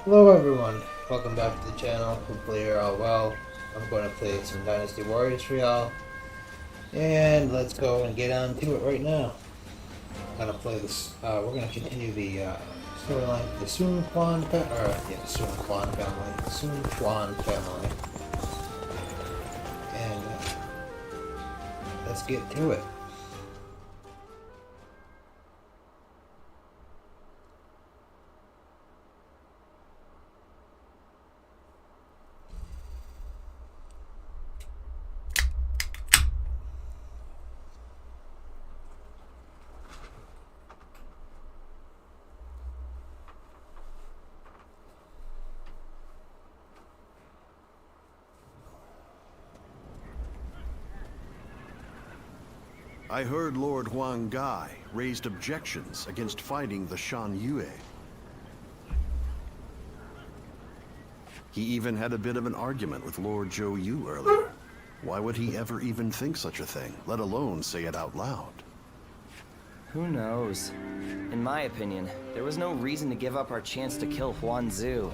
Hello everyone, welcome back to the channel. Hopefully you're all well. I'm going to play some Dynasty Warriors for y'all. And let's go and get on to it right now. I'm going to play this, we're going to continue the storyline, the Sun Quan family. And let's get to it. I heard Lord Huang Gai raised objections against fighting the Shan Yue. He even had a bit of an argument with Lord Zhou Yu earlier. Why would he ever even think such a thing, let alone say it out loud? Who knows? In my opinion, there was no reason to give up our chance to kill Huan Zu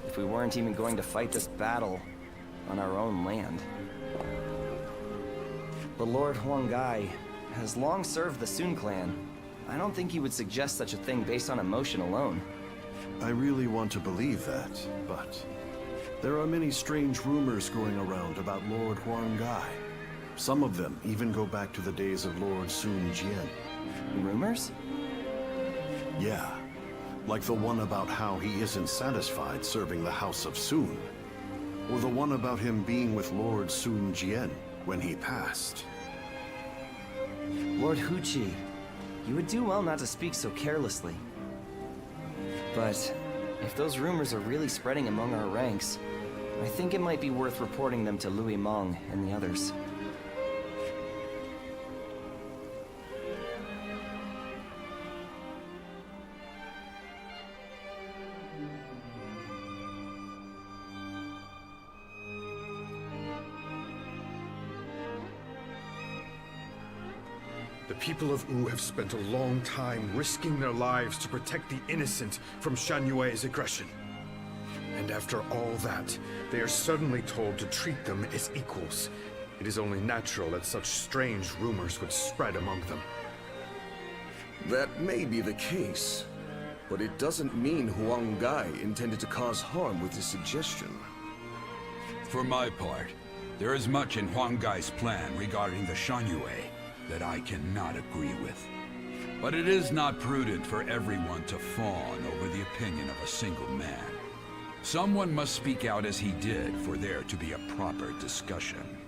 if we weren't even going to fight this battle on our own land. But Lord Huang Gai has long served the Sun clan. I don't think he would suggest such a thing based on emotion alone. I really want to believe that, but there are many strange rumors going around about Lord Huang Gai. Some of them even go back to the days of Lord Sun Jian. Rumors? Yeah, like the one about how he isn't satisfied serving the House of Sun, or the one about him being with Lord Sun Jian when he passed. Lord Huchi, you would do well not to speak so carelessly. But if those rumors are really spreading among our ranks, I think it might be worth reporting them to Louis Meng and the others. The people of Wu have spent a long time risking their lives to protect the innocent from Shan Yue's aggression. And after all that, they are suddenly told to treat them as equals. It is only natural that such strange rumors would spread among them. That may be the case, but it doesn't mean Huang Gai intended to cause harm with his suggestion. For my part, there is much in Huang Gai's plan regarding the Shan Yue that I cannot agree with. But it is not prudent for everyone to fawn over the opinion of a single man. Someone must speak out as he did for there to be a proper discussion.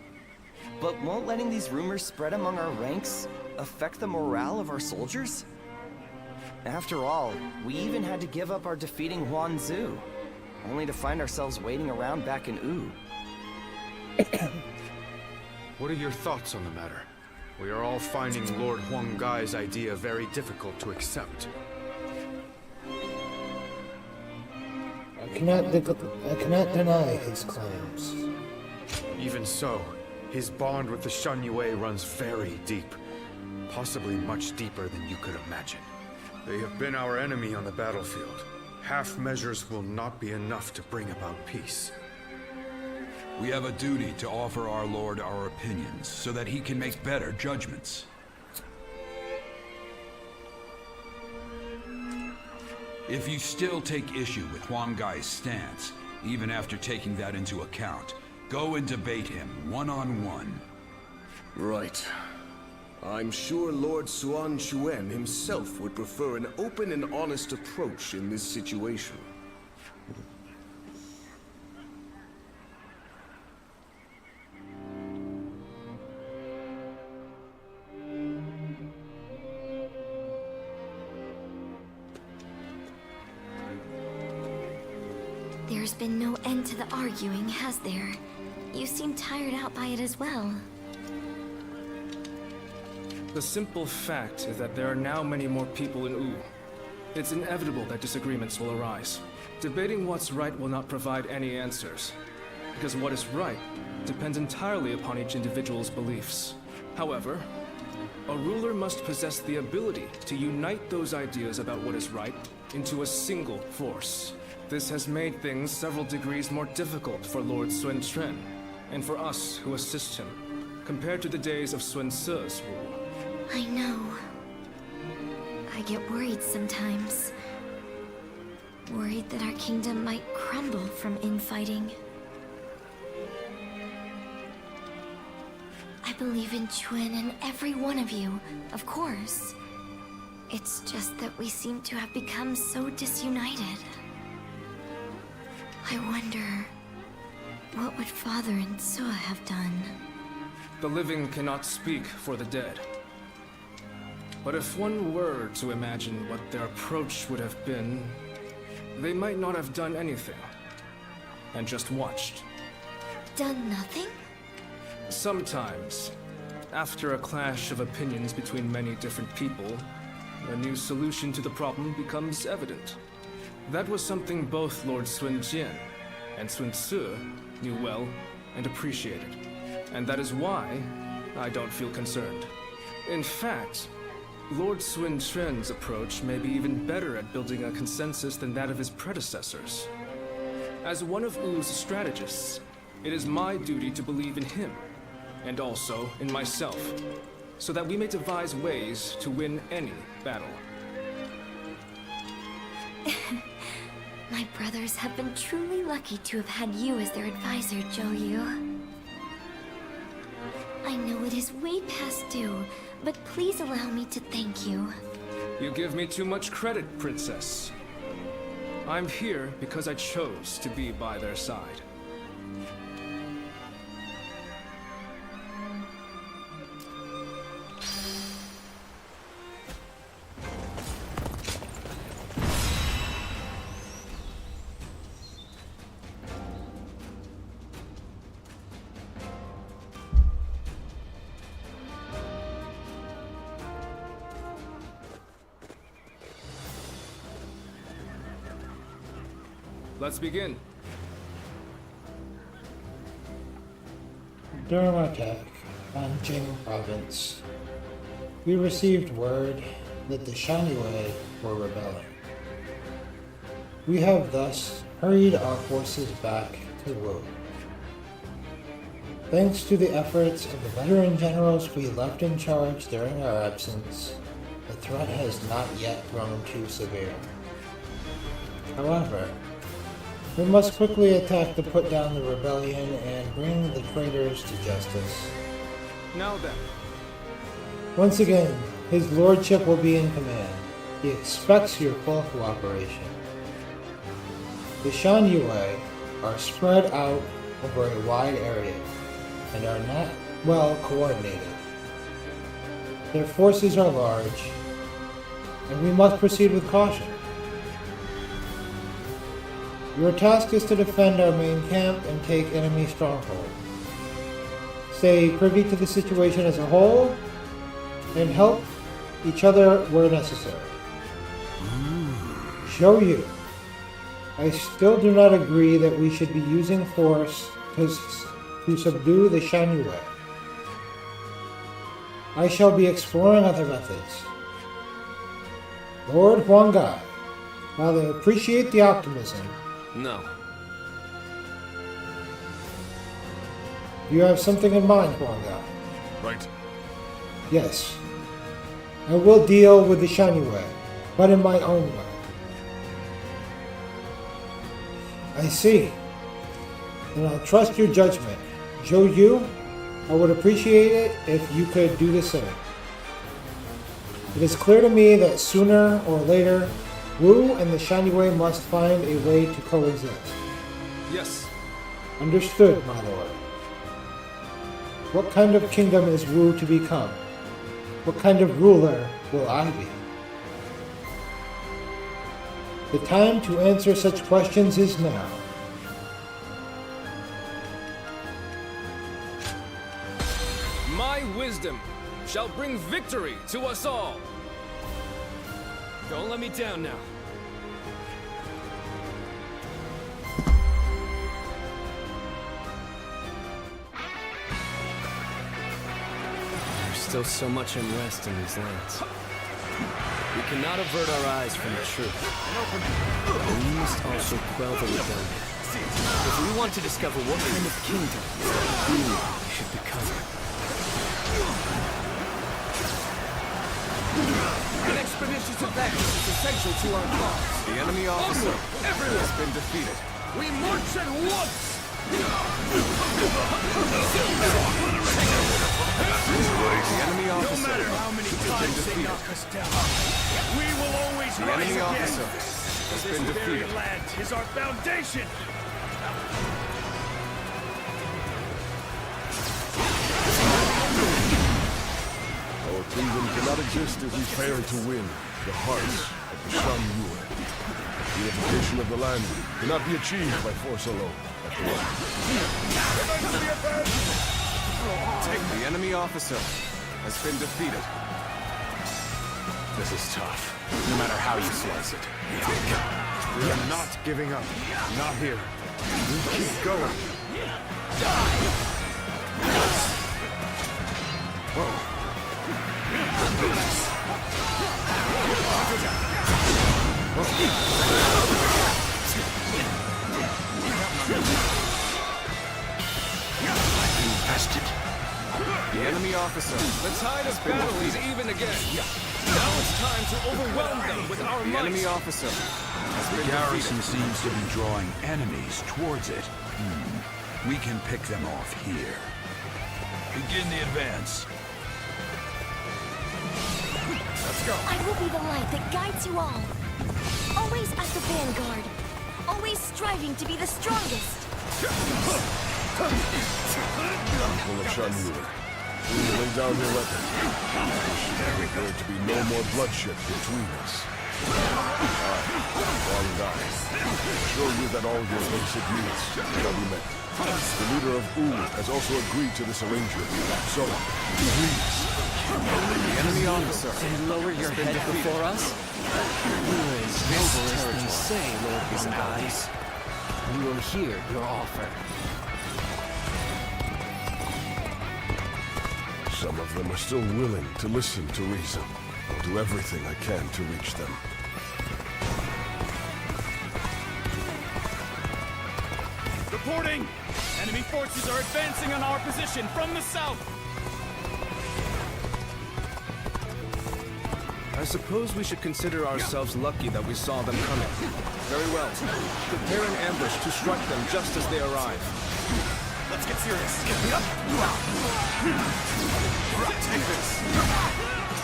But won't letting these rumors spread among our ranks affect the morale of our soldiers? After all, we even had to give up our defeating Huan Zu, only to find ourselves waiting around back in Wu. What are your thoughts on the matter? We are all finding Lord Huang Gai's idea very difficult to accept. I cannot deny his claims. Even so, his bond with the Shan Yue runs very deep. Possibly much deeper than you could imagine. They have been our enemy on the battlefield. Half measures will not be enough to bring about peace. We have a duty to offer our Lord our opinions so that he can make better judgments. If you still take issue with Huang Gai's stance, even after taking that into account, go and debate him one-on-one. Right. I'm sure Lord Suan Chuen himself would prefer an open and honest approach in this situation. There's been no end to the arguing, has there? You seem tired out by it as well. The simple fact is that there are now many more people in Wu. It's inevitable that disagreements will arise. Debating what's right will not provide any answers, because what is right depends entirely upon each individual's beliefs. However, a ruler must possess the ability to unite those ideas about what is right into a single force. This has made things several degrees more difficult for Lord Sun Quan, and for us who assist him, compared to the days of Sun Ce's rule. I know. I get worried sometimes. Worried that our kingdom might crumble from infighting. I believe in Chuen and every one of you, of course. It's just that we seem to have become so disunited. I wonder, what would Father and Sua have done? The living cannot speak for the dead. But if one were to imagine what their approach would have been, they might not have done anything, and just watched. Done nothing? Sometimes, after a clash of opinions between many different people, a new solution to the problem becomes evident. That was something both Lord Sun Jian and Sun Ce knew well and appreciated. And that is why I don't feel concerned. In fact, Lord Sun Quan's approach may be even better at building a consensus than that of his predecessors. As one of Wu's strategists, it is my duty to believe in him, and also in myself, so that we may devise ways to win any battle. My brothers have been truly lucky to have had you as their advisor, Zhou Yu. I know it is way past due, but please allow me to thank you. You give me too much credit, Princess. I'm here because I chose to be by their side. Let's begin. During our attack on Jing province, we received word that the Shanyue were rebelling. We have thus hurried our forces back to Wu. Thanks to the efforts of the veteran generals we left in charge during our absence, the threat has not yet grown too severe. However, we must quickly attack to put down the rebellion and bring the traitors to justice. Now then. Once again, his lordship will be in command. He expects your full cooperation. The Shanyue are spread out over a wide area and are not well coordinated. Their forces are large, and we must proceed with caution. Your task is to defend our main camp and take enemy stronghold. Stay privy to the situation as a whole, and help each other where necessary. Show you. I still do not agree that we should be using force to subdue the Shanyue. I shall be exploring other methods. Lord Huanggai, while I appreciate the optimism, No. you have something in mind, Huanggai. Right. Yes. I will deal with the Shanyue, but in my own way. I see. And I'll trust your judgment. Zhou Yu, I would appreciate it if you could do the same. It is clear to me that sooner or later, Wu and the Shanyue must find a way to coexist. Yes. Understood, my lord. What kind of kingdom is Wu to become? What kind of ruler will I be? The time to answer such questions is now. My wisdom shall bring victory to us all. Don't let me down now. There's still so much unrest in these lands. We cannot avert our eyes from the truth. But we must also quell the rebellion. If we want to discover what kind of kingdom we should become. An expeditious advance is essential to our cause. The enemy officer has been defeated. We march at once! The enemy officer No matter how many times they knock us down, we will always The rise enemy again. officer has This been very defeated. land is our foundation. Our kingdom cannot exist if we fail to win the hearts of the Shan Yue. The unification of the land cannot be achieved by force alone. The enemy officer has been defeated. This is tough, no matter how you slice it. We are not giving up. Not here. We keep going. Invested. The enemy officer. The tide of battle is even again. Now it's time to overwhelm them with our The might. enemy officer has The been garrison defeated. seems to be drawing enemies towards it. We can pick them off here. Begin the advance. I will be the light that guides you all. Always at the vanguard. Always striving to be the strongest. People of Shan Yue, please lay down your weapons. There is to be no more bloodshed between us. Wang Dai, assure you that all your basic needs shall be met. The leader of Wu has also agreed to this arrangement. So, please. The enemy officer And lower your head before us? You are as noble as they say, Lord Guys. We will hear your offer. Some of them are still willing to listen to reason. I'll do everything I can to reach them. Reporting! Enemy forces are advancing on our position from the south. I suppose we should consider ourselves lucky that we saw them coming. Very well. Prepare an ambush to strike them just as they arrive. Let's get serious. Take this.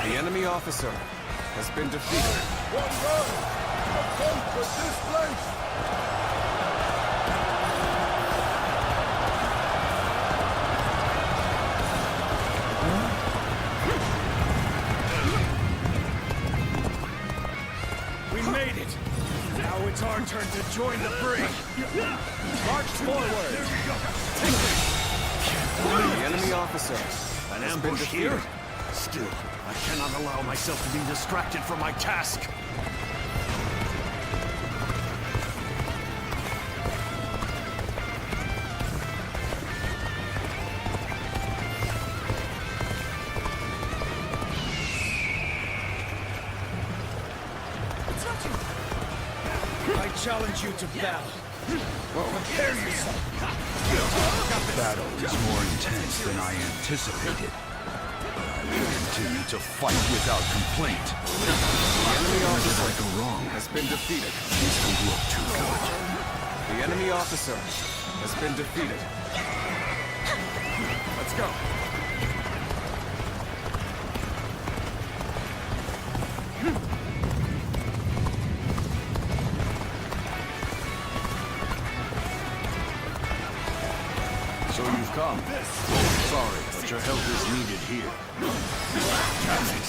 The enemy officer has been defeated. We made it. Now it's our turn to join the fray. March forward. The enemy officer An has been ambush defeated. here? Still, I cannot allow myself to be distracted from my task. I challenge you to battle. Prepare yourself. Battle is more intense than I anticipated. But I will continue to fight without complaint. The enemy Where did officer I go wrong? has been defeated. These don't look too good. The enemy officer has been defeated. Let's go. So you've come. Sorry, but your help is needed here. Damn it.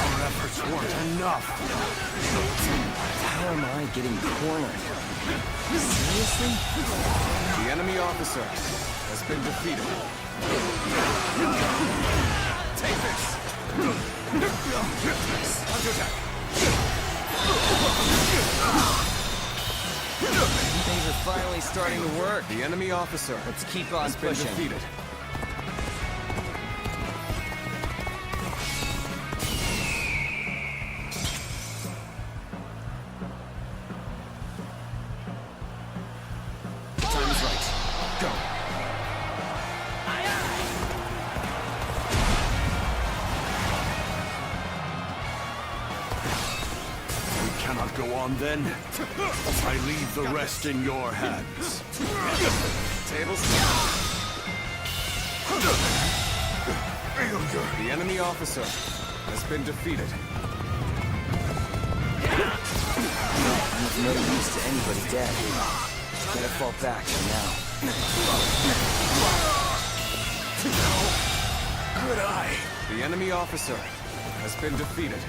Our efforts weren't enough. How am I getting cornered? Seriously? The enemy officer has been defeated. Take this. Counterattack. Things are finally starting to work. The enemy officer Let's keep on has been pushing. defeated. cannot go on then, I leave the rest in your hands. Tables. The enemy officer has been defeated. I'm of no use to anybody dead. Better fall back for now. Good eye. The enemy officer has been defeated.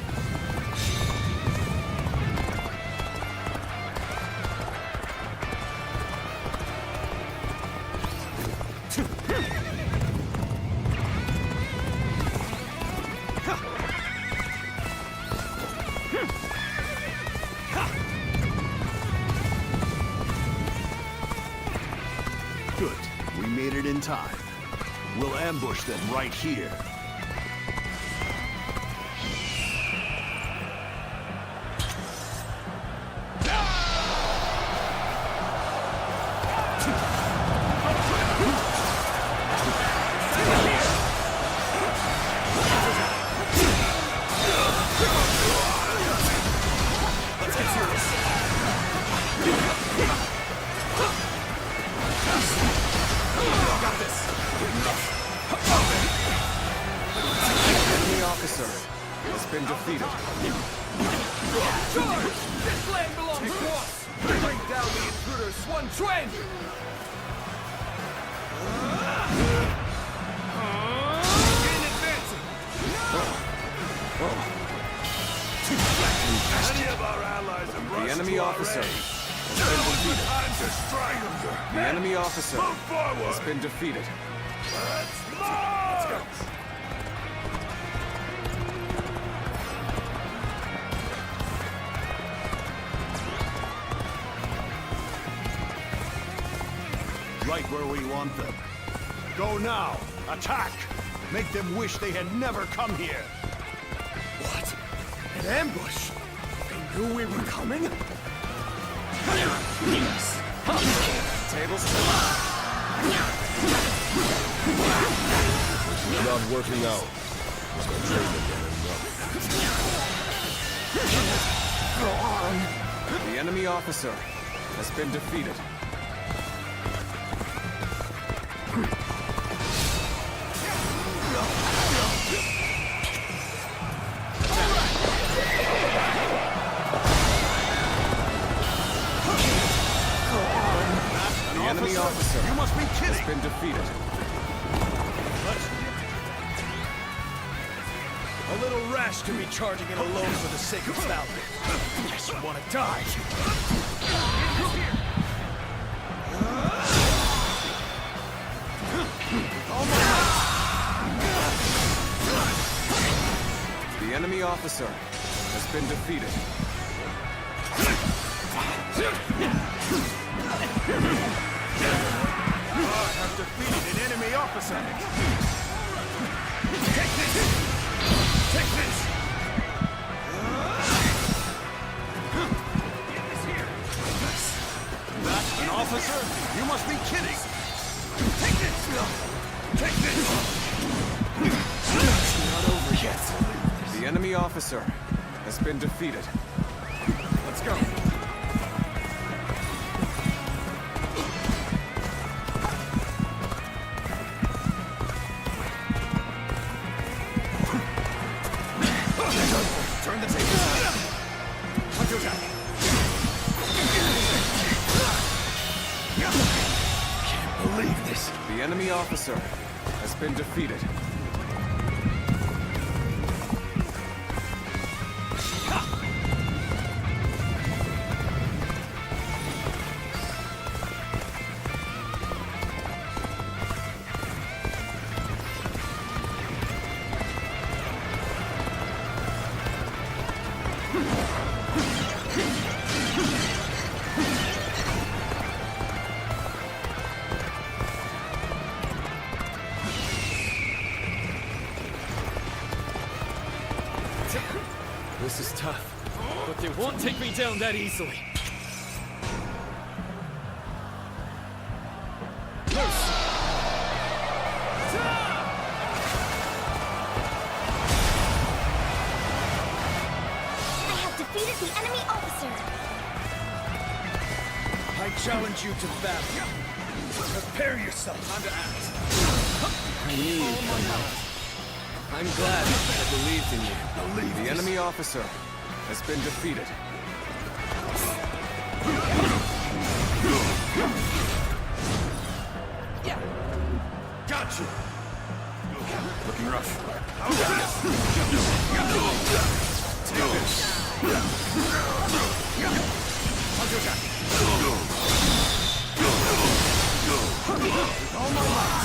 Good. We made it in time. We'll ambush them right here. Enemy officer has been defeated. Charge! This land belongs to us! Bring down the intruder, Swan Chuan! Begin advancing! Many of our allies have The rushed enemy to our officer aid. has been Now's the defeated. time to strangle your The enemy officer Move forward! has been defeated. Let's march! Right where we want them. Go now! Attack! Make them wish they had never come here! What? An ambush? They knew we were coming? Tables. It's not working out. It's my training enough. The enemy officer has been defeated. The enemy officer You must be has kidding! been defeated. A little rash to be charging it alone for the sake of valor. Guess you want to die. The enemy officer has been defeated. I have defeated an enemy officer. Take this! Take this! Get this here! That's an officer? You must be kidding! Take this! Take this! It's not over yet. The enemy officer has been defeated. Let's go. Turn the tables. Punch attack. Can't believe this. The enemy officer has been defeated. This is tough, but they won't take me down that easily. I have defeated the enemy officer. I challenge you to battle. Prepare yourself. Time to act. I knew you'd come out. I'm glad I believed in you. The enemy officer has been defeated. Got you. Looking rough. All my might.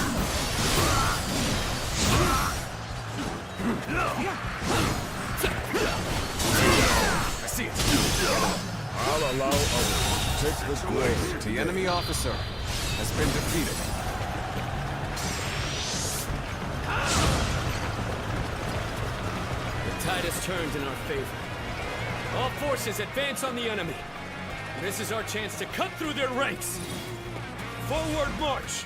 I see it. I'll allow others to take this glory. The enemy officer has been defeated. The tide has turned in our favor. All forces advance on the enemy. This is our chance to cut through their ranks. Forward march.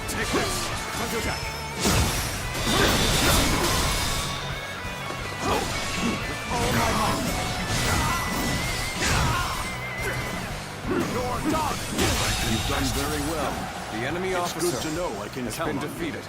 Take this. Time to attack. All my might. You're done. You've done very well. The enemy It's officer good to know I can has count been on you. defeated.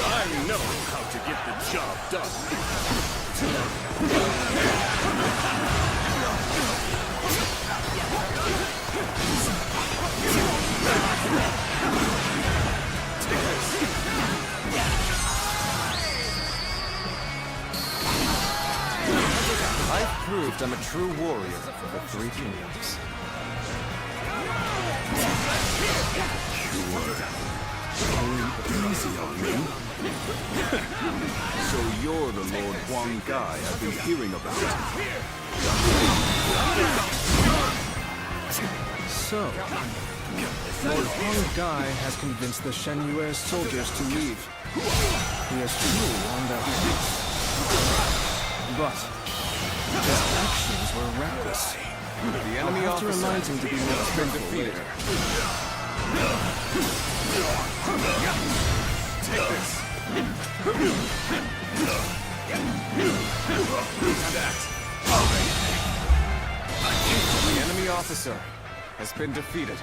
I know how to get the job done. I've proved I'm a true warrior for the Three Kingdoms. Easy on me. So you're the Lord Huang Gai I've been hearing about. So, Lord Huang Gai has convinced the Shen Yue soldiers to leave. He has truly won their hearts. But his actions were reckless. The enemy I'll have to officer remind him to be more has been careful defeated. later. Take this. Time to act. The enemy officer has been defeated.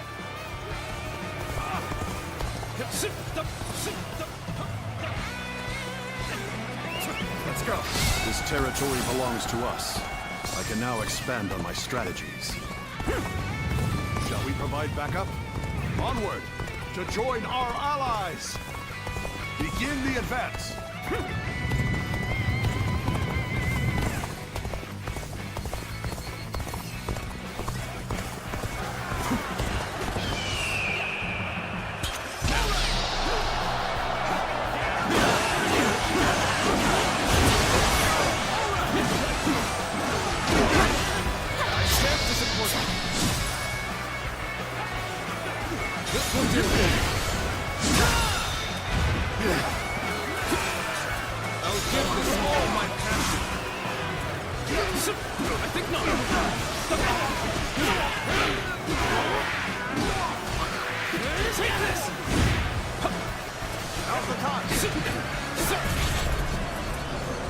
Let's go. This territory belongs to us. I can now expand on my strategies. Shall we provide backup? Onward! To join our allies! Begin the advance!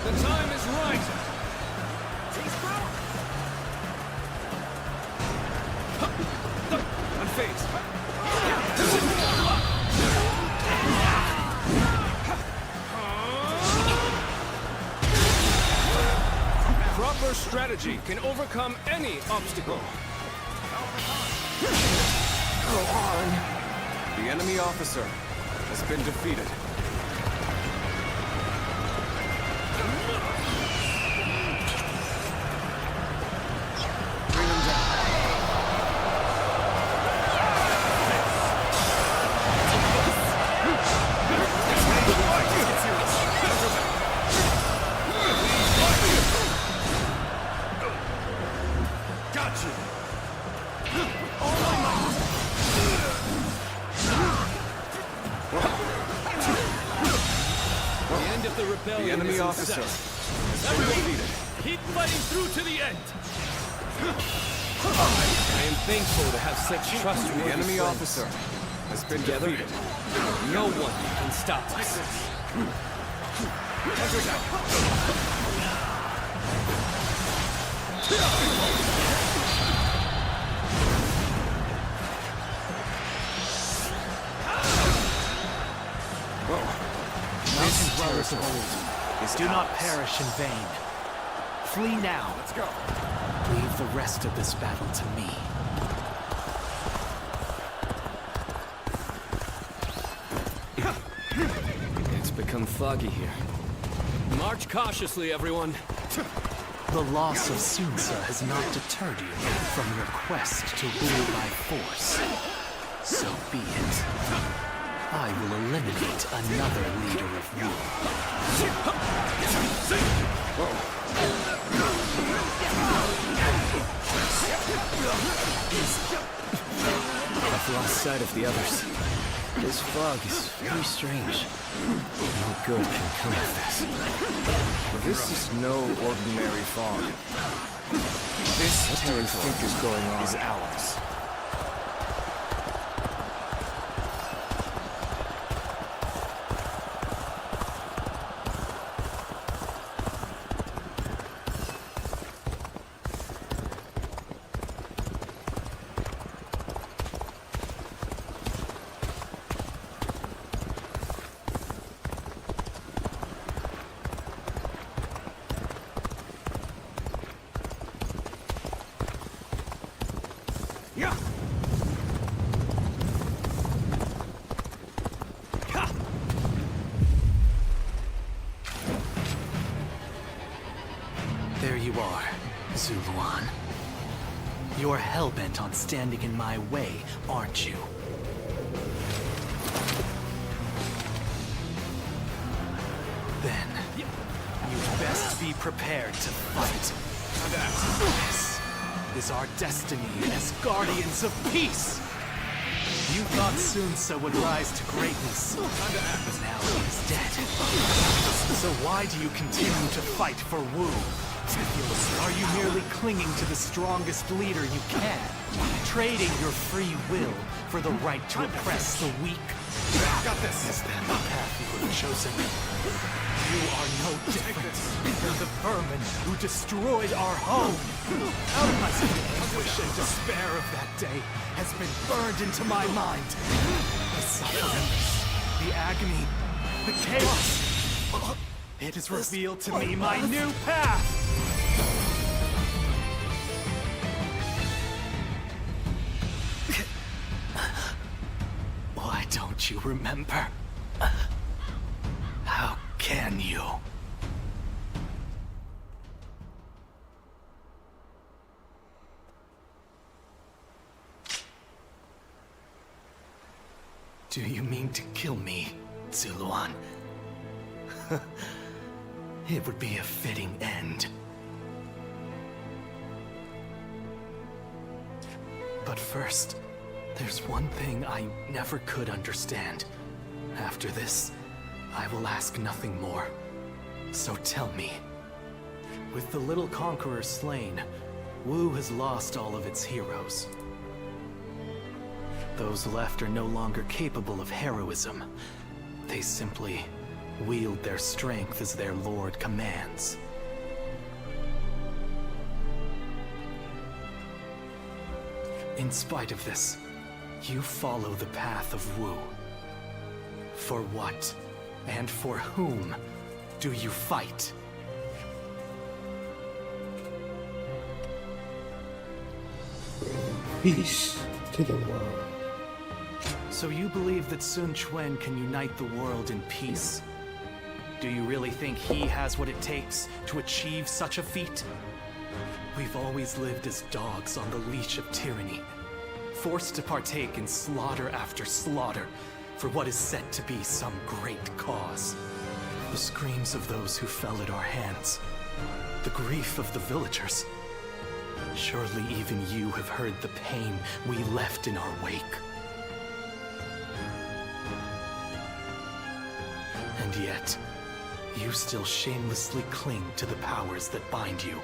The time is right. face. Proper strategy can overcome any obstacle. Go on. The enemy officer has been defeated. Bring him down. Got you! The end of the rebellion. The enemy is in officer sight. has been defeated. Keep fighting through to the end. I am thankful to have such trustworthy The enemy friends. officer has been Together, defeated. no one can stop us. Mountain dwellers of old, do not perish in vain. Flee now. Let's go. Leave the rest of this battle to me. It's become foggy here. March cautiously, everyone. The loss of Sunsa has not deterred you from your quest to rule by force. So be it. I will eliminate another leader of I've lost sight of the others. This fog is very strange. No good can come of this. This is no ordinary fog. This territory is ours. There you are, Zuluan. You're hell-bent on standing in my way, aren't you? Then, you'd best be prepared to fight. This is our destiny as guardians of peace! You thought Sunsa would rise to greatness, but now he is dead. So why do you continue to fight for Wu? Are you merely clinging to the strongest leader you can, trading your free will for the right to oppress the weak? Got this! Is that the path you would have chosen? You are no different than the vermin who destroyed our home. Out of my anguish and despair of that day has been burned into my mind. The suffering, the agony, the chaos. It has revealed to me my new path. Why don't you remember? How can you? Do you mean to kill me, Zuluan? It would be a fitting end. But first, there's one thing I never could understand. After this, I will ask nothing more. So tell me. With the little conqueror slain, Wu has lost all of its heroes. Those left are no longer capable of heroism. They simply wield their strength as their lord commands. In spite of this, You follow the path of Wu. For what and for whom do you fight? Peace to the world. So you believe that Sun Quan can unite the world in peace? Do you really think he has what it takes to achieve such a feat? We've always lived as dogs on the leash of tyranny, forced to partake in slaughter after slaughter for what is said to be some great cause. The screams of those who fell at our hands, the grief of the villagers. Surely even you have heard the pain we left in our wake. And yet, you still shamelessly cling to the powers that bind you.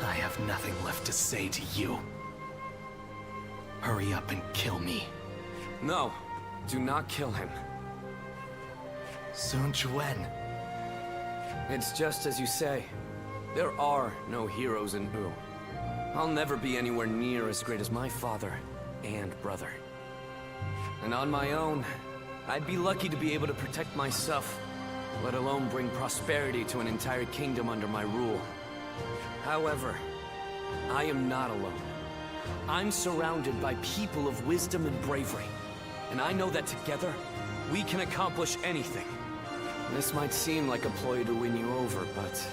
I have nothing left to say to you. Hurry up and kill me. No, do not kill him. Sun Quan. It's just as you say. There are no heroes in Wu. I'll never be anywhere near as great as my father and brother. And on my own, I'd be lucky to be able to protect myself, let alone bring prosperity to an entire kingdom under my rule. However, I am not alone. I'm surrounded by people of wisdom and bravery, and I know that together, we can accomplish anything. This might seem like a ploy to win you over, but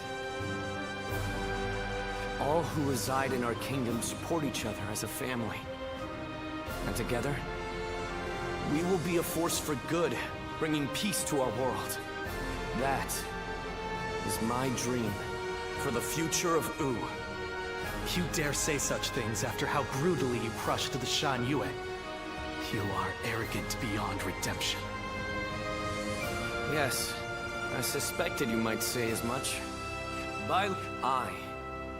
all who reside in our kingdom support each other as a family. And together, we will be a force for good, bringing peace to our world. That is my dream for the future of Wu. You dare say such things after how brutally you crushed the Shan Yue. You are arrogant beyond redemption. Yes, I suspected you might say as much. I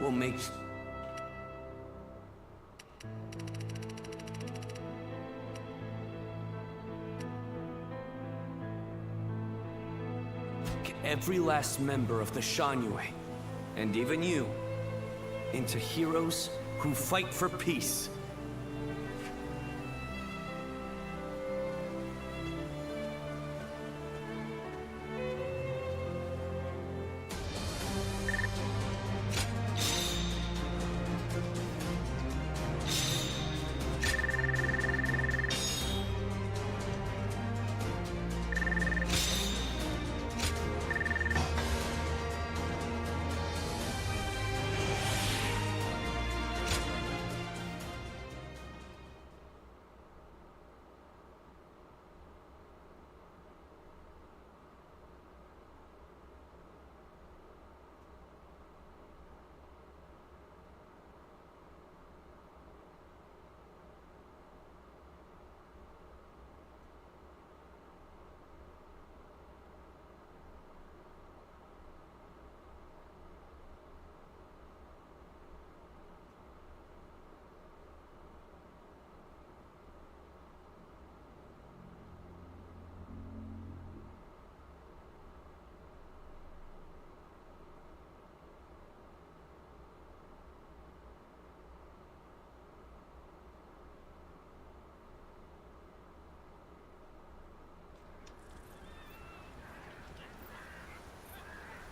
will make... every last member of the Shan Yue, and even you, into heroes who fight for peace.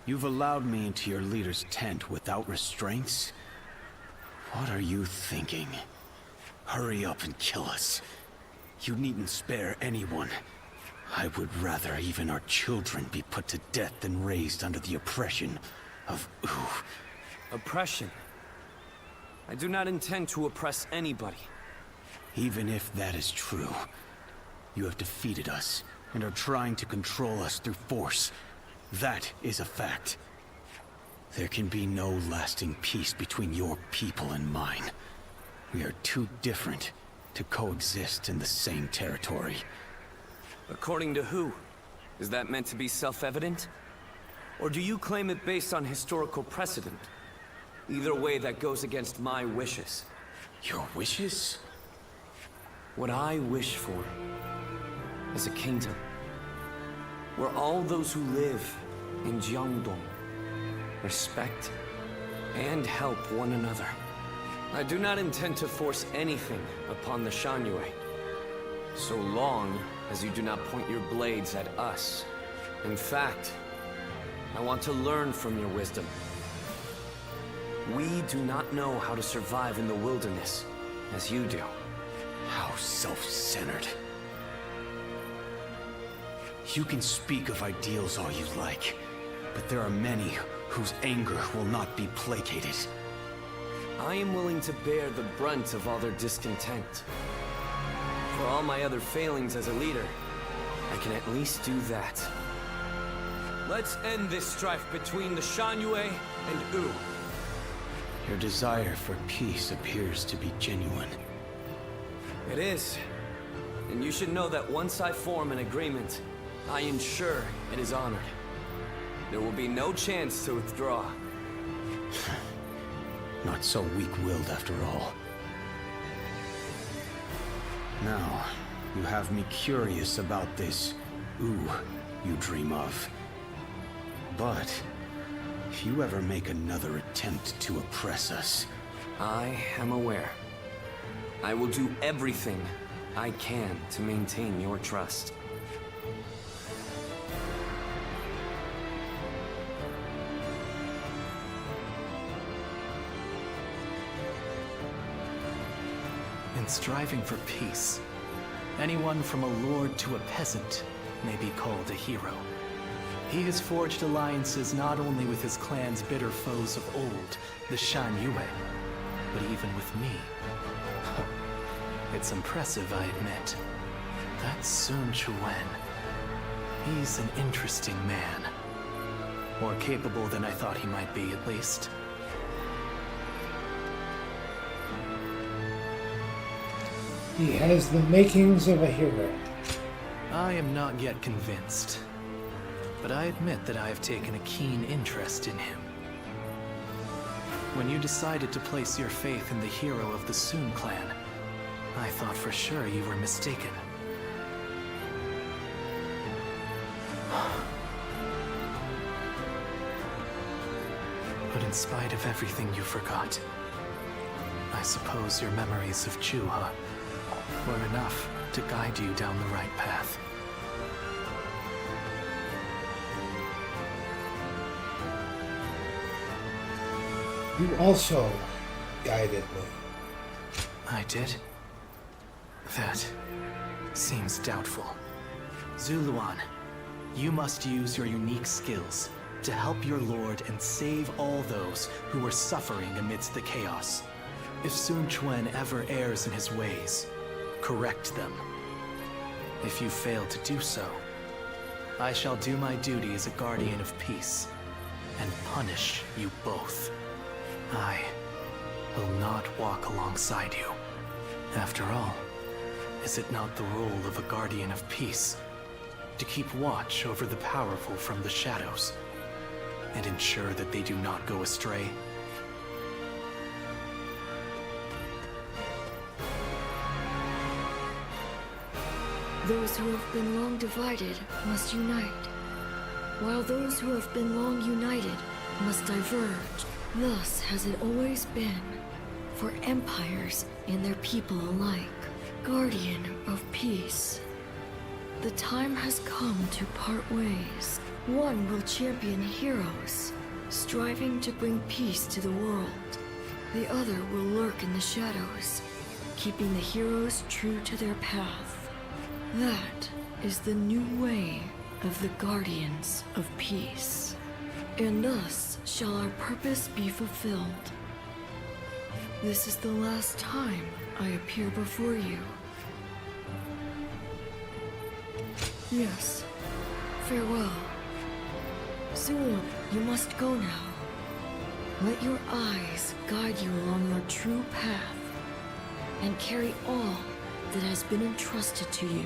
You've allowed me into your leader's tent without restraints? What are you thinking? Hurry up and kill us. You needn't spare anyone. I would rather even our children be put to death than raised under the oppression of Wu. Oppression? I do not intend to oppress anybody. Even if that is true, you have defeated us and are trying to control us through force. That is a fact. There can be no lasting peace between your people and mine. We are too different to coexist in the same territory. According to who? Is that meant to be self-evident? Or do you claim it based on historical precedent? Either way, that goes against my wishes. Your wishes? What I wish for is a kingdom where all those who live in Jiangdong respect and help one another. I do not intend to force anything upon the Shanyue, so long as you do not point your blades at us. In fact, I want to learn from your wisdom. We do not know how to survive in the wilderness, as you do. How self-centered. You can speak of ideals all you like, but there are many whose anger will not be placated. I am willing to bear the brunt of all their discontent. For all my other failings as a leader, I can at least do that. Let's end this strife between the Shanyue and U. Your desire for peace appears to be genuine. It is. And you should know that once I form an agreement, I ensure it is honored. There will be no chance to withdraw. Not so weak-willed after all. Now, you have me curious about this ooh you dream of. But, if you ever make another attempt to oppress us... I am aware. I will do everything I can to maintain your trust. In striving for peace, anyone from a lord to a peasant may be called a hero. He has forged alliances not only with his clan's bitter foes of old, the Shanyue, but even with me. It's impressive, I admit. That Sun Quan. He's an interesting man. More capable than I thought he might be, at least. He has the makings of a hero. I am not yet convinced, but I admit that I have taken a keen interest in him. When you decided to place your faith in the hero of the Sun clan, I thought for sure you were mistaken. But in spite of everything you forgot, I suppose your memories of Chuha were enough to guide you down the right path. You also guided me. I did? That seems doubtful. Zuluan, you must use your unique skills to help your lord and save all those who are suffering amidst the chaos. If Sun Quan ever errs in his ways, correct them. If you fail to do so, I shall do my duty as a guardian of peace and punish you both. I will not walk alongside you. After all, is it not the role of a guardian of peace to keep watch over the powerful from the shadows and ensure that they do not go astray? Those who have been long divided must unite, while those who have been long united must diverge. Thus has it always been, for empires and their people alike. Guardian of peace. The time has come to part ways. One will champion heroes, striving to bring peace to the world. The other will lurk in the shadows, keeping the heroes true to their path. That is the new way of the Guardians of Peace. And thus shall our purpose be fulfilled. This is the last time I appear before you. Yes, farewell. Soon you must go now. Let your eyes guide you along your true path, and carry all that has been entrusted to you.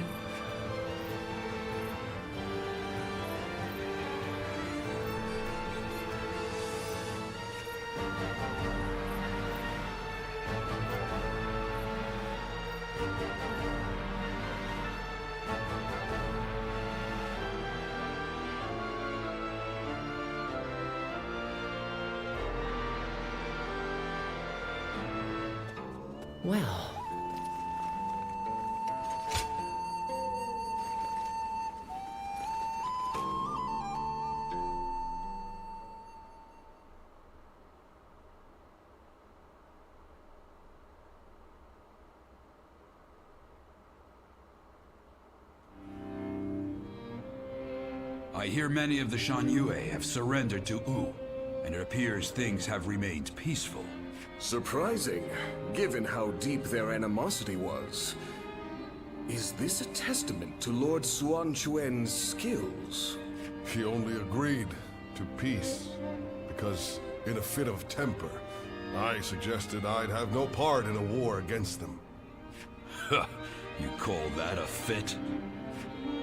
Well... I hear many of the Shanyue have surrendered to Wu, and it appears things have remained peaceful. Surprising, given how deep their animosity was. Is this a testament to Lord Suan Chuen's skills? He only agreed to peace because, in a fit of temper, I suggested I'd have no part in a war against them. You call that a fit?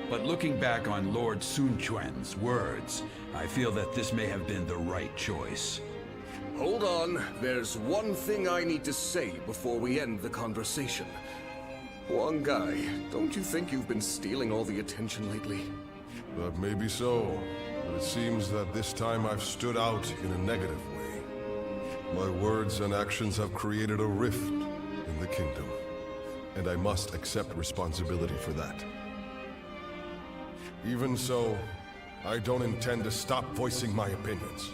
But looking back on Lord Sun Quan's words, I feel that this may have been the right choice. Hold on, there's one thing I need to say before we end the conversation. Huang Gai, don't you think you've been stealing all the attention lately? That may be so, but it seems that this time I've stood out in a negative way. My words and actions have created a rift in the kingdom, and I must accept responsibility for that. Even so, I don't intend to stop voicing my opinions,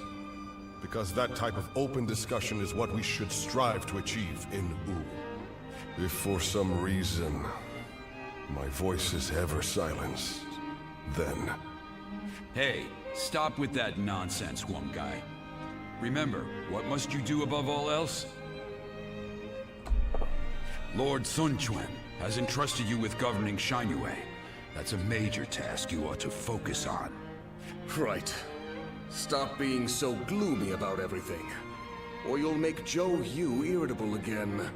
because that type of open discussion is what we should strive to achieve in Wu. If for some reason my voice is ever silenced, then... Hey, stop with that nonsense, Huang Gai. Remember, what must you do above all else? Lord Sun Quan has entrusted you with governing Shanyue. That's a major task you ought to focus on. Right. Stop being so gloomy about everything, or you'll make Zhou Yu irritable again.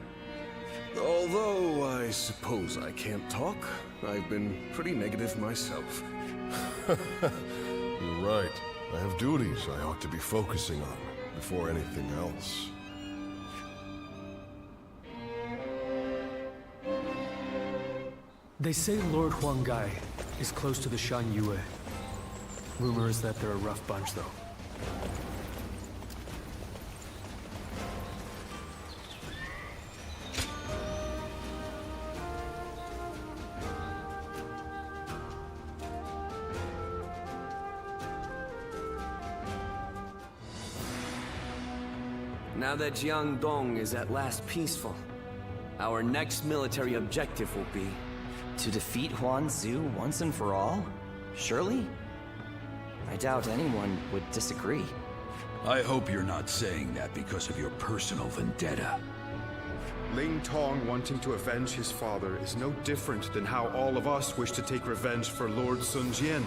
Although, I suppose I can't talk. I've been pretty negative myself. You're right. I have duties I ought to be focusing on before anything else. They say Lord Huang Gai is close to the Shanyue. Rumor is that they're a rough bunch, though. Now that Jiangdong is at last peaceful, our next military objective will be... To defeat Huan Zu once and for all? Surely? I doubt anyone would disagree. I hope you're not saying that because of your personal vendetta. Ling Tong wanting to avenge his father is no different than how all of us wish to take revenge for Lord Sun Jian.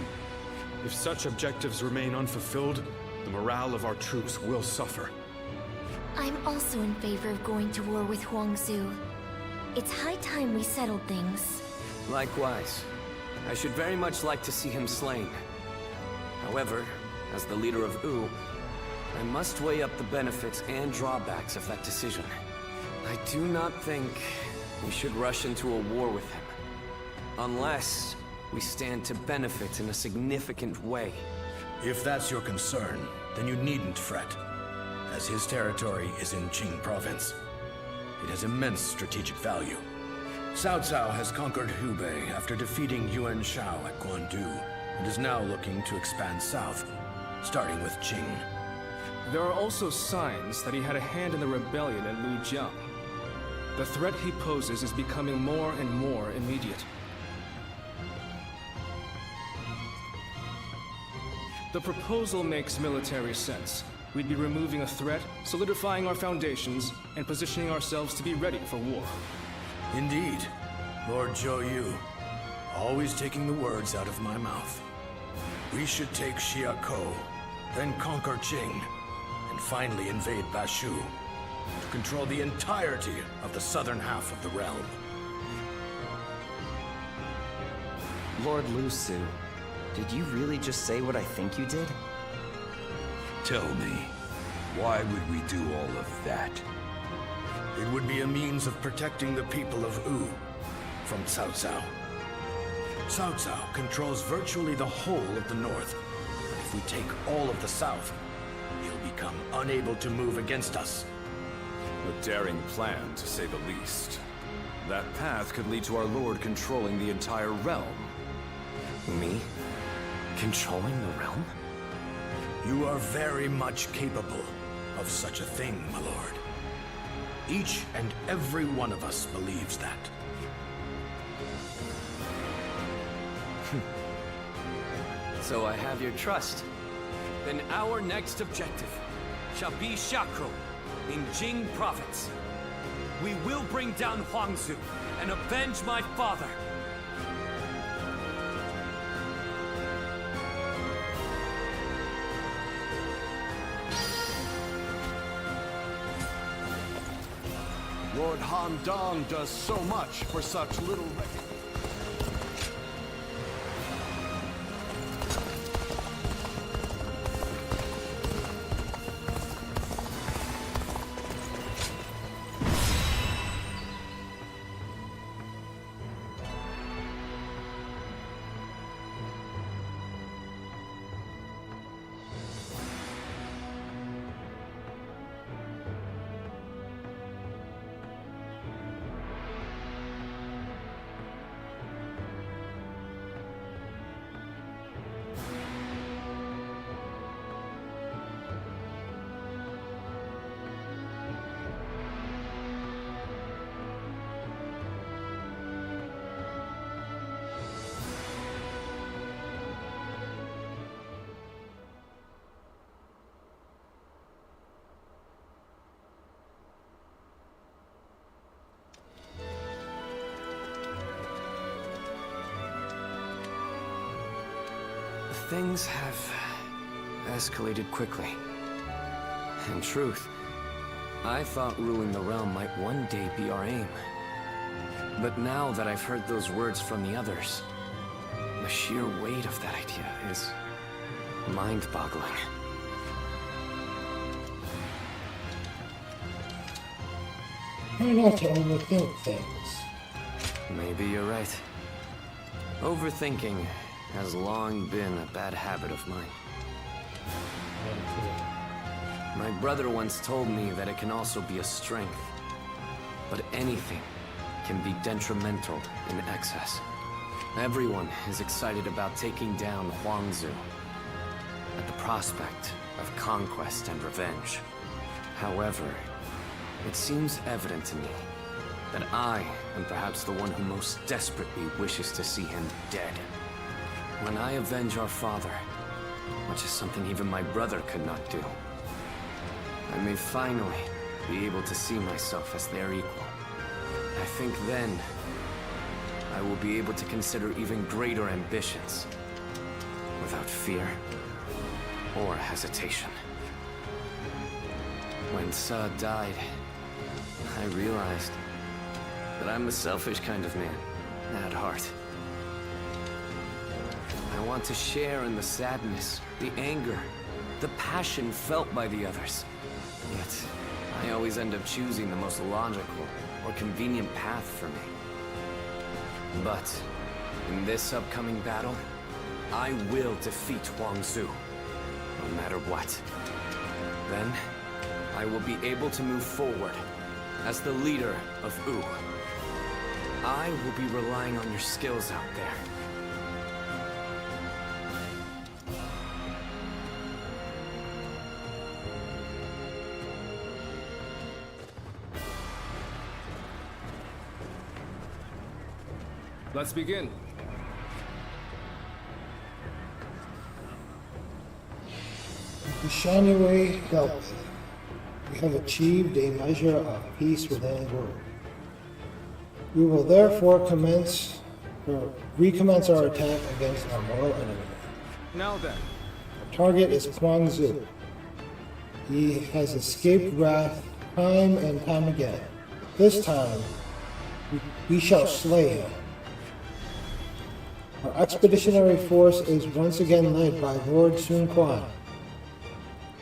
If such objectives remain unfulfilled, the morale of our troops will suffer. I'm also in favor of going to war with Huang Zu. It's high time we settled things. Likewise. I should very much like to see him slain. However, as the leader of Wu, I must weigh up the benefits and drawbacks of that decision. I do not think we should rush into a war with him, unless we stand to benefit in a significant way. If that's your concern, then you needn't fret, as his territory is in Qing province. It has immense strategic value. Cao Cao has conquered Hubei after defeating Yuan Shao at Guandu, and is now looking to expand south, starting with Qing. There are also signs that he had a hand in the rebellion at Lujiang. The threat he poses is becoming more and more immediate. The proposal makes military sense. We'd be removing a threat, solidifying our foundations, and positioning ourselves to be ready for war. Indeed, Lord Zhou Yu, always taking the words out of my mouth. We should take Xiakou, then conquer Qing, and finally invade Bashu, to control the entirety of the southern half of the realm. Lord Lu Su, did you really just say what I think you did? Tell me, why would we do all of that? It would be a means of protecting the people of Wu from Cao Cao. Cao Cao controls virtually the whole of the north. But if we take all of the south, he'll become unable to move against us. A daring plan, to say the least. That path could lead to our lord controlling the entire realm. Me? Controlling the realm? You are very much capable of such a thing, my lord. Each and every one of us believes that. So I have your trust. Then our next objective shall be Shakro in Jing Province. We will bring down Huangzu and avenge my father. Lord Han Dong does so much for such little... Things have escalated quickly. In truth, I thought ruling the realm might one day be our aim. But now that I've heard those words from the others, the sheer weight of that idea is mind-boggling. Try not to overthink things. Maybe you're right. Overthinking has long been a bad habit of mine. My brother once told me that it can also be a strength. But anything can be detrimental in excess. Everyone is excited about taking down Huangzu at the prospect of conquest and revenge. However, it seems evident to me that I am perhaps the one who most desperately wishes to see him dead. When I avenge our father, which is something even my brother could not do, I may finally be able to see myself as their equal. I think then I will be able to consider even greater ambitions without fear or hesitation. When Sa died, I realized that I'm a selfish kind of man at heart. I want to share in the sadness, the anger, the passion felt by the others. Yet, I always end up choosing the most logical or convenient path for me. But, in this upcoming battle, I will defeat Huangzu, no matter what. Then, I will be able to move forward as the leader of Wu. I will be relying on your skills out there. Let's begin. The Shaniwei dealt with, we have achieved a measure of peace within Wu. We will therefore recommence our attack against our mortal enemy. Now then. Our target is Huangzu. He has escaped wrath time and time again. This time, we shall slay him. Our expeditionary force is once again led by Lord Sun Quan.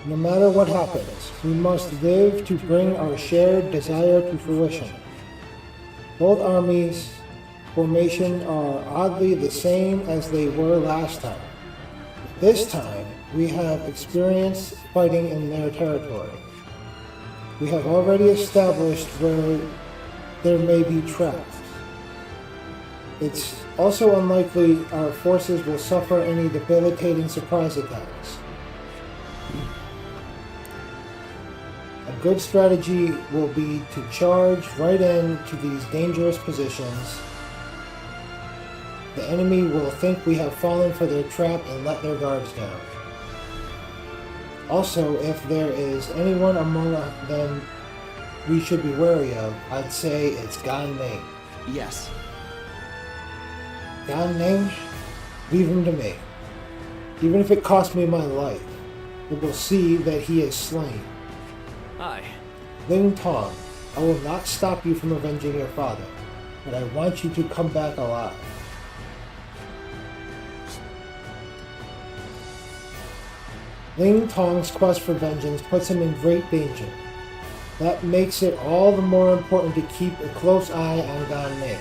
No matter what happens, we must live to bring our shared desire to fruition. Both armies' formation are oddly the same as they were last time. This time, we have experience fighting in their territory. We have already established where there may be traps. It's also unlikely our forces will suffer any debilitating surprise attacks. A good strategy will be to charge right into these dangerous positions. The enemy will think we have fallen for their trap and let their guards down. Also, if there is anyone among them we should be wary of, I'd say it's Gan Ning. Yes. Gan Ning? Leave him to me. Even if it costs me my life, we will see that he is slain. Aye. Ling Tong, I will not stop you from avenging your father, but I want you to come back alive. Ling Tong's quest for vengeance puts him in great danger. That makes it all the more important to keep a close eye on Gan Ning.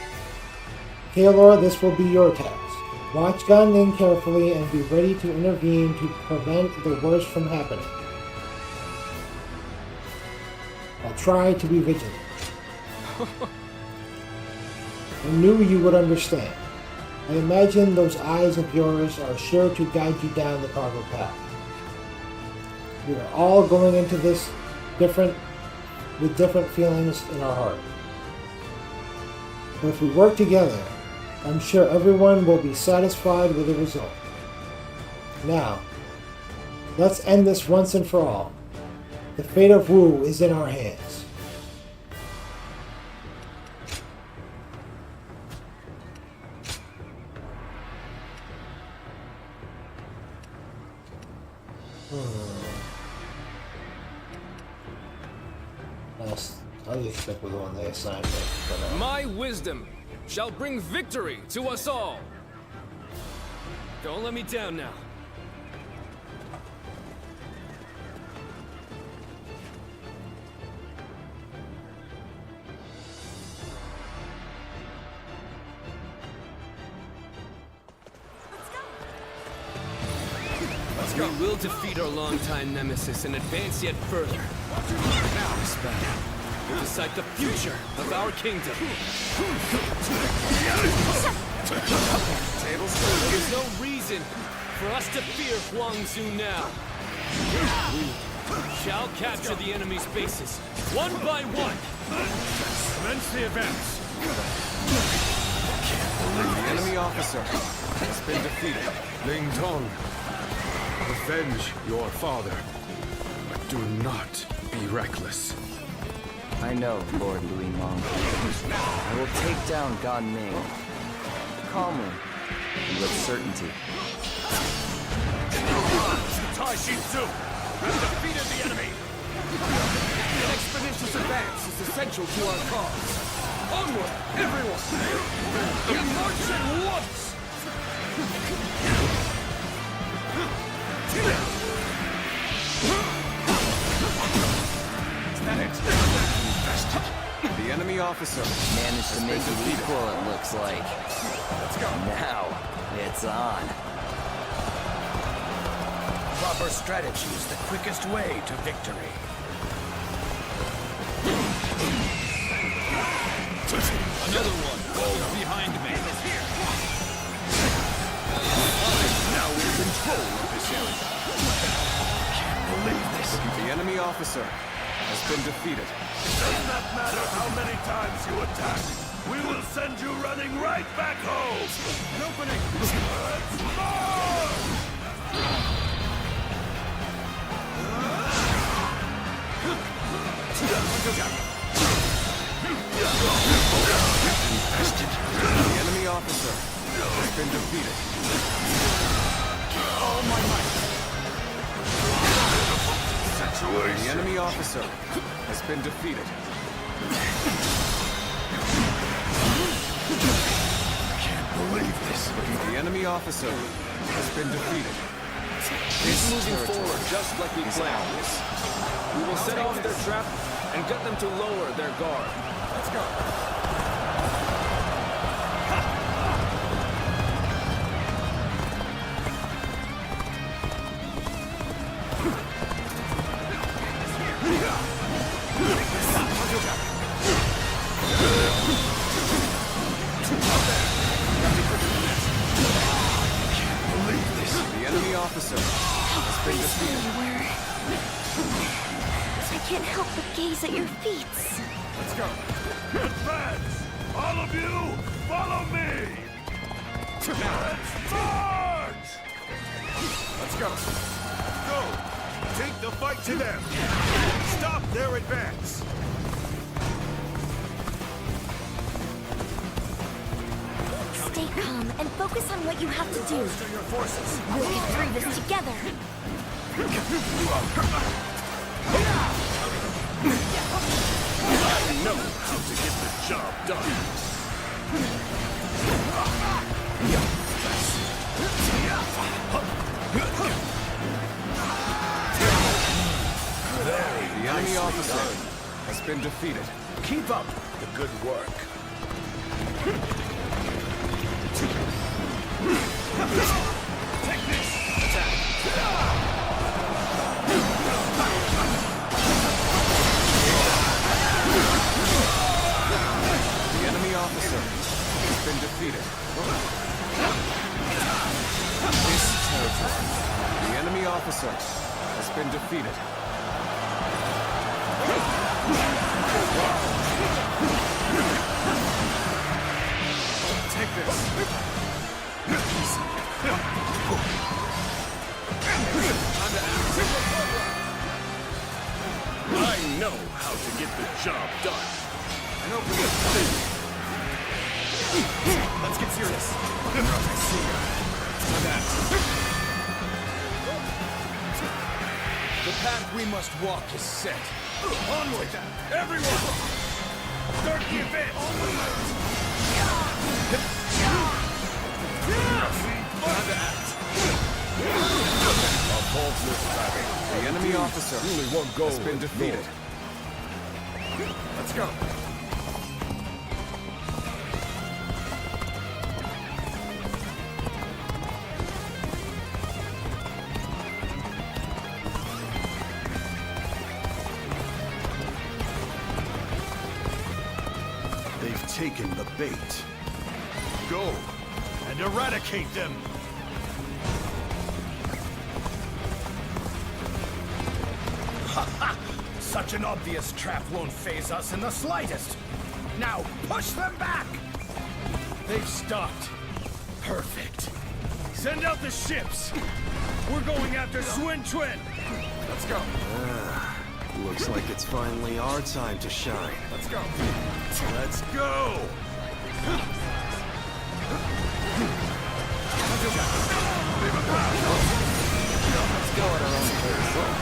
Kaelor, this will be your task. Watch Gan Ning carefully and be ready to intervene to prevent the worst from happening. I'll try to be vigilant. I knew you would understand. I imagine those eyes of yours are sure to guide you down the proper path. We are all going into this with different feelings in our heart. But if we work together, I'm sure everyone will be satisfied with the result. Now, let's end this once and for all. The fate of Wu is in our hands. I'll just stick with the one they assigned me for now. My wisdom shall bring victory to us all. Don't let me down now. We will defeat our longtime nemesis and advance yet further. Now, this battle will decide the future of our kingdom. There's no reason for us to fear Huangzu now. We shall capture the enemy's bases, one by one. Commence the advance. The enemy officer has been defeated. Ling Tong, avenge your father, but do not be reckless. I know, Lord Louis Mong. I will take down Gan Ning. Calmly, and with certainty. Tai Tzu has defeated the enemy. An expeditious advance is essential to our cause. Onward, everyone! We march at once! Is that it? The enemy officer Managed to make it equal, it looks like. Let's go. Now, it's on. Proper strategy is the quickest way to victory. Another one is behind me. Now in control of this area. Can't believe this. The enemy officer has been defeated. Does not matter how many times you attack. We will send you running right back home. An opening. Let's march! The enemy officer has been defeated. All my might. The enemy officer has been defeated. Can't believe this. The enemy officer has been defeated. It's moving forward just like we planned. We will set off their trap and get them to lower their guard. Let's go. help but gaze at your feet. Let's go. Advance! All of you, follow me! Let's march! Let's go. Go! Take the fight to them! Stop their advance! Stay calm and focus on what you have to do. Your forces. We'll get through this together. I know how to get the job done. The enemy officer has been defeated. Keep up the good work. Take this! Attack! The enemy officer has been defeated. This territory. The enemy officer has been defeated. Take this. I know how to get the job done. I know. Let's get serious. I see ya. Now that. The path we must walk is set. Onward! Everyone! Start the event! Time to act. A faultless battle. The enemy officer Only one goal has been defeated. Let's go. They've taken the bait. Go and eradicate them! Such an obvious trap won't faze us in the slightest. Now, push them back! They've stopped. Perfect. Send out the ships! We're going after Swin Twin! Let's go. Looks like it's finally our time to shine. Let's go. Let's go! Let's go at our own pace.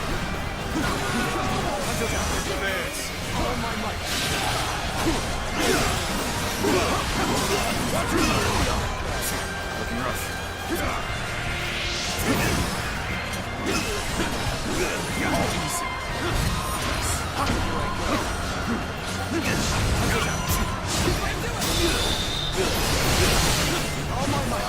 Advance! All my might. Looking rough. All my might.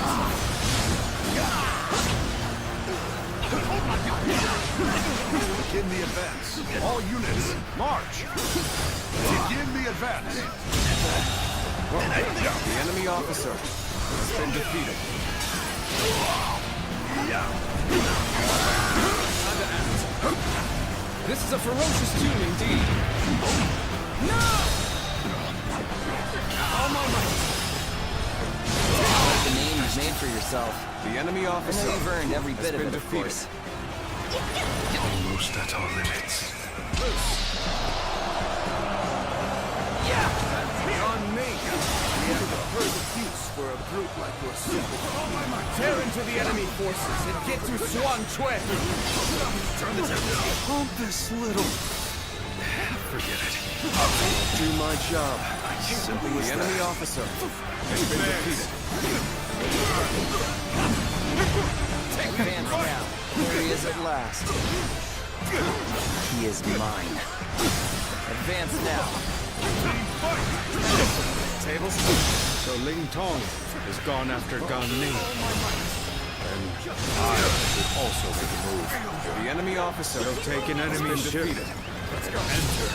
Begin the advance. All units, march! Begin the advance. The enemy officer has been defeated. Time to act. This is a ferocious tune indeed. No! All my might. The name you've made for yourself. The enemy I officer know you've earned every has bit of been it, of defeated. course. Almost at our limits. On me! We have the perfect use for a brute like yourself. Tear into the enemy forces and get to Swan Twin! Pompous little... Forget it. Do my job. Simple The as enemy that. officer has been defeated. Advance now. Here he is at last. He is mine. Advance now. Tables. So Ling Tong has gone after Gan Ning. And I should also make a move. The enemy officer They'll take an has enemy been ship. defeated. Let's go. Enter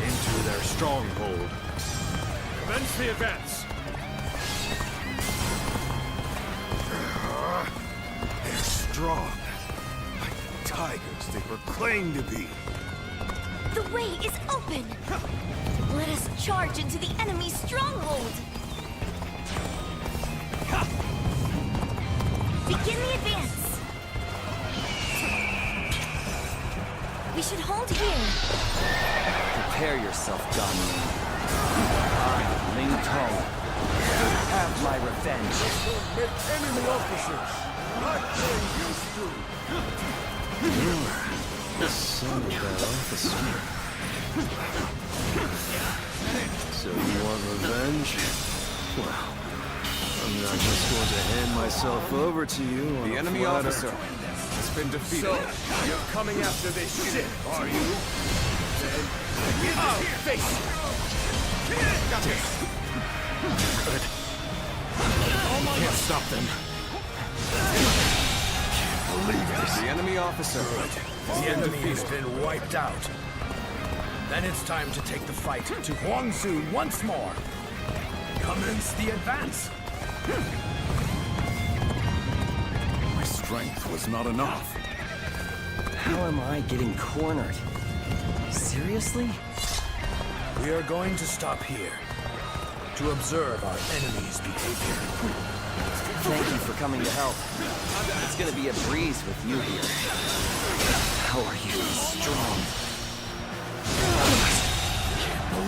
into their stronghold. Commence the advance! They're strong. Like tigers they proclaim to be. The way is open! Let us charge into the enemy's stronghold! Begin the advance! We should hold here. Prepare yourself, Gan Ning. I, Ling Tong, will have my revenge. Make enemy officers, like they used to. The son of that officer. So you want revenge? Well, I'm not just going to hand myself over to you on The a enemy platter. officer has been defeated. So, you're coming after this shit, are you? Then, face! Got it. Good. Can't stop them. Believe this. The enemy officer. The enemy has been wiped out. Then it's time to take the fight to Huangzu once more. Commence the advance. My strength was not enough. How am I getting cornered? Seriously? We are going to stop here to observe our enemy's behavior. Thank you for coming to help. It's gonna be a breeze with you here. How are you strong?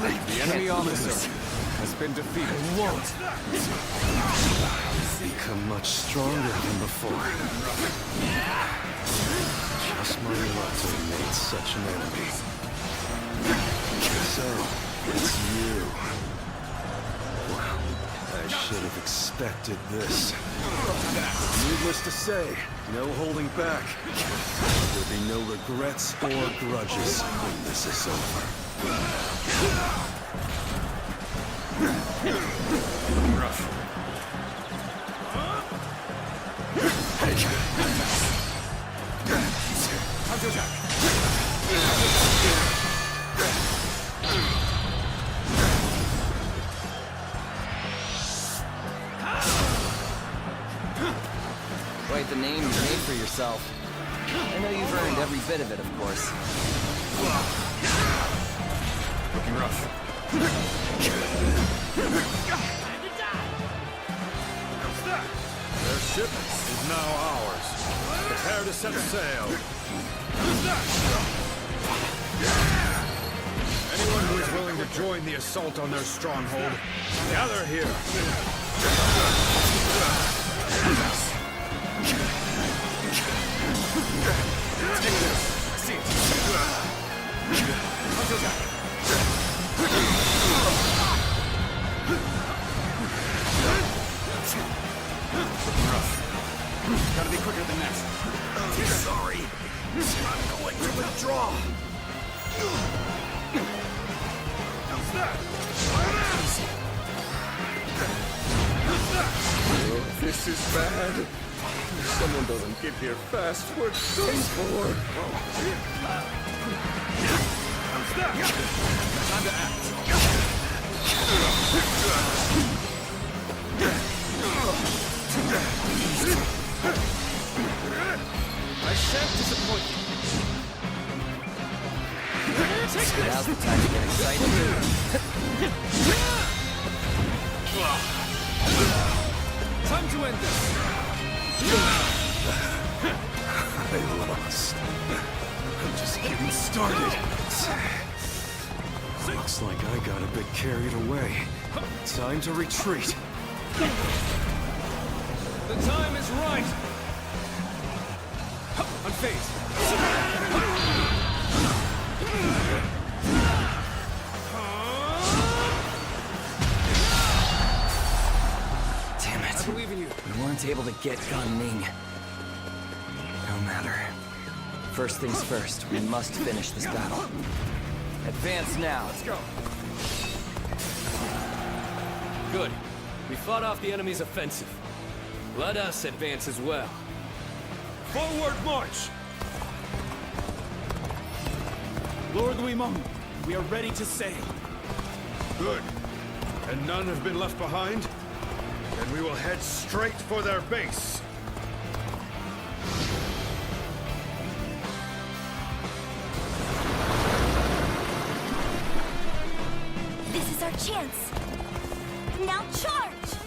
The enemy officer has been defeated. I won't. Become much stronger than before. Just my luck to have made such an enemy. So, it's you. Well, I should have expected this. Needless to say, no holding back. There'll be no regrets or grudges when this is over. Rough. Quite the name you made for yourself. I know you've earned every bit of it, of course. Looking rough. Their ship is now ours. Prepare to set sail. Anyone who is willing to join the assault on their stronghold, gather here. Take this. See it. Gotta be quicker than that. Sorry. I'm going to withdraw. Oh, this is bad. If someone doesn't get here fast, we're done for. Time to act. I shan't disappoint you. Now's the time to get excited. Time to end this. I lost. I'm just getting started. Looks like I got a bit carried away. Time to retreat. The time is right. Unfazed. Damn it. I believe in you. We weren't able to get Gan Ning. No matter. First things first, we must finish this battle. Advance now. Let's go. Good. We fought off the enemy's offensive. Let us advance as well. Forward march! Lord Guimong, we are ready to sail. Good. And none have been left behind? Then we will head straight for their base. Charge!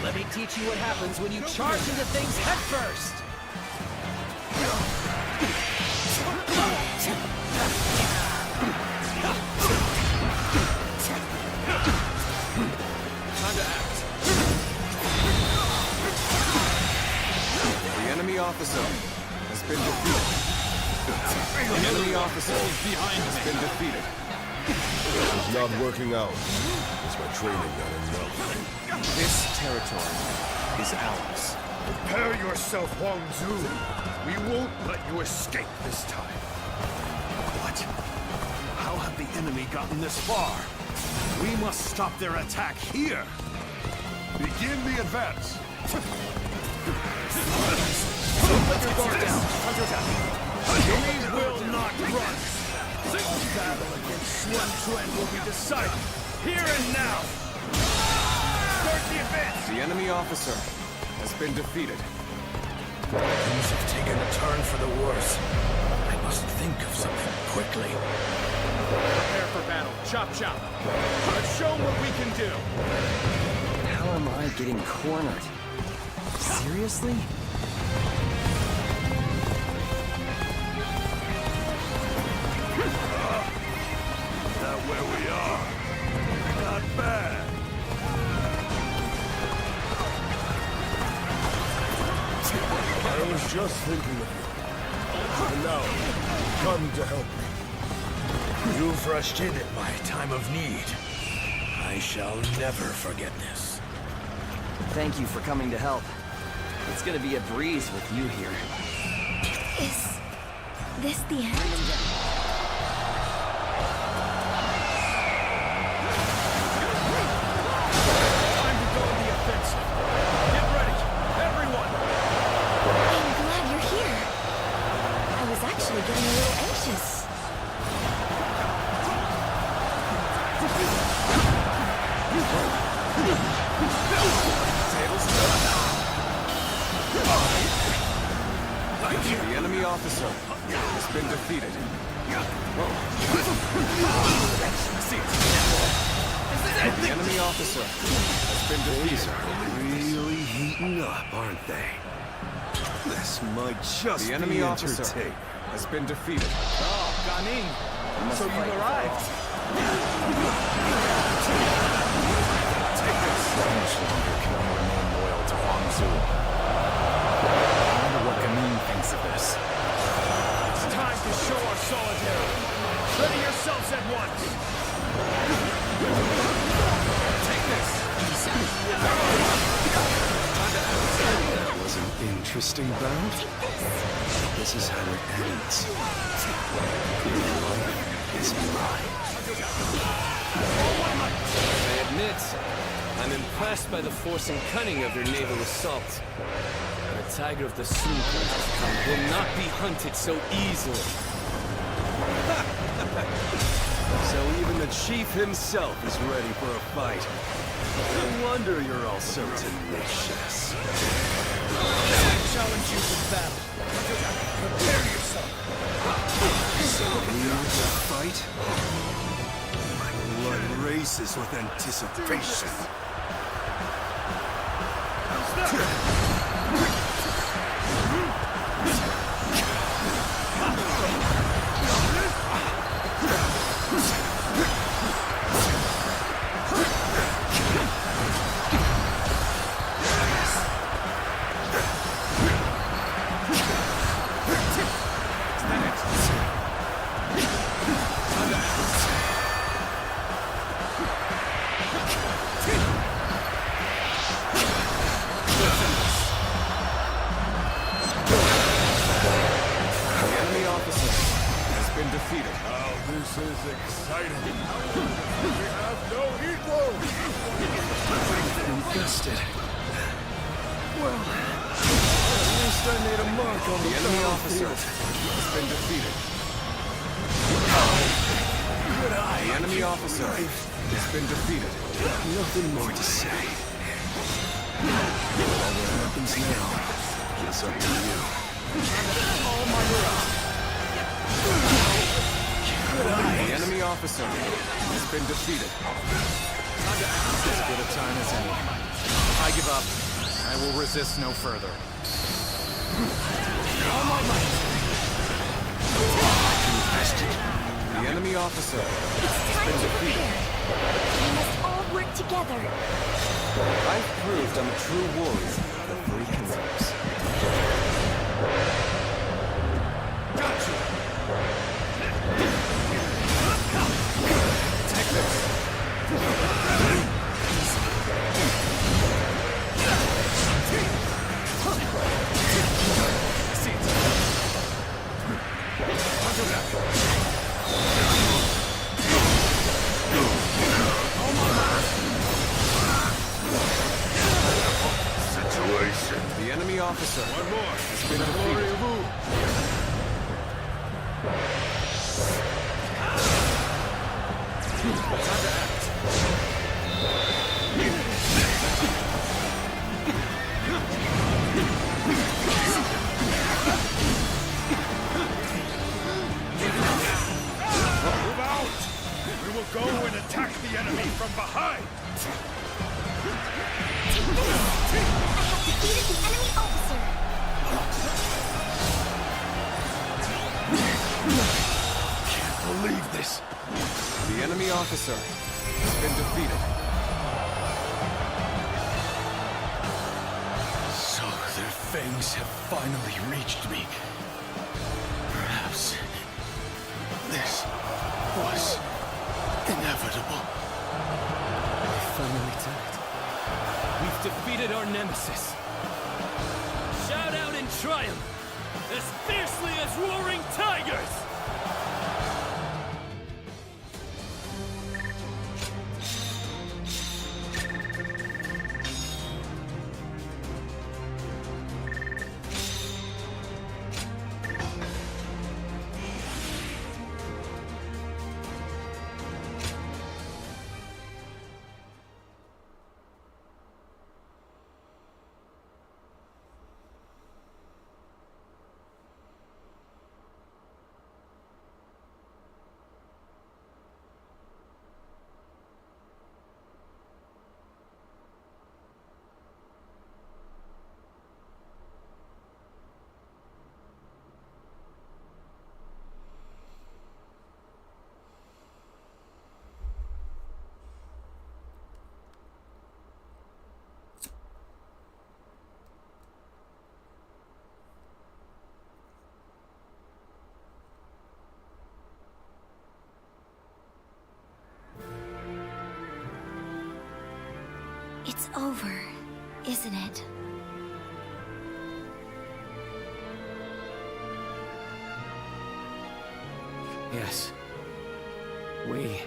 Let me teach you what happens when you charge into things headfirst! Time to act. The enemy officer has been defeated. The enemy officer has been defeated. This is not working out. Is my training not enough? This territory is ours. Prepare yourself, Huang Zu. We won't let you escape this time. What? How have the enemy gotten this far? We must stop their attack here! Begin the advance! Let your guard down. Counterattack. We will not run! The battle against Sun Quan will be decided here and now! Start the advance! The enemy officer has been defeated. Things have taken a turn for the worse. I must think of something quickly. Prepare for battle. Chop chop. Let's show what we can do. How am I getting cornered? Seriously? Not where we are. Not bad. I was just thinking of you. And now, come to help me. You've rushed in at my time of need. I shall never forget this. Thank you for coming to help. It's gonna be a breeze with you here. Is this the end? Time to go on the offensive. Get ready, everyone. I'm glad you're here. I was actually getting a little anxious. The enemy officer has been defeated. The enemy officer has been defeated. Really heating up, aren't they? This might just The enemy be officer entertaining. has been defeated. Oh, Ganing. So you arrived. How much longer can I remain loyal to Huang Zu? I wonder what Ganin thinks of this. It's time to show our solidarity. Ready yourselves at once. Take this. That was an interesting bout. This is how it ends. Your life is mine. I admit, I'm impressed by the force and cunning of your naval assault. The tiger of the Sun will not be hunted so easily. So even the chief himself is ready for a fight. No wonder you're all so tenacious. I challenge you to battle. Prepare yourself. So here to fight? My blood races with anticipation. defeated. Now this is exciting. We have no equal. Infested. Well, at least I made a mark on the enemy officer. Has been defeated. The enemy officer has been defeated. Nothing more to say. Whatever happens now, it's up to you. The enemy officer has been defeated. As good a time as any. I give up. I will resist no further. The enemy officer has been defeated. We must all work together. I've proved I'm a true warrior of the three kingdoms. Gotcha! Take this! The enemy officer has been defeated. Time to act. Move out! We will go and attack the enemy from behind! Take this! I have defeated the enemy officer! Can't believe this. The enemy officer has been defeated. So their fangs have finally reached me. Perhaps this was inevitable. We finally did it. We've defeated our nemesis. Shout out in triumph, as fiercely as roaring tigers! It's over, isn't it? Yes. We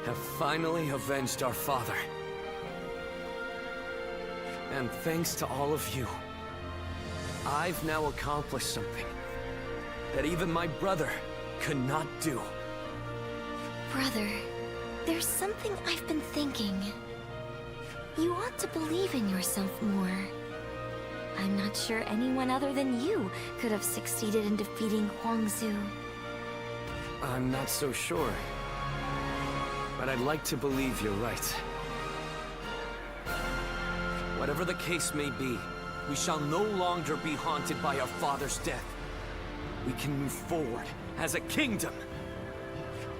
have finally avenged our father. And thanks to all of you, I've now accomplished something that even my brother could not do. Brother, there's something I've been thinking. You ought to believe in yourself more. I'm not sure anyone other than you could have succeeded in defeating Huangzu. I'm not so sure. But I'd like to believe you're right. Whatever the case may be, we shall no longer be haunted by our father's death. We can move forward as a kingdom.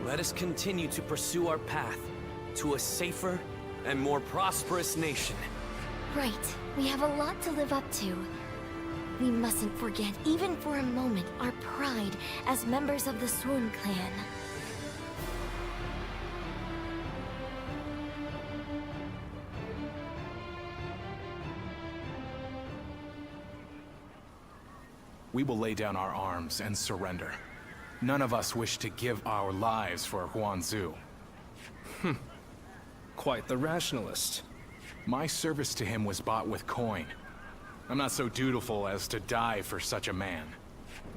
Let us continue to pursue our path to a safer and more prosperous nation. Right. We have a lot to live up to. We mustn't forget, even for a moment, our pride as members of the Sun clan. We will lay down our arms and surrender. None of us wish to give our lives for Huangzu. Quite the rationalist. My service to him was bought with coin. I'm not so dutiful as to die for such a man.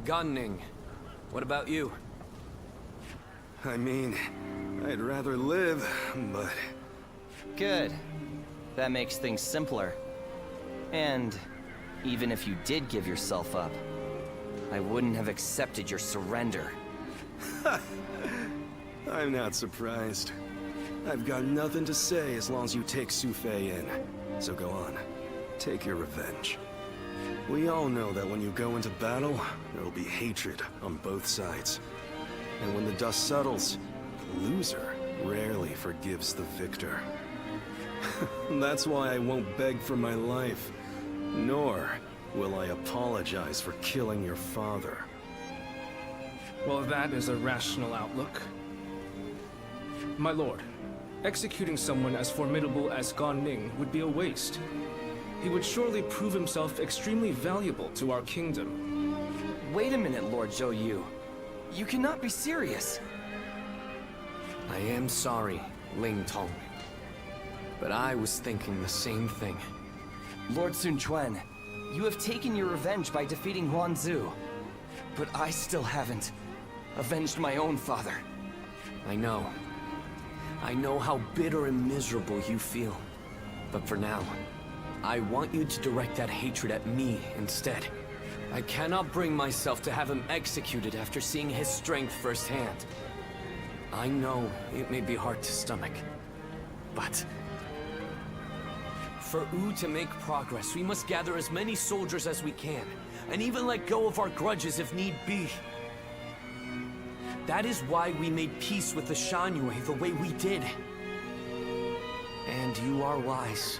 Gunning, what about you? I mean, I'd rather live, but... Good. That makes things simpler. And even if you did give yourself up, I wouldn't have accepted your surrender. I'm not surprised. I've got nothing to say as long as you take Su Fei in. So go on. Take your revenge. We all know that when you go into battle, there will be hatred on both sides. And when the dust settles, the loser rarely forgives the victor. That's why I won't beg for my life, nor will I apologize for killing your father. Well, that is a rational outlook. My lord, executing someone as formidable as Gan Ning would be a waste. He would surely prove himself extremely valuable to our kingdom. Wait a minute, Lord Zhou Yu. You cannot be serious. I am sorry, Ling Tong. But I was thinking the same thing. Lord Sun Quan, you have taken your revenge by defeating Huan Zu. But I still haven't avenged my own father. I know. I know how bitter and miserable you feel. But for now, I want you to direct that hatred at me instead. I cannot bring myself to have him executed after seeing his strength firsthand. I know it may be hard to stomach, but... for Wu to make progress, we must gather as many soldiers as we can, and even let go of our grudges if need be. That is why we made peace with the Shanyue the way we did. And you are wise.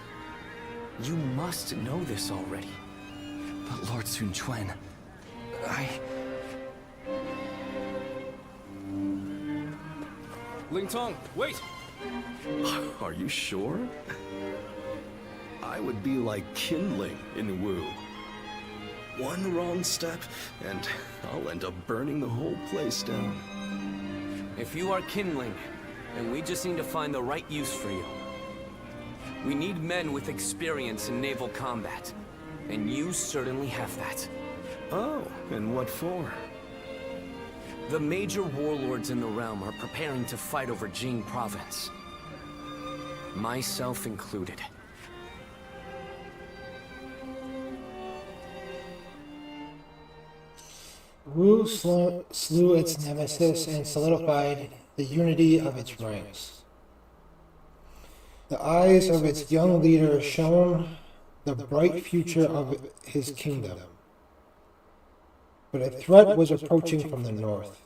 You must know this already. But Lord Sun Quan, Ling Tong, wait! Are you sure? I would be like kindling in Wu. One wrong step, and I'll end up burning the whole place down. If you are kindling, then we just need to find the right use for you. We need men with experience in naval combat, and you certainly have that. Oh, and what for? The major warlords in the realm are preparing to fight over Jing province. Myself included. Wu slew its nemesis and solidified the unity of its ranks. The eyes of its young leader shone the bright future of his kingdom. But a threat was approaching from the north.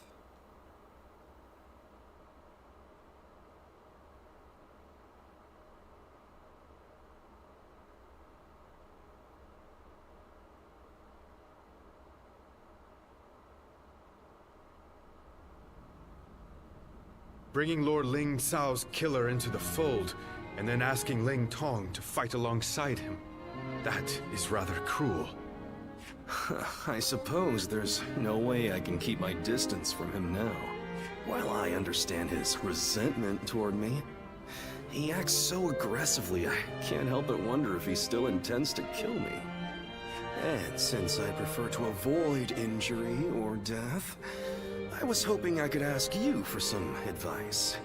Bringing Lord Ling Cao's killer into the fold, and then asking Ling Tong to fight alongside him. That is rather cruel. I suppose there's no way I can keep my distance from him now. While I understand his resentment toward me, he acts so aggressively I can't help but wonder if he still intends to kill me. And since I prefer to avoid injury or death, I was hoping I could ask you for some advice.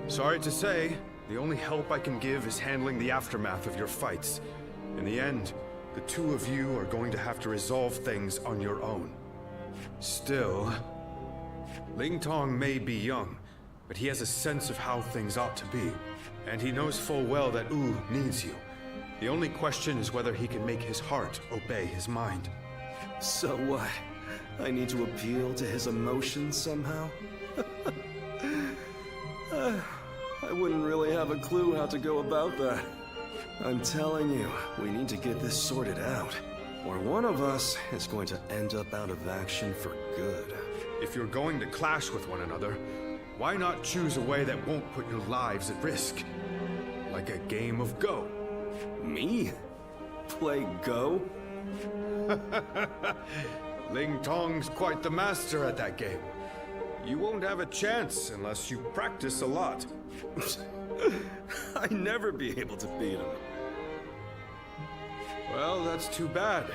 Sorry to say, the only help I can give is handling the aftermath of your fights. In the end, the two of you are going to have to resolve things on your own. Still, Ling Tong may be young, but he has a sense of how things ought to be. And he knows full well that Wu needs you. The only question is whether he can make his heart obey his mind. So what? I need to appeal to his emotions somehow? I wouldn't really have a clue how to go about that. I'm telling you, we need to get this sorted out, or one of us is going to end up out of action for good. If you're going to clash with one another, why not choose a way that won't put your lives at risk? Like a game of Go. Me? Play Go? Ling Tong's quite the master at that game. You won't have a chance unless you practice a lot. I'd never be able to beat him. Well, that's too bad.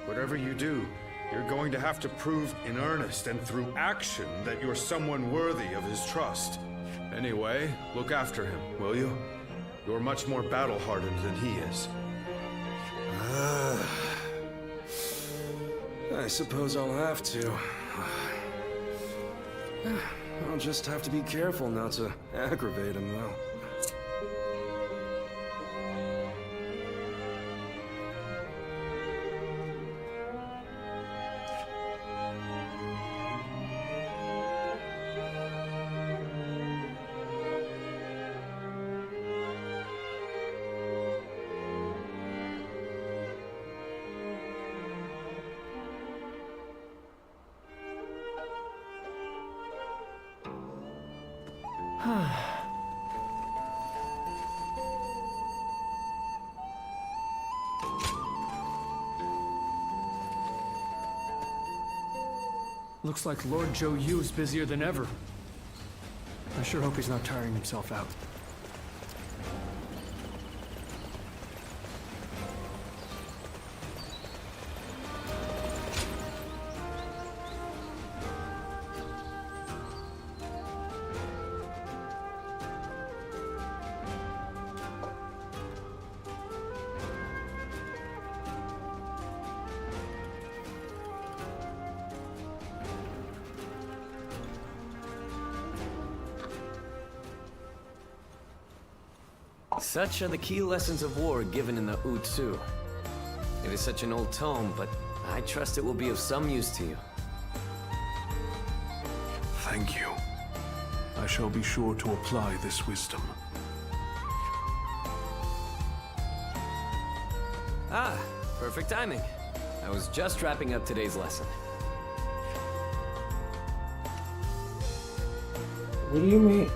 Whatever you do, you're going to have to prove in earnest and through action that you're someone worthy of his trust. Anyway, look after him, will you? You're much more battle-hardened than he is. I suppose I'll have to. I'll just have to be careful not to aggravate him, though. Looks like Lord Zhou Yu is busier than ever. I sure hope he's not tiring himself out. Such are the key lessons of war given in the Wu Tzu. It is such an old tome, but I trust it will be of some use to you. Thank you. I shall be sure to apply this wisdom. Ah, perfect timing. I was just wrapping up today's lesson. What do you mean?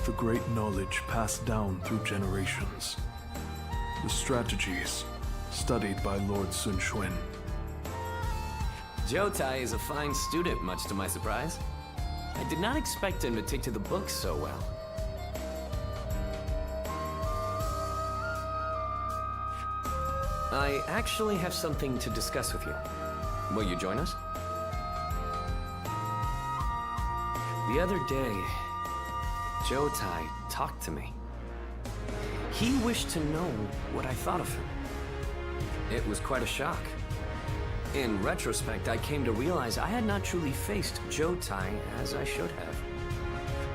The great knowledge passed down through generations. The strategies studied by Lord Sun Quan. Zhou Tai is a fine student, much to my surprise. I did not expect him to take to the books so well. I actually have something to discuss with you. Will you join us? The other day, Zhou Tai talked to me. He wished to know what I thought of him. It was quite a shock. In retrospect, I came to realize I had not truly faced Zhou Tai as I should have.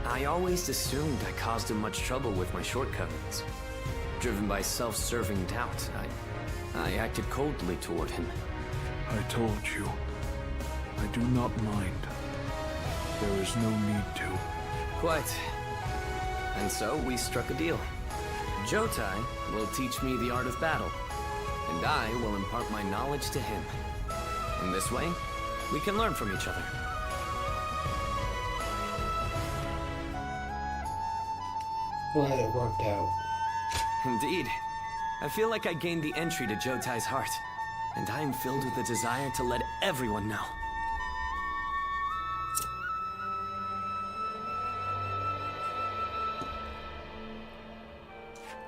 I always assumed I caused him much trouble with my shortcomings. Driven by self-serving doubt, I acted coldly toward him. I told you, I do not mind. There is no need to. Quite. And so we struck a deal. Zhou Tai will teach me the art of battle, and I will impart my knowledge to him. In this way, we can learn from each other. Glad it worked out. Indeed. I feel like I gained the entry to Zhou Tai's heart, and I am filled with a desire to let everyone know.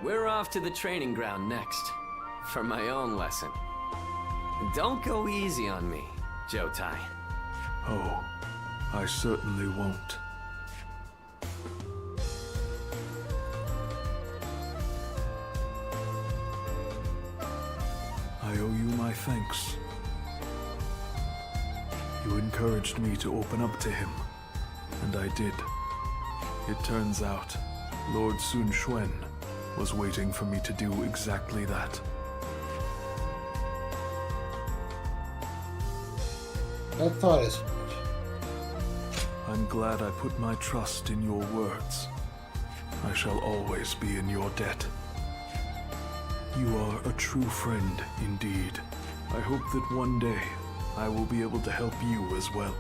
We're off to the training ground next, for my own lesson. Don't go easy on me, Zhou Tai. Oh, I certainly won't. I owe you my thanks. You encouraged me to open up to him, and I did. It turns out, Lord Sun Quan was waiting for me to do exactly that. I thought as much. I'm glad I put my trust in your words. I shall always be in your debt. You are a true friend indeed. I hope that one day I will be able to help you as well.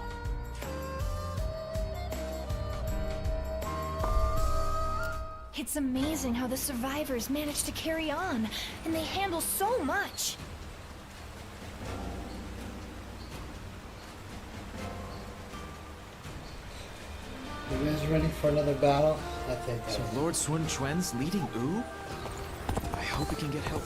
It's amazing how the survivors manage to carry on, and they handle so much. You guys ready for another battle? I think so Lord Sun Quan's leading Wu? I hope we can get help.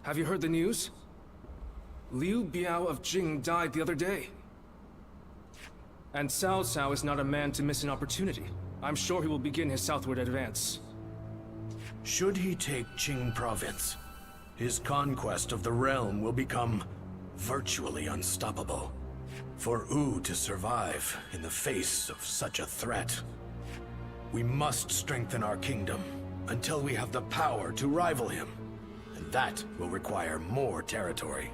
Have you heard the news? Liu Biao of Jing died the other day. And Cao Cao is not a man to miss an opportunity. I'm sure he will begin his southward advance. Should he take Qing province, his conquest of the realm will become virtually unstoppable. For Wu to survive in the face of such a threat, we must strengthen our kingdom until we have the power to rival him. And that will require more territory.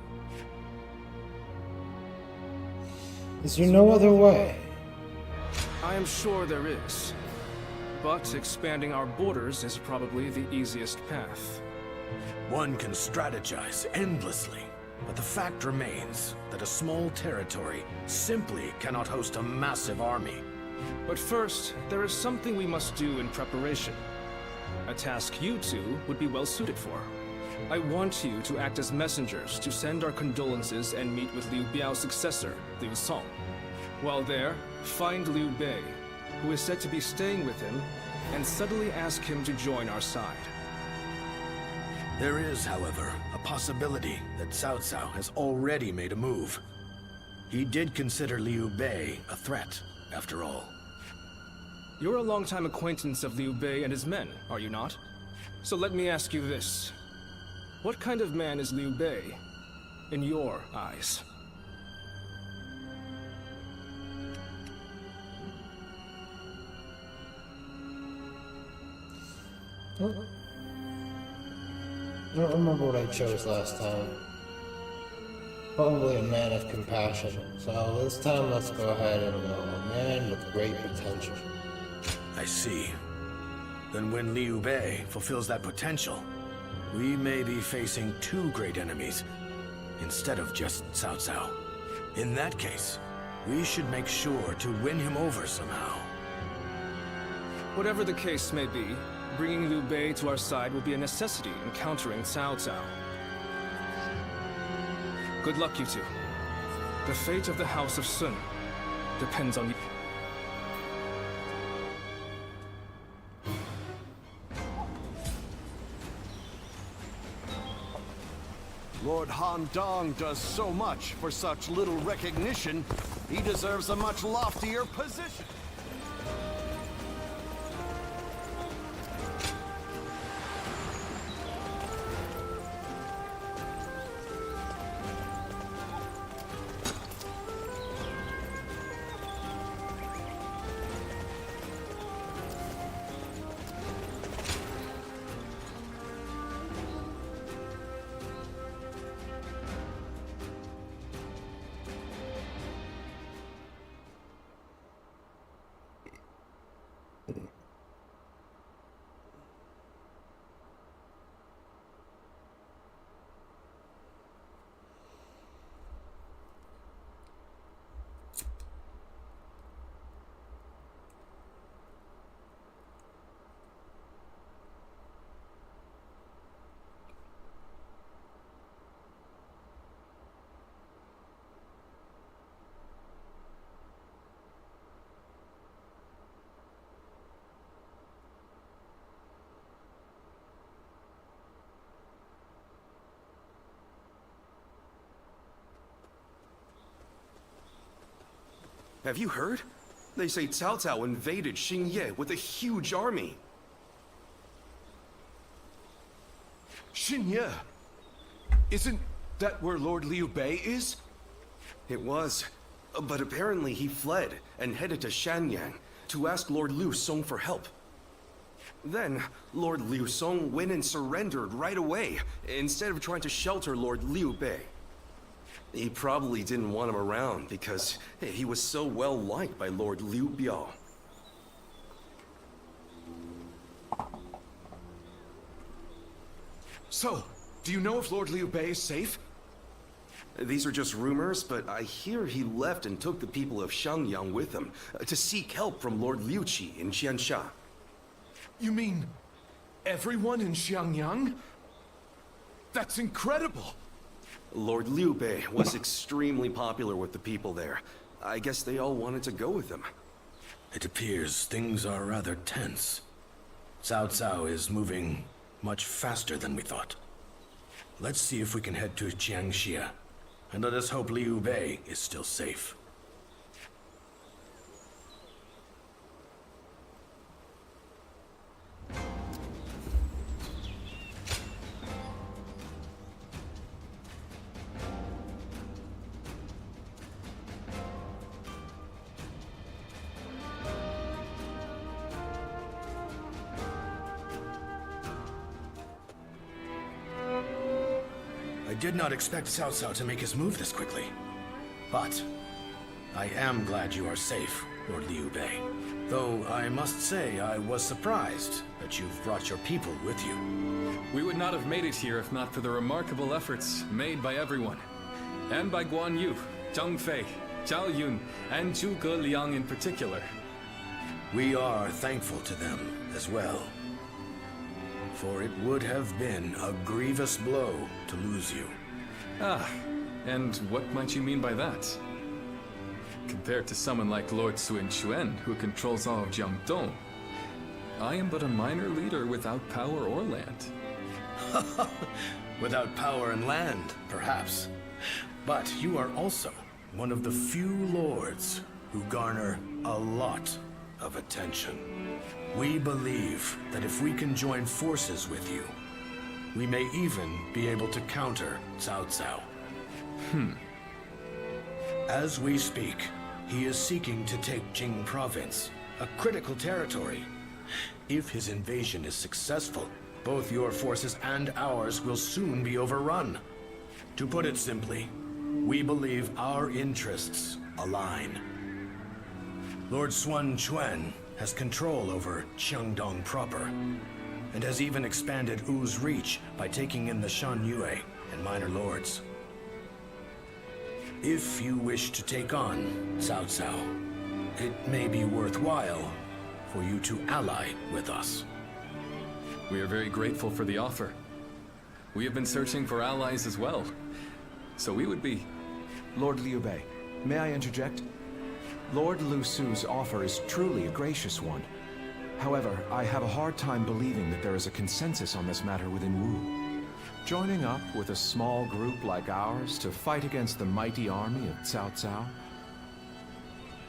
Is there no other way? I am sure there is. But expanding our borders is probably the easiest path. One can strategize endlessly, but the fact remains that a small territory simply cannot host a massive army. But first, there is something we must do in preparation. A task you two would be well suited for. I want you to act as messengers to send our condolences and meet with Liu Biao's successor, Liu Song. While there, find Liu Bei, who is said to be staying with him, and subtly ask him to join our side. There is, however, a possibility that Cao Cao has already made a move. He did consider Liu Bei a threat, after all. You're a longtime acquaintance of Liu Bei and his men, are you not? So let me ask you this. What kind of man is Liu Bei, in your eyes? I don't remember what I chose last time. Probably a man of compassion. So this time let's go ahead and go a man with great potential. I see. Then when Liu Bei fulfills that potential, we may be facing two great enemies, instead of just Cao Cao. In that case, we should make sure to win him over somehow. Whatever the case may be, bringing Liu Bei to our side will be a necessity in countering Cao Cao. Good luck, you two. The fate of the House of Sun depends on you. Lord Han Dong does so much for such little recognition. He deserves a much loftier position. Have you heard? They say Cao Cao invaded Xingye with a huge army. Xingye? Isn't that where Lord Liu Bei is? It was, but apparently he fled and headed to Shanyang to ask Lord Liu Song for help. Then, Lord Liu Song went and surrendered right away, instead of trying to shelter Lord Liu Bei. He probably didn't want him around because he was so well liked by Lord Liu Biao. So, do you know if Lord Liu Bei is safe? These are just rumors, but I hear he left and took the people of Xiangyang with him to seek help from Lord Liu Qi in Qiansha. You mean everyone in Xiangyang? That's incredible! Lord Liu Bei was extremely popular with the people there. I guess they all wanted to go with him. It appears things are rather tense. Cao Cao is moving much faster than we thought. Let's see if we can head to Jiangxia. And let us hope Liu Bei is still safe. I did not expect Cao Cao to make his move this quickly. But I am glad you are safe, Lord Liu Bei. Though I must say I was surprised that you've brought your people with you. We would not have made it here if not for the remarkable efforts made by everyone. And by Guan Yu, Zhang Fei, Zhao Yun, and Zhuge Liang in particular. We are thankful to them as well. For it would have been a grievous blow to lose you. Ah, and what might you mean by that? Compared to someone like Lord Sun Quan, who controls all of Jiangdong, I am but a minor leader without power or land. Without power and land, perhaps. But you are also one of the few lords who garner a lot of attention. We believe that if we can join forces with you, we may even be able to counter Cao Cao. As we speak, he is seeking to take Jing Province, a critical territory. If his invasion is successful, both your forces and ours will soon be overrun. To put it simply, we believe our interests align. Lord Sun Quan has control over Qiangdong proper, and has even expanded Wu's reach by taking in the Shan Yue and minor lords. If you wish to take on Cao Cao, it may be worthwhile for you to ally with us. We are very grateful for the offer. We have been searching for allies as well, so we would be... Lord Liu Bei, may I interject? Lord Lu Su's offer is truly a gracious one. However, I have a hard time believing that there is a consensus on this matter within Wu. Joining up with a small group like ours to fight against the mighty army of Cao Cao?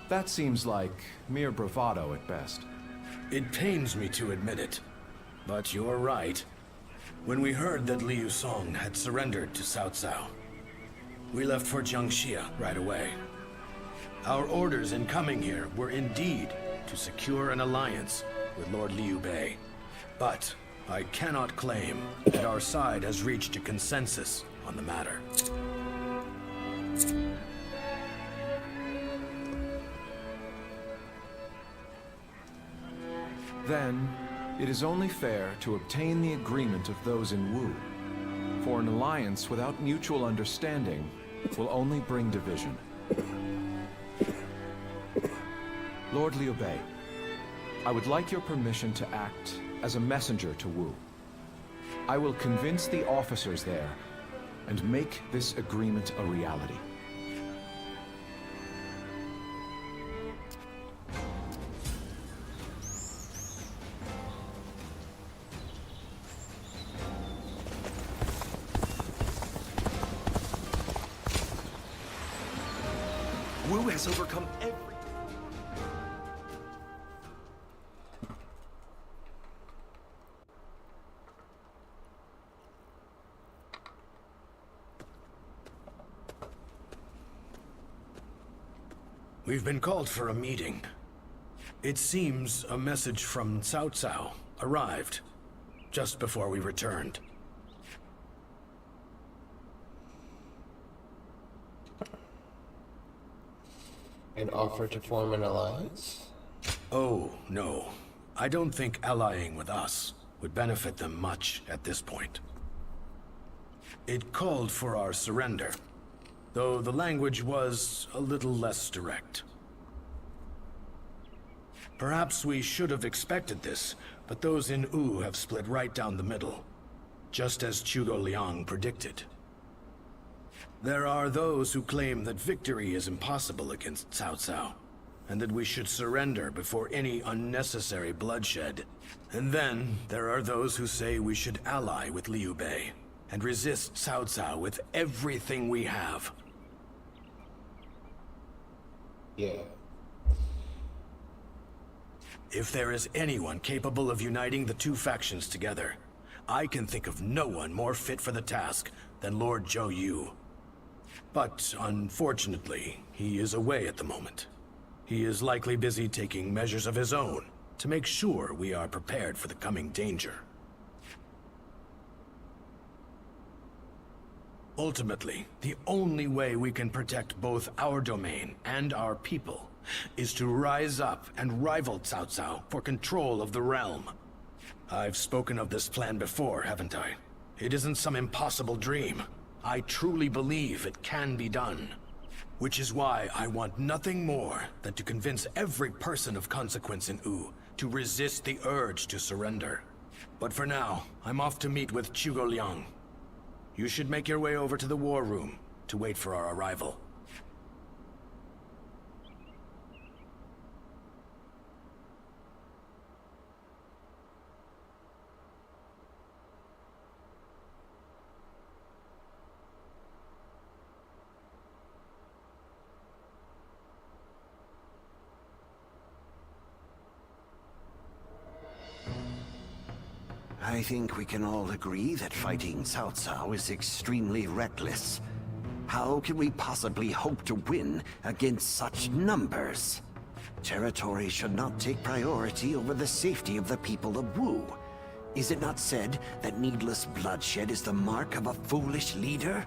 That seems like mere bravado at best. It pains me to admit it, but you're right. When we heard that Liu Song had surrendered to Cao Cao, we left for Jiangxia right away. Our orders in coming here were indeed to secure an alliance with Lord Liu Bei. But I cannot claim that our side has reached a consensus on the matter. Then, it is only fair to obtain the agreement of those in Wu. For an alliance without mutual understanding will only bring division. Lord Liu Bei, I would like your permission to act as a messenger to Wu. I will convince the officers there and make this agreement a reality. Wu has overcome every... We've been called for a meeting. It seems a message from Cao Cao arrived just before we returned. An offer to form an alliance? Oh, no. I don't think allying with us would benefit them much at this point. It called for our surrender, though the language was a little less direct. Perhaps we should have expected this, but those in Wu have split right down the middle, just as Zhuge Liang predicted. There are those who claim that victory is impossible against Cao Cao, and that we should surrender before any unnecessary bloodshed. And then there are those who say we should ally with Liu Bei, and resist Cao Cao with everything we have. Yeah. If there is anyone capable of uniting the two factions together, I can think of no one more fit for the task than Lord Zhou Yu. But unfortunately, he is away at the moment. He is likely busy taking measures of his own to make sure we are prepared for the coming danger. Ultimately, the only way we can protect both our domain and our people is to rise up and rival Cao Cao for control of the realm. I've spoken of this plan before, haven't I? It isn't some impossible dream. I truly believe it can be done. Which is why I want nothing more than to convince every person of consequence in Wu to resist the urge to surrender. But for now, I'm off to meet with Zhuge Liang. You should make your way over to the war room to wait for our arrival. I think we can all agree that fighting Cao Cao is extremely reckless. How can we possibly hope to win against such numbers? Territory should not take priority over the safety of the people of Wu. Is it not said that needless bloodshed is the mark of a foolish leader?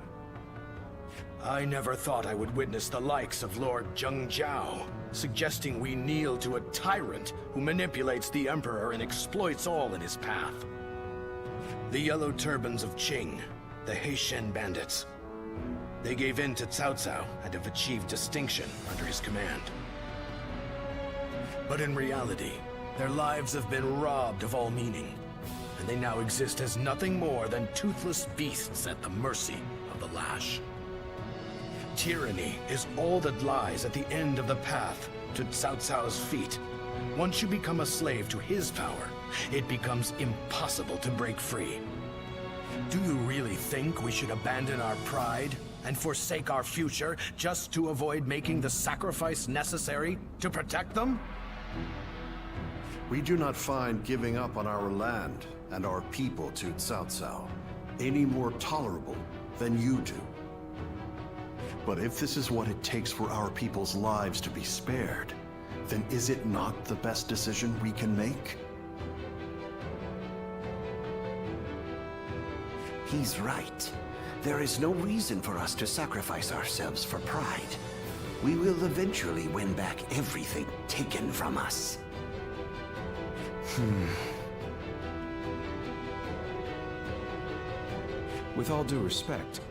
I never thought I would witness the likes of Lord Zheng Jiao, suggesting we kneel to a tyrant who manipulates the Emperor and exploits all in his path. The Yellow Turbans of Qing, the Heishen bandits. They gave in to Cao Cao and have achieved distinction under his command. But in reality, their lives have been robbed of all meaning, and they now exist as nothing more than toothless beasts at the mercy of the lash. Tyranny is all that lies at the end of the path to Cao Cao's feet. Once you become a slave to his power, it becomes impossible to break free. Do you really think we should abandon our pride and forsake our future just to avoid making the sacrifice necessary to protect them? We do not find giving up on our land and our people to Cao Cao any more tolerable than you do. But if this is what it takes for our people's lives to be spared, then is it not the best decision we can make? He's right. There is no reason for us to sacrifice ourselves for pride. We will eventually win back everything taken from us. With all due respect,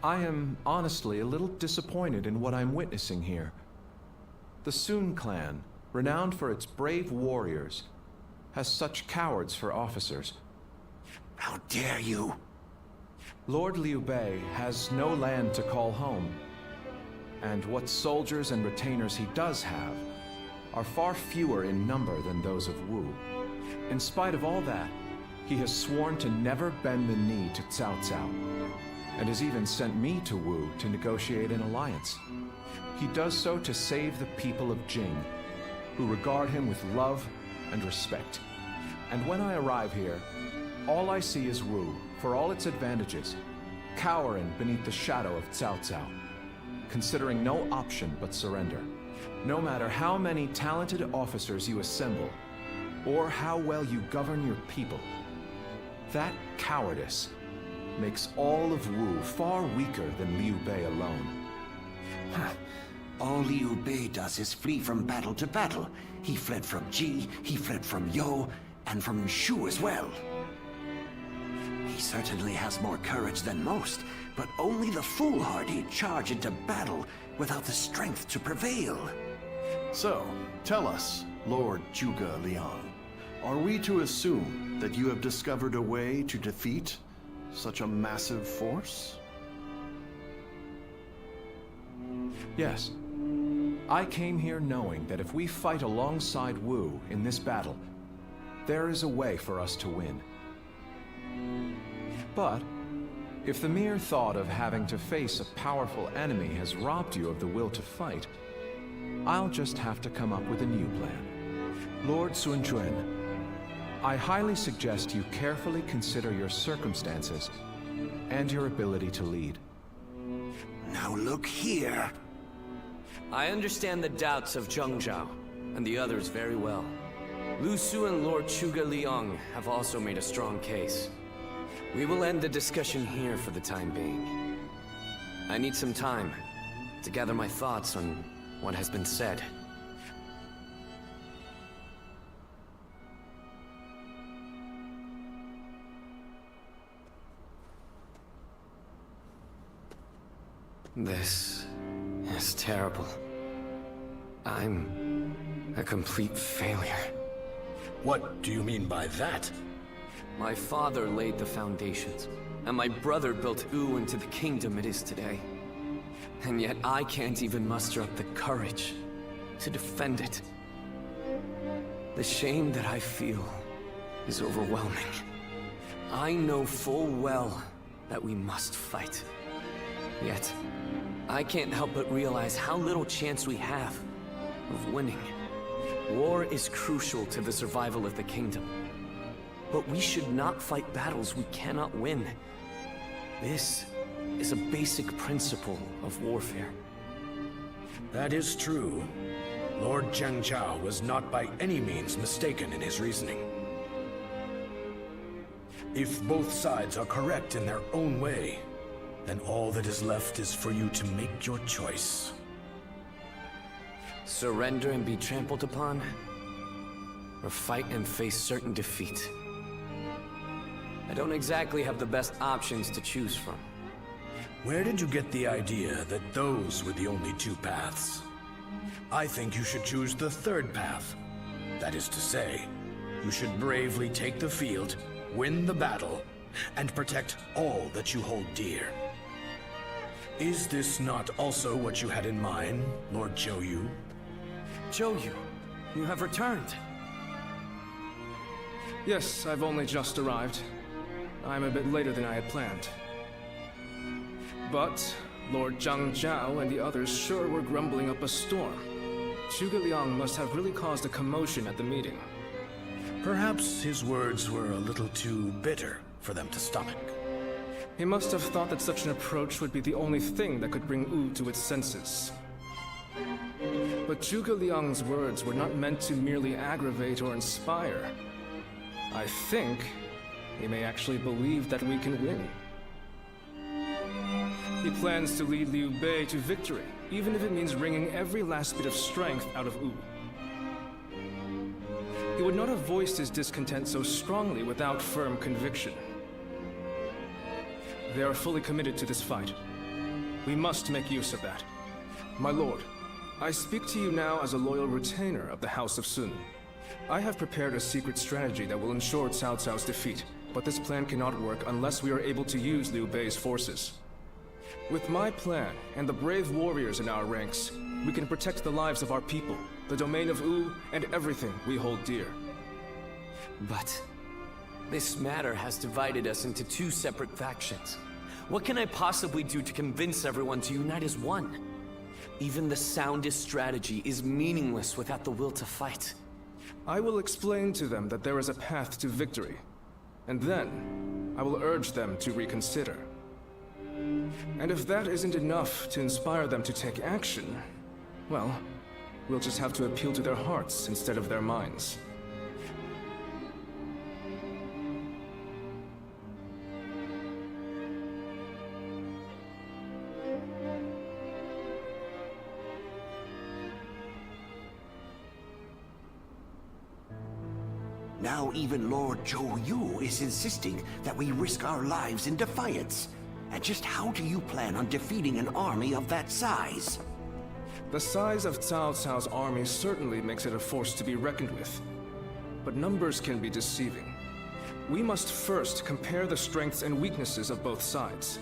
I am honestly a little disappointed in what I'm witnessing here. The Sun clan, renowned for its brave warriors, has such cowards for officers. How dare you! Lord Liu Bei has no land to call home, and what soldiers and retainers he does have are far fewer in number than those of Wu. In spite of all that, he has sworn to never bend the knee to Cao Cao, and has even sent me to Wu to negotiate an alliance. He does so to save the people of Jing, who regard him with love and respect. And when I arrive here, all I see is Wu, for all its advantages, cowering beneath the shadow of Cao Cao, considering no option but surrender. No matter how many talented officers you assemble, or how well you govern your people, that cowardice makes all of Wu far weaker than Liu Bei alone. All Liu Bei does is flee from battle to battle. He fled from Ji, he fled from You, and from Shu as well. He certainly has more courage than most, but only the foolhardy charge into battle without the strength to prevail. So, tell us, Lord Zhuge Liang, are we to assume that you have discovered a way to defeat such a massive force? Yes. I came here knowing that if we fight alongside Wu in this battle, there is a way for us to win. But if the mere thought of having to face a powerful enemy has robbed you of the will to fight, I'll just have to come up with a new plan. Lord Sun Quan, I highly suggest you carefully consider your circumstances and your ability to lead. Now look here. I understand the doubts of Zheng Zhao and the others very well. Lu Su and Lord Zhuge Liang have also made a strong case. We will end the discussion here for the time being. I need some time to gather my thoughts on what has been said. This is terrible. I'm a complete failure. What do you mean by that? My father laid the foundations, and my brother built Wu into the kingdom it is today. And yet I can't even muster up the courage to defend it. The shame that I feel is overwhelming. I know full well that we must fight. Yet, I can't help but realize how little chance we have of winning. War is crucial to the survival of the kingdom. But we should not fight battles we cannot win. This is a basic principle of warfare. That is true. Lord Zheng Zhao was not by any means mistaken in his reasoning. If both sides are correct in their own way, then all that is left is for you to make your choice. Surrender and be trampled upon, or fight and face certain defeat. I don't exactly have the best options to choose from. Where did you get the idea that those were the only two paths? I think you should choose the third path. That is to say, you should bravely take the field, win the battle, and protect all that you hold dear. Is this not also what you had in mind, Lord Zhou Yu? Zhou Yu, you have returned. Yes, I've only just arrived. I'm a bit later than I had planned. But Lord Zhang Zhao and the others sure were grumbling up a storm. Zhuge Liang must have really caused a commotion at the meeting. Perhaps his words were a little too bitter for them to stomach. He must have thought that such an approach would be the only thing that could bring Wu to its senses. But Zhuge Liang's words were not meant to merely aggravate or inspire. I think he may actually believe that we can win. He plans to lead Liu Bei to victory, even if it means wringing every last bit of strength out of Wu. He would not have voiced his discontent so strongly without firm conviction. They are fully committed to this fight. We must make use of that. My lord, I speak to you now as a loyal retainer of the House of Sun. I have prepared a secret strategy that will ensure Cao Cao's defeat, but this plan cannot work unless we are able to use Liu Bei's forces. With my plan and the brave warriors in our ranks, we can protect the lives of our people, the domain of Wu, and everything we hold dear. But this matter has divided us into two separate factions. What can I possibly do to convince everyone to unite as one? Even the soundest strategy is meaningless without the will to fight. I will explain to them that there is a path to victory, and then I will urge them to reconsider. And if that isn't enough to inspire them to take action, well, we'll just have to appeal to their hearts instead of their minds. Now even Lord Zhou Yu is insisting that we risk our lives in defiance. And just how do you plan on defeating an army of that size? The size of Cao Cao's army certainly makes it a force to be reckoned with. But numbers can be deceiving. We must first compare the strengths and weaknesses of both sides.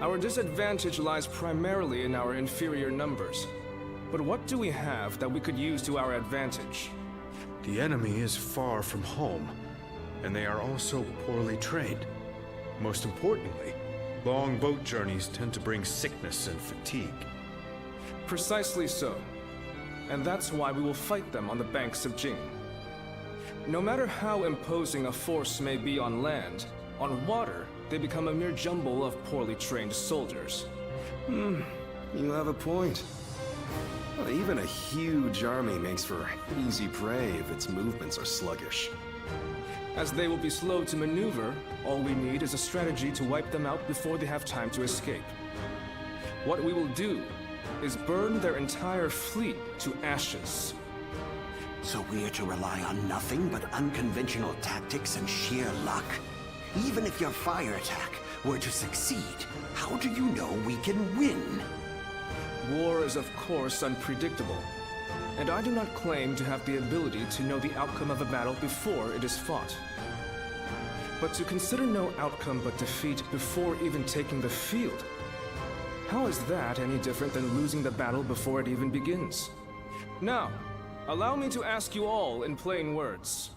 Our disadvantage lies primarily in our inferior numbers. But what do we have that we could use to our advantage? The enemy is far from home, and they are also poorly trained. Most importantly, long boat journeys tend to bring sickness and fatigue. Precisely so. And that's why we will fight them on the banks of Jing. No matter how imposing a force may be on land, on water, they become a mere jumble of poorly trained soldiers. You have a point. Well, even a huge army makes for easy prey if its movements are sluggish. As they will be slow to maneuver, all we need is a strategy to wipe them out before they have time to escape. What we will do is burn their entire fleet to ashes. So we are to rely on nothing but unconventional tactics and sheer luck? Even if your fire attack were to succeed, how do you know we can win? War is of course unpredictable, and I do not claim to have the ability to know the outcome of a battle before it is fought. But to consider no outcome but defeat before even taking the field, how is that any different than losing the battle before it even begins? Now, allow me to ask you all in plain words.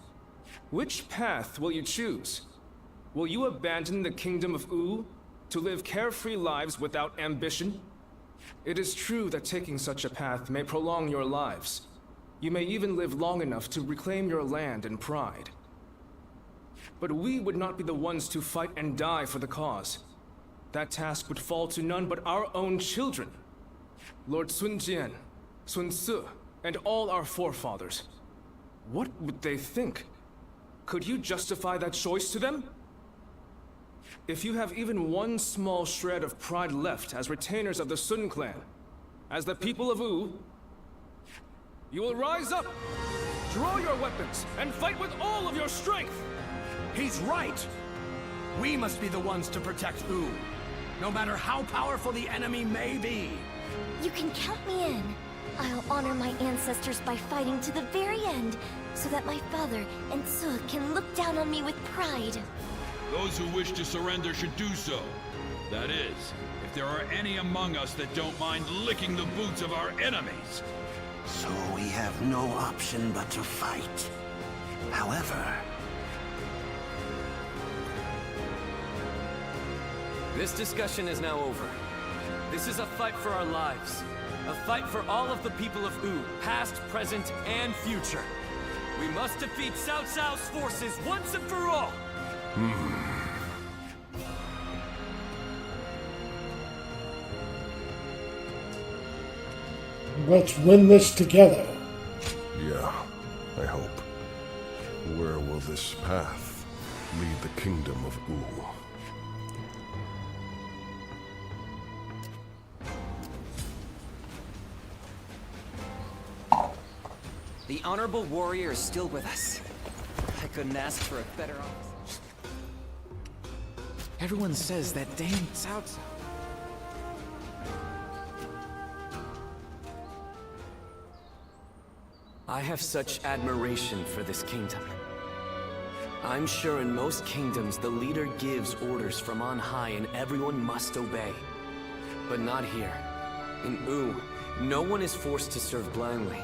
Which path will you choose? Will you abandon the kingdom of Wu to live carefree lives without ambition? It is true that taking such a path may prolong your lives. You may even live long enough to reclaim your land and pride. But we would not be the ones to fight and die for the cause. That task would fall to none but our own children. Lord Sun Jian, Sun Ce, and all our forefathers. What would they think? Could you justify that choice to them? If you have even one small shred of pride left as retainers of the Sun clan, as the people of Wu, you will rise up, draw your weapons, and fight with all of your strength! He's right! We must be the ones to protect Wu, no matter how powerful the enemy may be. You can count me in. I'll honor my ancestors by fighting to the very end, so that my father and Ce can look down on me with pride. Those who wish to surrender should do so. That is, if there are any among us that don't mind licking the boots of our enemies. So we have no option but to fight. However... This discussion is now over. This is a fight for our lives. A fight for all of the people of Wu, past, present, and future. We must defeat Cao Cao's forces once and for all! Let's win this together. Yeah, I hope. Where will this path lead the kingdom of Wu? The honorable warrior is still with us. I couldn't ask for a better officer. Everyone says that dang Cao Cao. I have such admiration for this kingdom. I'm sure in most kingdoms the leader gives orders from on high and everyone must obey. But not here. In Wu, no one is forced to serve blindly.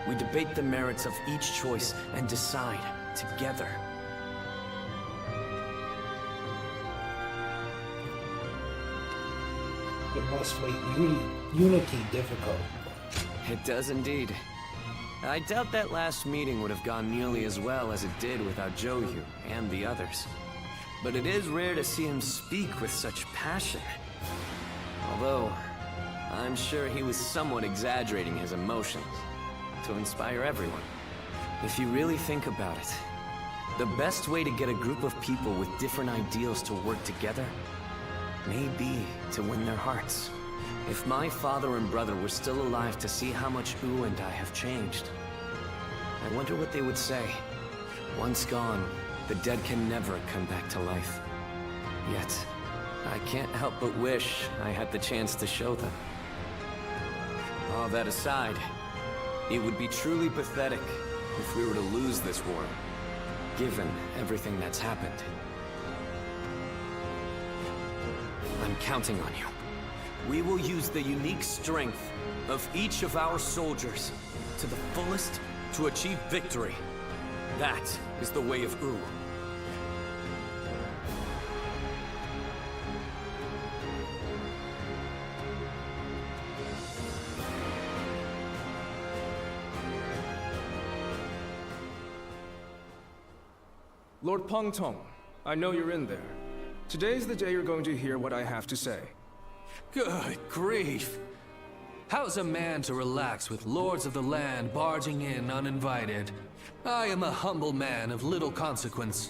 We debate the merits of each choice and decide together. It must make unity difficult. It does indeed. I doubt that last meeting would have gone nearly as well as it did without Zhou Yu and the others. But it is rare to see him speak with such passion. Although, I'm sure he was somewhat exaggerating his emotions to inspire everyone. If you really think about it, the best way to get a group of people with different ideals to work together may be to win their hearts. If my father and brother were still alive to see how much Wu and I have changed, I wonder what they would say. Once gone, the dead can never come back to life. Yet, I can't help but wish I had the chance to show them. All that aside, it would be truly pathetic if we were to lose this war, given everything that's happened. I'm counting on you. We will use the unique strength of each of our soldiers to the fullest to achieve victory. That is the way of Wu. Lord Pongtong, I know you're in there. Today's the day you're going to hear what I have to say. Good grief! How's a man to relax with lords of the land barging in uninvited? I am a humble man of little consequence.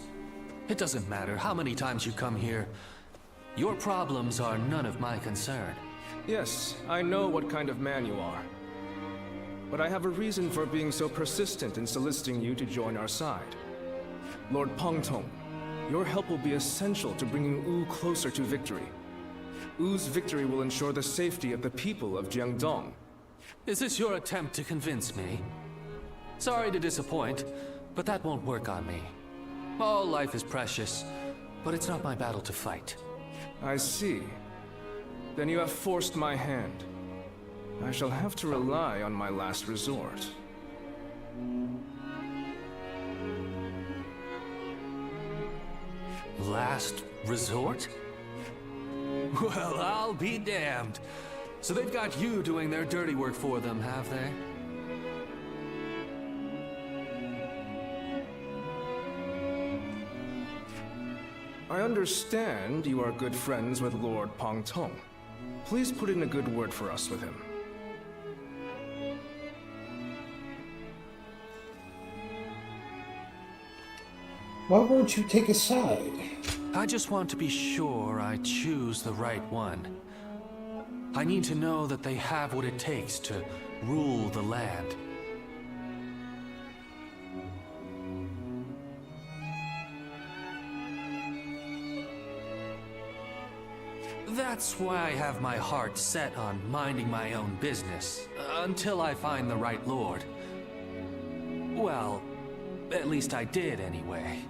It doesn't matter how many times you come here. Your problems are none of my concern. Yes, I know what kind of man you are. But I have a reason for being so persistent in soliciting you to join our side. Lord Pongtong, your help will be essential to bringing Wu closer to victory. Wu's victory will ensure the safety of the people of Jiangdong. Is this your attempt to convince me? Sorry to disappoint, but that won't work on me. All life is precious, but it's not my battle to fight. I see. Then you have forced my hand. I shall have to rely on my last resort. Last resort? Well, I'll be damned. So they've got you doing their dirty work for them, have they? I understand you are good friends with Lord Pongtong. Please put in a good word for us with him. Why won't you take a side? I just want to be sure I choose the right one. I need to know that they have what it takes to rule the land. That's why I have my heart set on minding my own business, until I find the right lord. Well, at least I did anyway.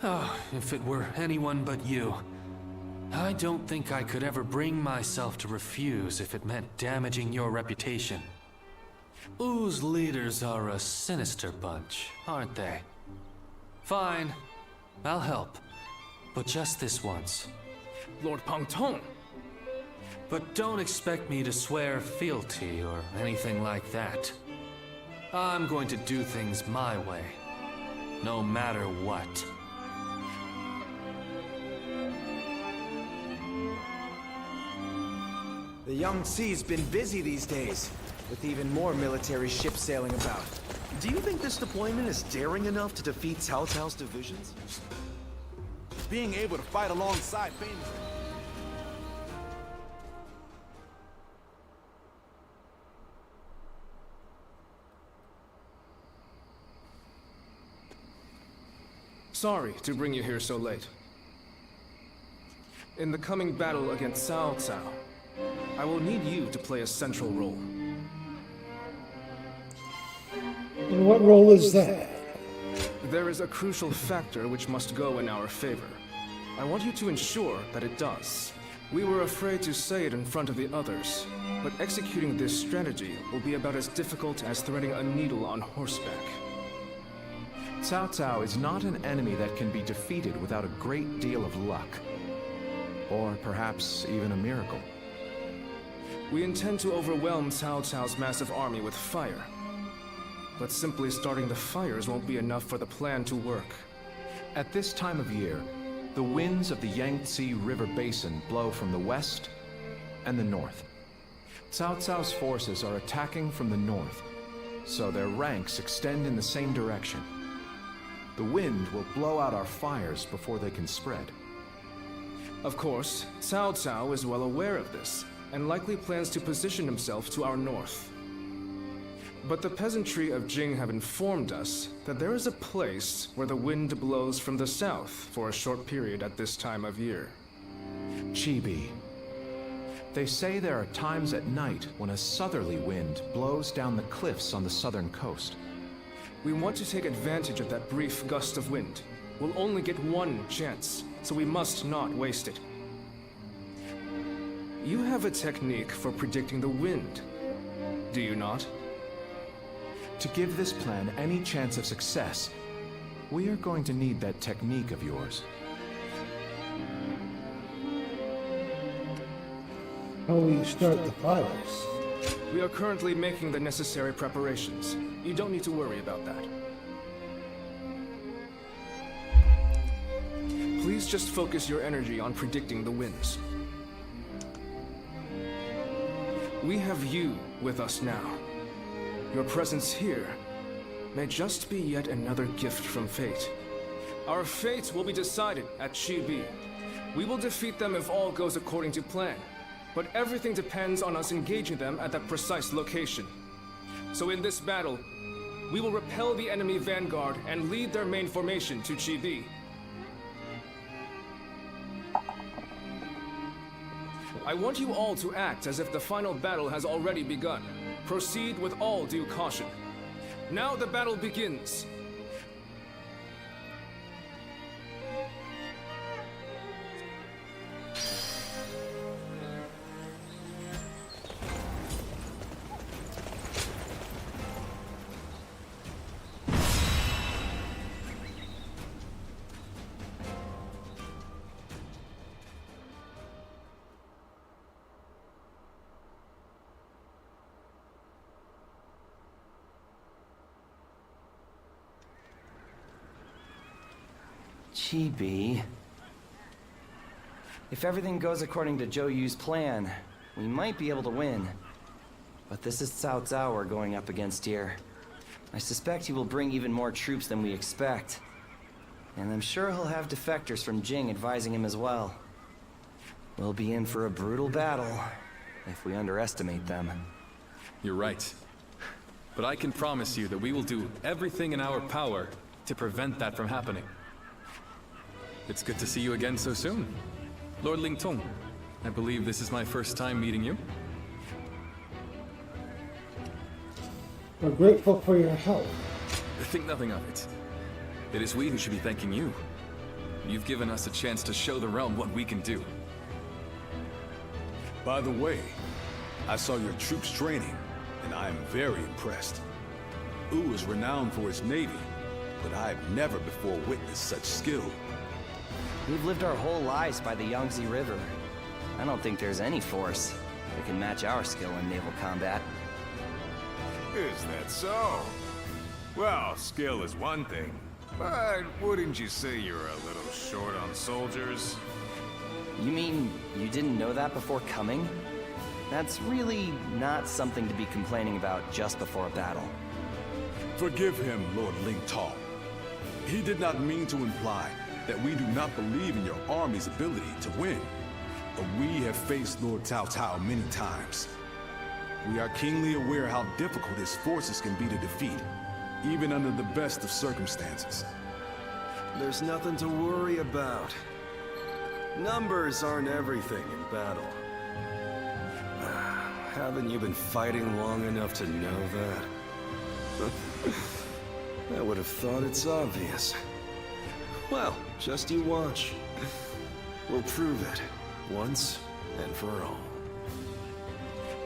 Oh, if it were anyone but you. I don't think I could ever bring myself to refuse if it meant damaging your reputation. Wu's leaders are a sinister bunch, aren't they? Fine. I'll help. But just this once. Lord Pongtong! But don't expect me to swear fealty or anything like that. I'm going to do things my way. No matter what. The Yangtze's been busy these days, with even more military ships sailing about. Do you think this deployment is daring enough to defeat Cao Cao's divisions? Being able to fight alongside famous... Sorry to bring you here so late. In the coming battle against Cao Cao, I will need you to play a central role. And what role is that? There is a crucial factor which must go in our favor. I want you to ensure that it does. We were afraid to say it in front of the others, but executing this strategy will be about as difficult as threading a needle on horseback. Cao Cao is not an enemy that can be defeated without a great deal of luck. Or perhaps even a miracle. We intend to overwhelm Cao Cao's massive army with fire. But simply starting the fires won't be enough for the plan to work. At this time of year, the winds of the Yangtze River Basin blow from the west and the north. Cao Cao's forces are attacking from the north, so their ranks extend in the same direction. The wind will blow out our fires before they can spread. Of course, Cao Cao is well aware of this, and likely plans to position himself to our north. But the peasantry of Jing have informed us that there is a place where the wind blows from the south for a short period at this time of year. Chibi. They say there are times at night when a southerly wind blows down the cliffs on the southern coast. We want to take advantage of that brief gust of wind. We'll only get one chance, so we must not waste it. You have a technique for predicting the wind, do you not? To give this plan any chance of success, we are going to need that technique of yours. How will you start the fires? We are currently making the necessary preparations. You don't need to worry about that. Please just focus your energy on predicting the winds. We have you with us now. Your presence here may just be yet another gift from fate. Our fate will be decided at Chibi. We will defeat them if all goes according to plan, but everything depends on us engaging them at that precise location. So in this battle, we will repel the enemy vanguard and lead their main formation to Chibi. I want you all to act as if the final battle has already begun. Proceed with all due caution. Now the battle begins. Chibi. If everything goes according to Zhou Yu's plan, we might be able to win. But this is Cao Cao we're going up against here. I suspect he will bring even more troops than we expect. And I'm sure he'll have defectors from Jing advising him as well. We'll be in for a brutal battle if we underestimate them. You're right. But I can promise you that we will do everything in our power to prevent that from happening. It's good to see you again so soon. Lord Lingtong, I believe this is my first time meeting you. We're grateful for your help. Think nothing of it. It is we who should be thanking you. You've given us a chance to show the realm what we can do. By the way, I saw your troops training, and I am very impressed. Wu is renowned for his navy, but I have never before witnessed such skill. We've lived our whole lives by the Yangtze River. I don't think there's any force that can match our skill in naval combat. Is that so? Well, skill is one thing, but wouldn't you say you're a little short on soldiers? You mean you didn't know that before coming? That's really not something to be complaining about just before a battle. Forgive him, Lord Lingtong. He did not mean to imply that we do not believe in your army's ability to win. But we have faced Lord Cao Cao many times. We are keenly aware how difficult his forces can be to defeat, even under the best of circumstances. There's nothing to worry about. Numbers aren't everything in battle. Haven't you been fighting long enough to know that? I would have thought it's obvious. Well, just you watch. We'll prove it, once and for all.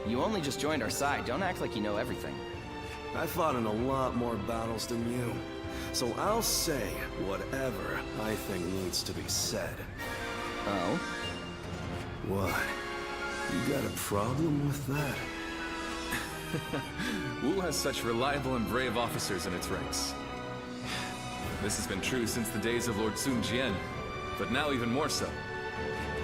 You only just joined our side. Don't act like you know everything. I fought in a lot more battles than you, so I'll say whatever I think needs to be said. Oh? What? You got a problem with that? Wu has such reliable and brave officers in its ranks. This has been true since the days of Lord Sun Jian, but now even more so.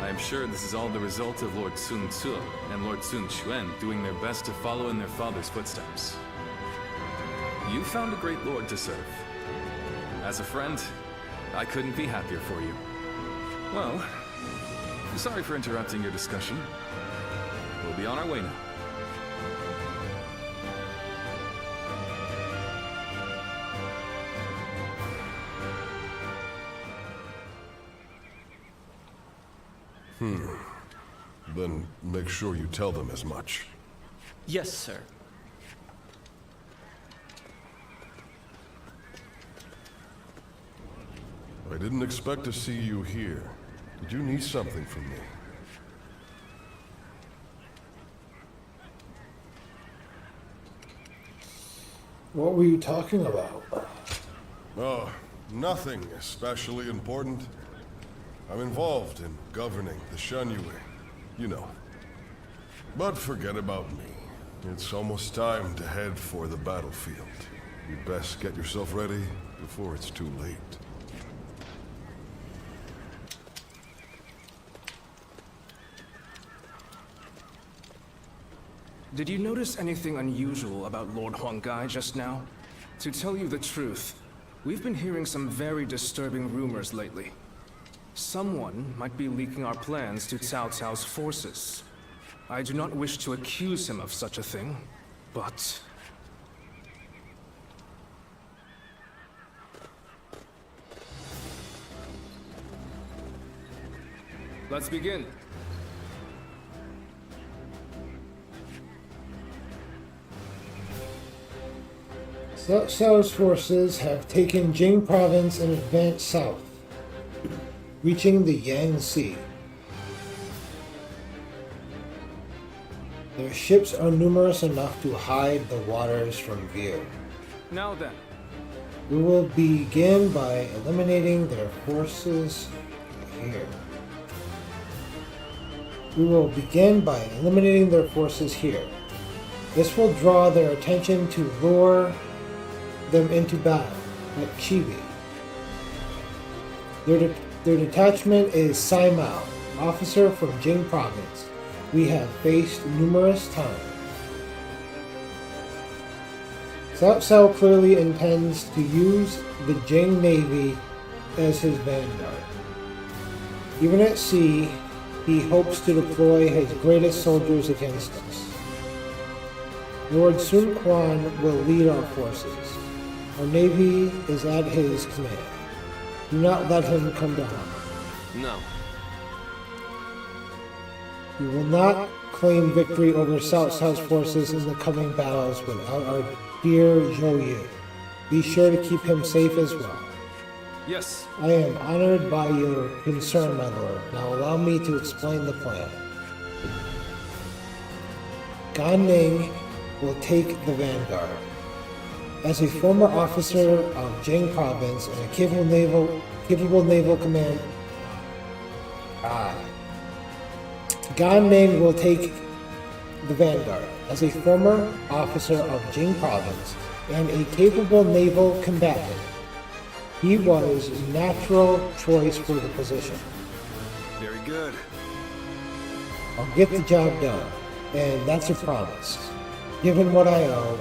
I am sure this is all the result of Lord Sun Ce and Lord Sun Quan doing their best to follow in their father's footsteps. You found a great lord to serve. As a friend, I couldn't be happier for you. Well, sorry for interrupting your discussion. We'll be on our way now. Then make sure you tell them as much. Yes, sir. I didn't expect to see you here. Did you need something from me? What were you talking about? Oh, nothing especially important. I'm involved in governing the Shanyue, you know. But forget about me. It's almost time to head for the battlefield. You best get yourself ready before it's too late. Did you notice anything unusual about Lord Huangai just now? To tell you the truth, we've been hearing some very disturbing rumors lately. Someone might be leaking our plans to Cao Cao's forces. I do not wish to accuse him of such a thing, but... Let's begin. Cao Cao's forces have taken Jing province and advanced south, reaching the Yangtze. Their ships are numerous enough to hide the waters from view. Now then. We will begin by eliminating their forces here. This will draw their attention to lure them into battle, like Chibi. Their detachment is Sai Mao, officer from Jing province. We have faced numerous times. Cao Cao clearly intends to use the Jing Navy as his vanguard. Even at sea, he hopes to deploy his greatest soldiers against us. Lord Sun Quan will lead our forces. Our navy is at his command. Do not let him come to harm. No. We will not claim victory over Cao Cao's forces in the coming battles without our dear Zhou Yu. Be sure to keep him safe as well. Yes. I am honored by your concern, my lord. Now allow me to explain the plan. Gan Ning will take the vanguard. As a former officer of Jing province and a capable naval command, Gan Ning will take the vanguard. As a former officer of Jing province and a capable naval combatant, he was a natural choice for the position. Very good. I'll get the job done, and that's a promise. Given what I owe,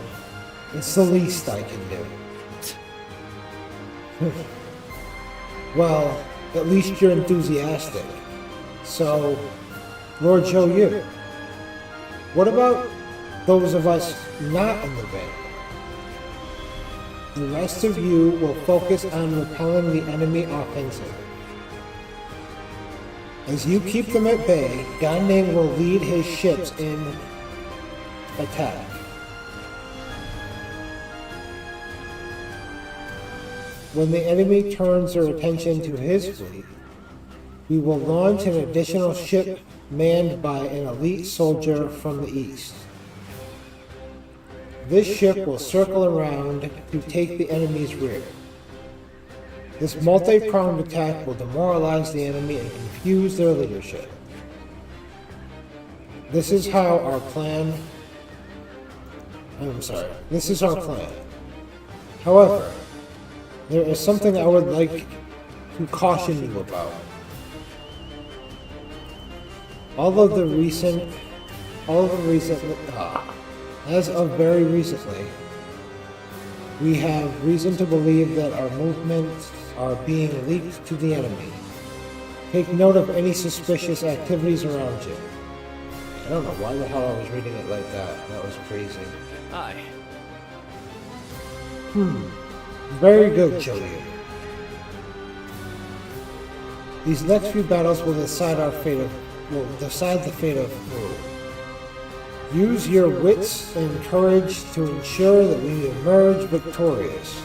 it's the least I can do. Well, at least you're enthusiastic. So, Lord Zhou Yu, what about those of us not in the van? The rest of you will focus on repelling the enemy offensive. As you keep them at bay, Gan Ning will lead his ships in attack. When the enemy turns their attention to his fleet, we will launch an additional ship manned by an elite soldier from the east. This ship will circle around to take the enemy's rear. This multi-pronged attack will demoralize the enemy and confuse their leadership. This is our plan. However, there is something I would like to caution you about. As of very recently, we have reason to believe that our movements are being leaked to the enemy. Take note of any suspicious activities around you. I don't know why the hell I was reading it like that. That was crazy. Aye. Very good, Zhou Yu. These next few battles will decide the fate of Wu. Use your wits and courage to ensure that we emerge victorious.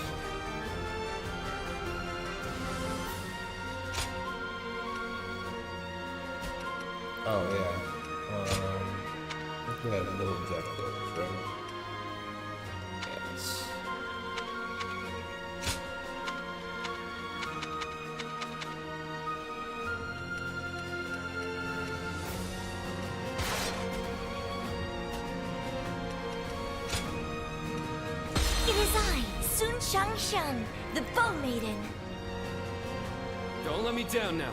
Oh yeah. We have a little objective, right? Yes. is I, Sun Shangshan, the Bow Maiden. Don't let me down now.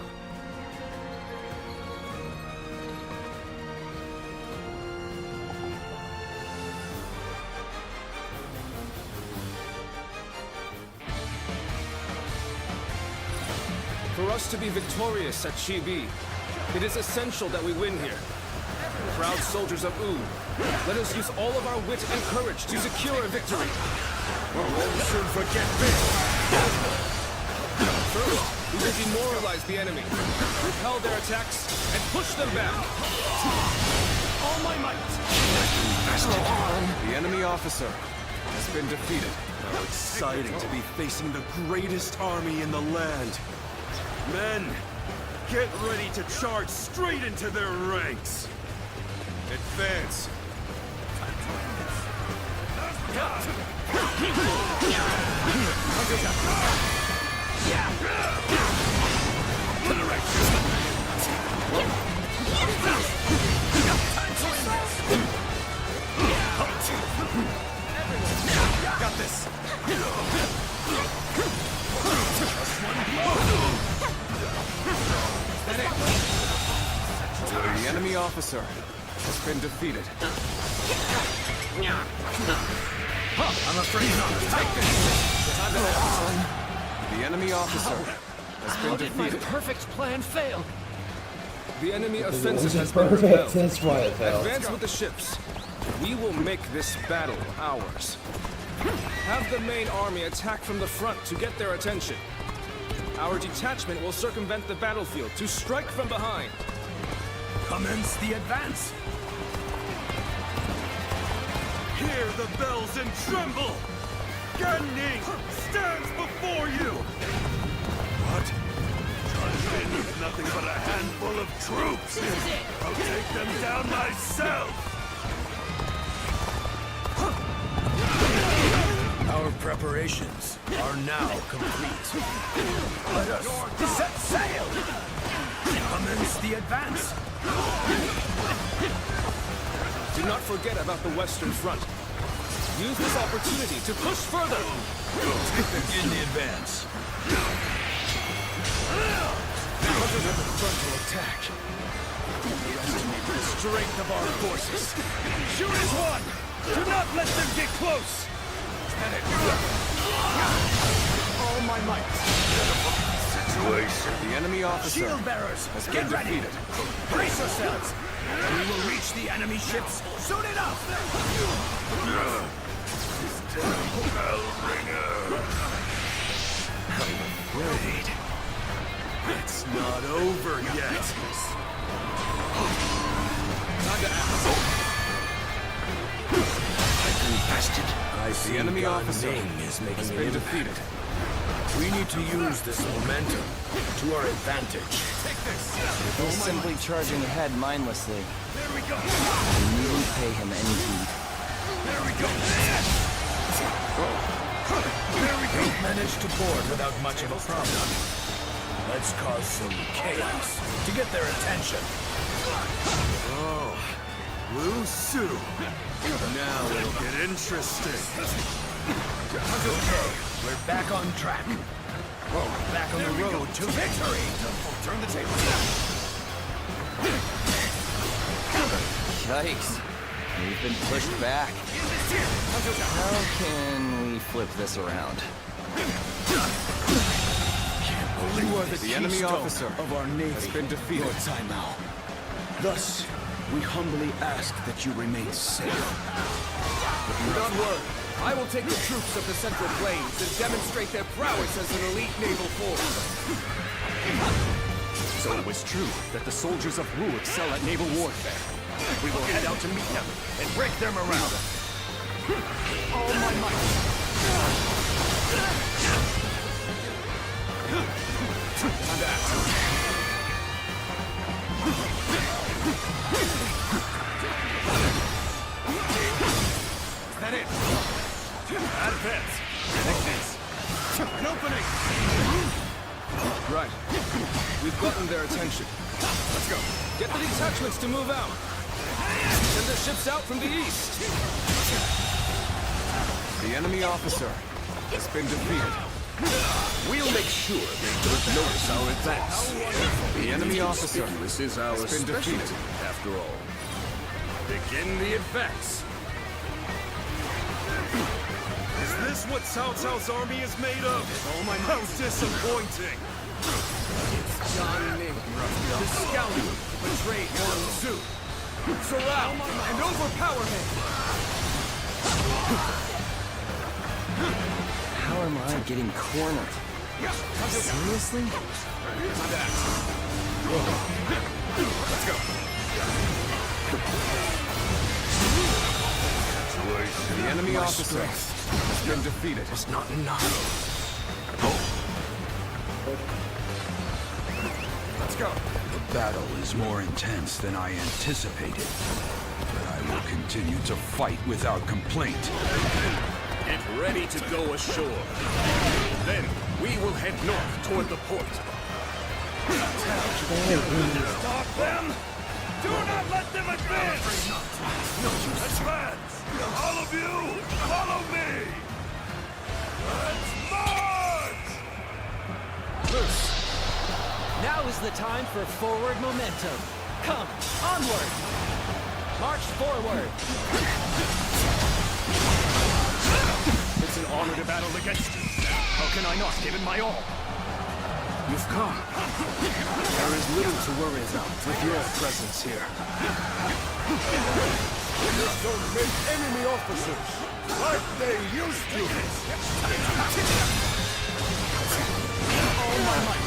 For us to be victorious at Chibi, it is essential that we win here. Proud soldiers of Wu, let us use all of our wit and courage to secure a victory. We won't soon forget this. First, we will demoralize the enemy, repel their attacks, and push them back. All my might. The enemy officer has been defeated. How exciting to be facing the greatest army in the land. Men, get ready to charge straight into their ranks. Advance. Got this. The enemy officer has been defeated. I'm afraid not. Take this. The enemy officer has been defeated. Perfect plan fail. The enemy It offensive wasn't has been perfect, repelled. that's why it failed. Advance with the ships. We will make this battle ours. Have the main army attack from the front to get their attention. Our detachment will circumvent the battlefield to strike from behind. Commence the advance. Hear the bells and tremble! Ganning stands before you! What? Charged in with nothing but a handful of troops! I'll take them down myself! Our preparations are now complete. Let us set sail! Commence the advance! Do not forget about the Western Front. Use this opportunity to push further! Begin the advance. Hunters have a frontal attack. Underestimate the strength of our forces. Shoot as one! Do not let them get close! All my might. Situation. The enemy officer Shield bearers, has get been ready. defeated. Brace yourselves. We will reach the enemy ships soon enough. Bell ringer. I'm afraid it's not over yet. Time to act. I see The enemy Gan officer Ning is making has an been impact. defeated. We need to use this momentum to our advantage. He's simply charging ahead mindlessly. There we go. We needn't pay him any heed. There we go. We've managed to board without much of a problem. Let's cause some chaos to get their attention. Oh, Lu Su. Now it'll get interesting. Okay, we're back on track. Back on the road to victory. Turn the table. Yikes. We've been pushed back. How can we flip this around? You are The enemy keystone officer of our navy has been defeated. Lord Saimao. Thus, we humbly ask that you remain safe. Do not worry. I will take the troops of the Central Plains and demonstrate their prowess as an elite naval force. So it was true that the soldiers of Wu excel at naval warfare. We will head out to meet them and break their morale. All my might. Time to act. Is that it? Advance. Take this. An opening. Right. We've gotten their attention. Let's go. Get the detachments to move out. Send their ships out from the east. The enemy officer has been defeated. We'll make sure they don't notice our advance. The enemy officer This is our has been specialty, defeated. after all. Begin the advance. Is this what Cao Cao's army is made of? How disappointing! It's John Ning, the scoundrel who betrayed Huan Zu. Surround and overpower him! How am I getting cornered? Seriously? Let's go. The enemy officer has been defeated. It's not enough. Let's go. The battle is more intense than I anticipated, but I will continue to fight without complaint. Get ready to go ashore. Then we will head north toward the port. Stop them! Do not let them advance! Advance! All of you, follow me! Let's march! Loose. Now is the time for forward momentum. Come, onward! March forward! It's an honor to battle against you. How can I not give it my all? You've come. There is little to worry about with your presence here. Don't make enemy officers like they used to. All my might.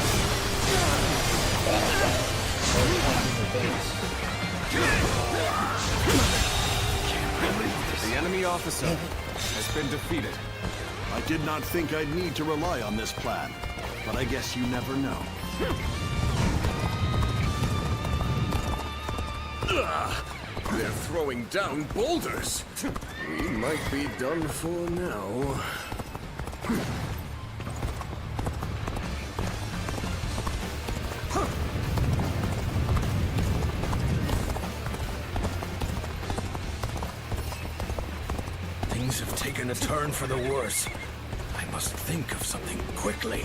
The enemy officer has been defeated. I did not think I'd need to rely on this plan, but I guess you never know. They're throwing down boulders. We might be done for now. Things have taken a turn for the worse. I must think of something quickly.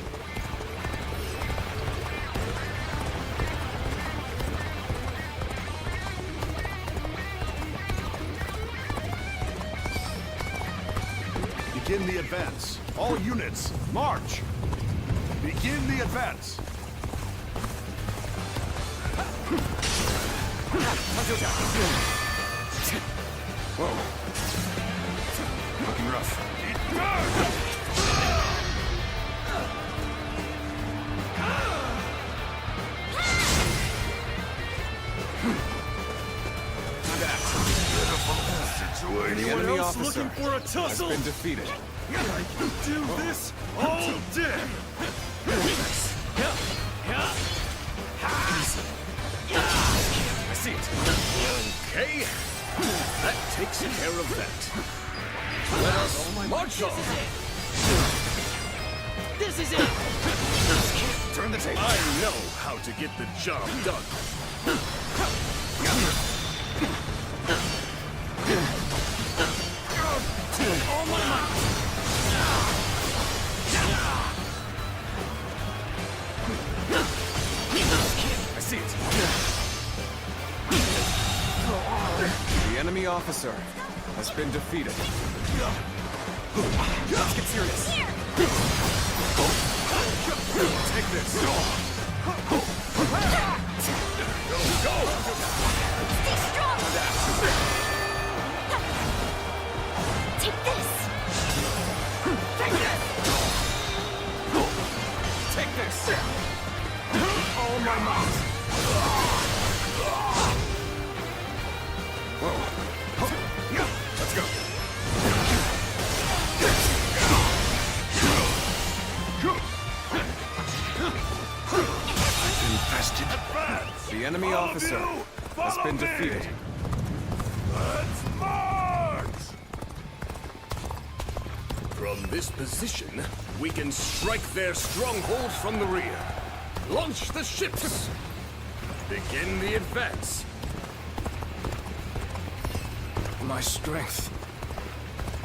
Begin the advance. All units, march! Begin the advance. Whoa. Looking rough. The enemy else officer looking for a has tussle? been defeated. I can do this all day! I see it. Okay. That takes care of that. Let us march on. This is it! Turn the tape. I know how to get the job done. All my might! I see it. The enemy officer has been defeated. Let's get serious. Take this. Go, go! Stay strong! Take this! Take this! All my might! Whoa. Let's go. Infested. The enemy officer has been defeated. Let's march! From this position, we can strike their stronghold from the rear. Launch the ships! Begin the advance. My strength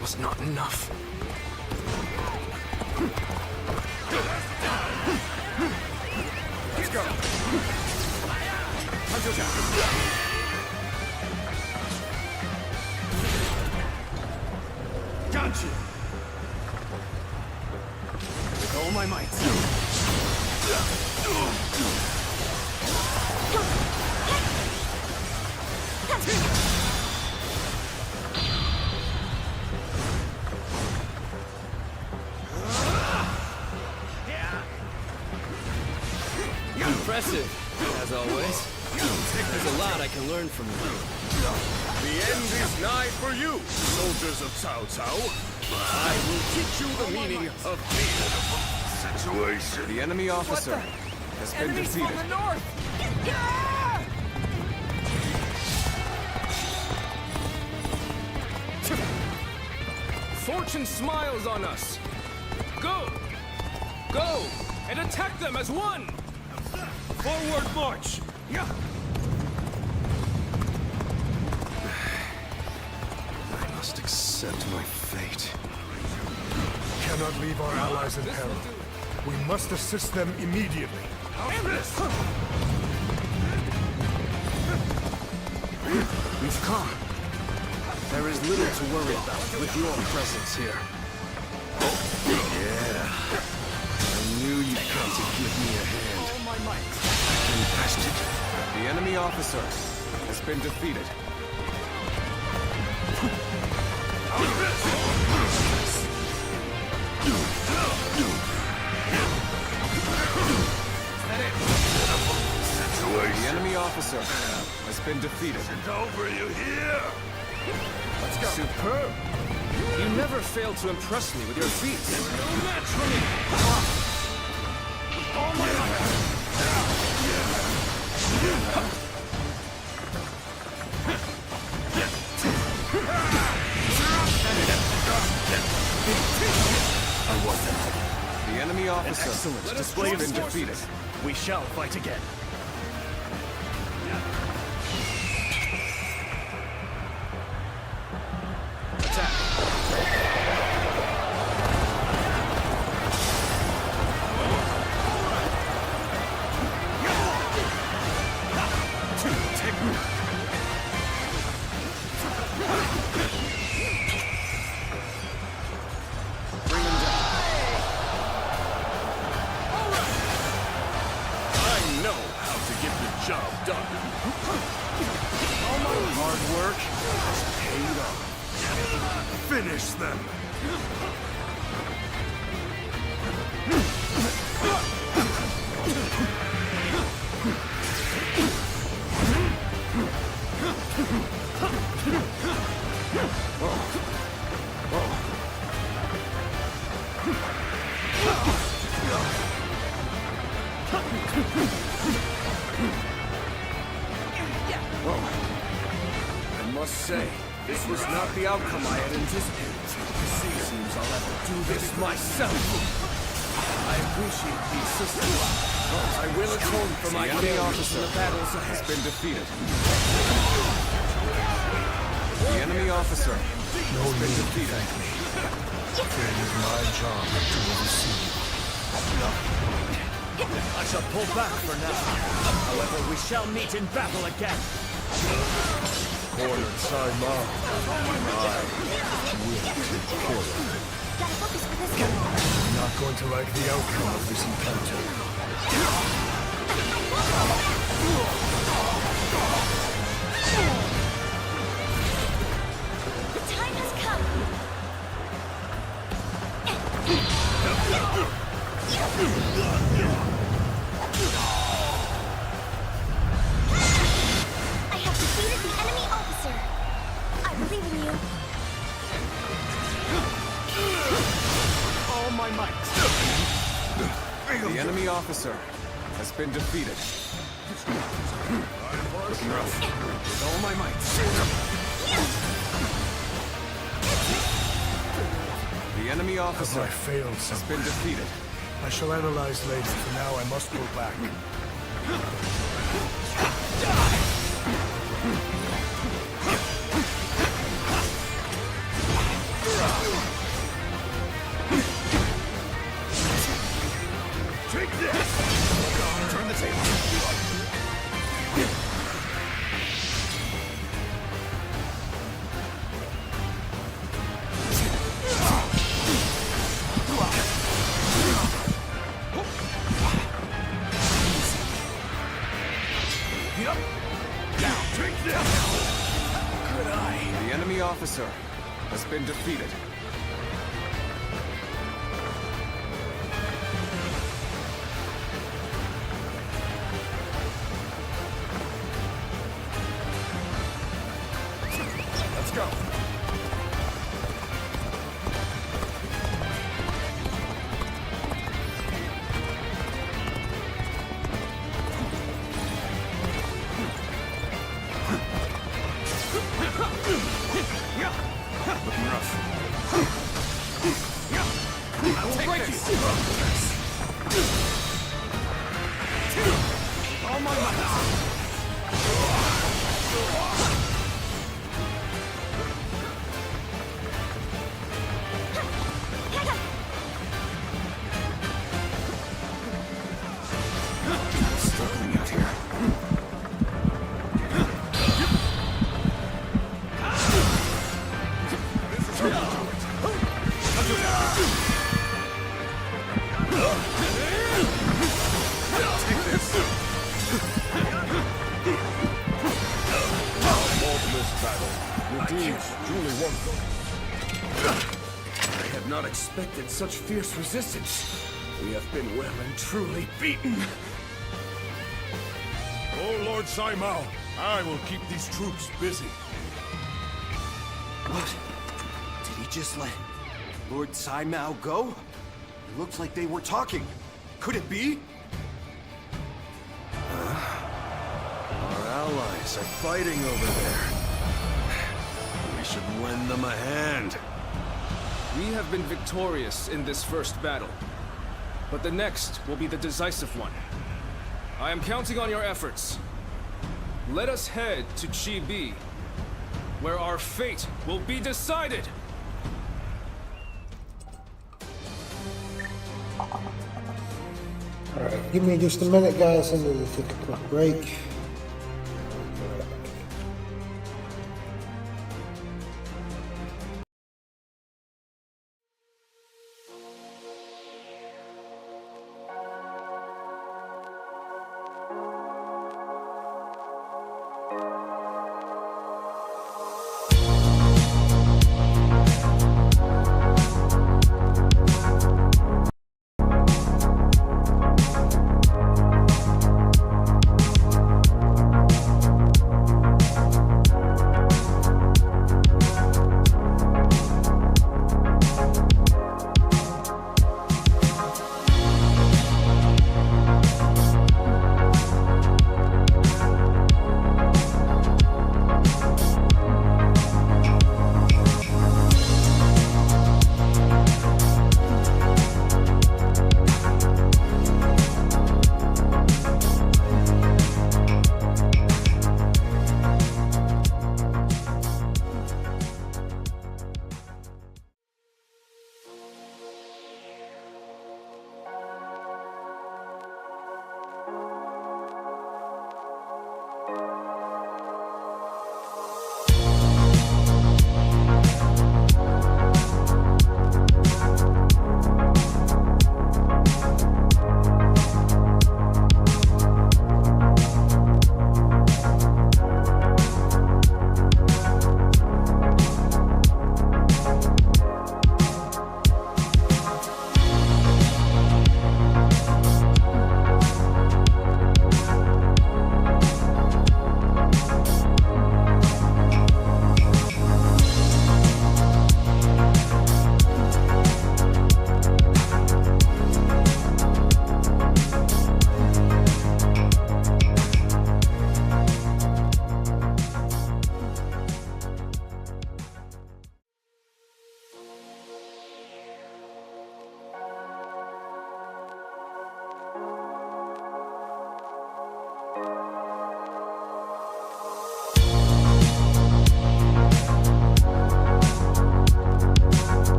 was not enough. Let's go. Got you! With all my might. Impressive, as always. There's a lot I can learn from you. The end is nigh for you, soldiers of Cao Cao. I will teach you the meaning of fear. Situation. The enemy officer has been defeated. From the north! Fortune smiles on us. Go! Go! And attack them as one! Forward march! I must accept my fate. Cannot leave our allies in peril. We must assist them immediately. We've come. There is little to worry about with your presence here. Yeah. I knew you'd come to give me a hand. All my might. Invested. The enemy officer has been defeated. The enemy officer has been defeated. Over you here. Let's go. Superb. You never fail to impress me with your feats. No match for me. All my I wasn't. The enemy officer excellent display has been defeated. We shall fight again. Job done. All my hard work has paid off. Finish them. I must say, this was not the outcome I had anticipated. It seems I'll have to do this myself. I appreciate the assistance. I will atone for my failures in the battles ahead. Has been defeated. The enemy officer has been defeated. It is my job to oversee you. I shall pull back for now. However, we shall meet in battle again. Cornered Saima. I will take corner. I'm not going to like the outcome of this encounter. The time has come. I have defeated the enemy officer. I believe in you. All my might. The enemy officer has been defeated. Looking rough. With all my might. The enemy officer Have I failed has been defeated. I shall analyze later. For now, I must go back. enemy officer has been defeated. Let's go. Looking rough. I will break you! All my might! Struggling out here. Take this. Faultless battle. Your deeds truly wonderful. I had not expected such fierce resistance. We have been well and truly beaten. Oh, Lord Saimao, I will keep these troops busy. What? Did he just let Lord Saimao go? It looks like they were talking. Could it be? Our allies are fighting over there. We should lend them a hand. We have been victorious in this first battle, but the next will be the decisive one. I am counting on your efforts. Let us head to Chibi, where our fate will be decided! Alright, give me just a minute, guys. I need to take a quick break.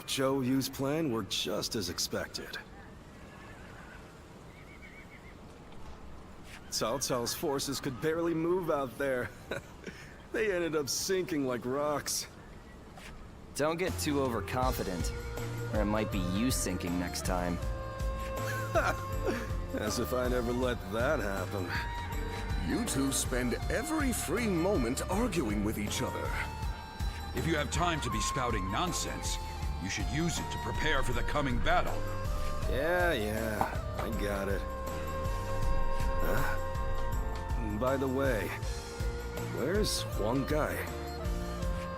Zhou Yu's plan were just as expected. Cao Cao's forces could barely move out there. They ended up sinking like rocks. Don't get too overconfident, or it might be you sinking next time. As if I never let that happen. You two spend every free moment arguing with each other. If you have time to be spouting nonsense, you should use it to prepare for the coming battle. Yeah, I got it. Huh? By the way, where's Huang Gai?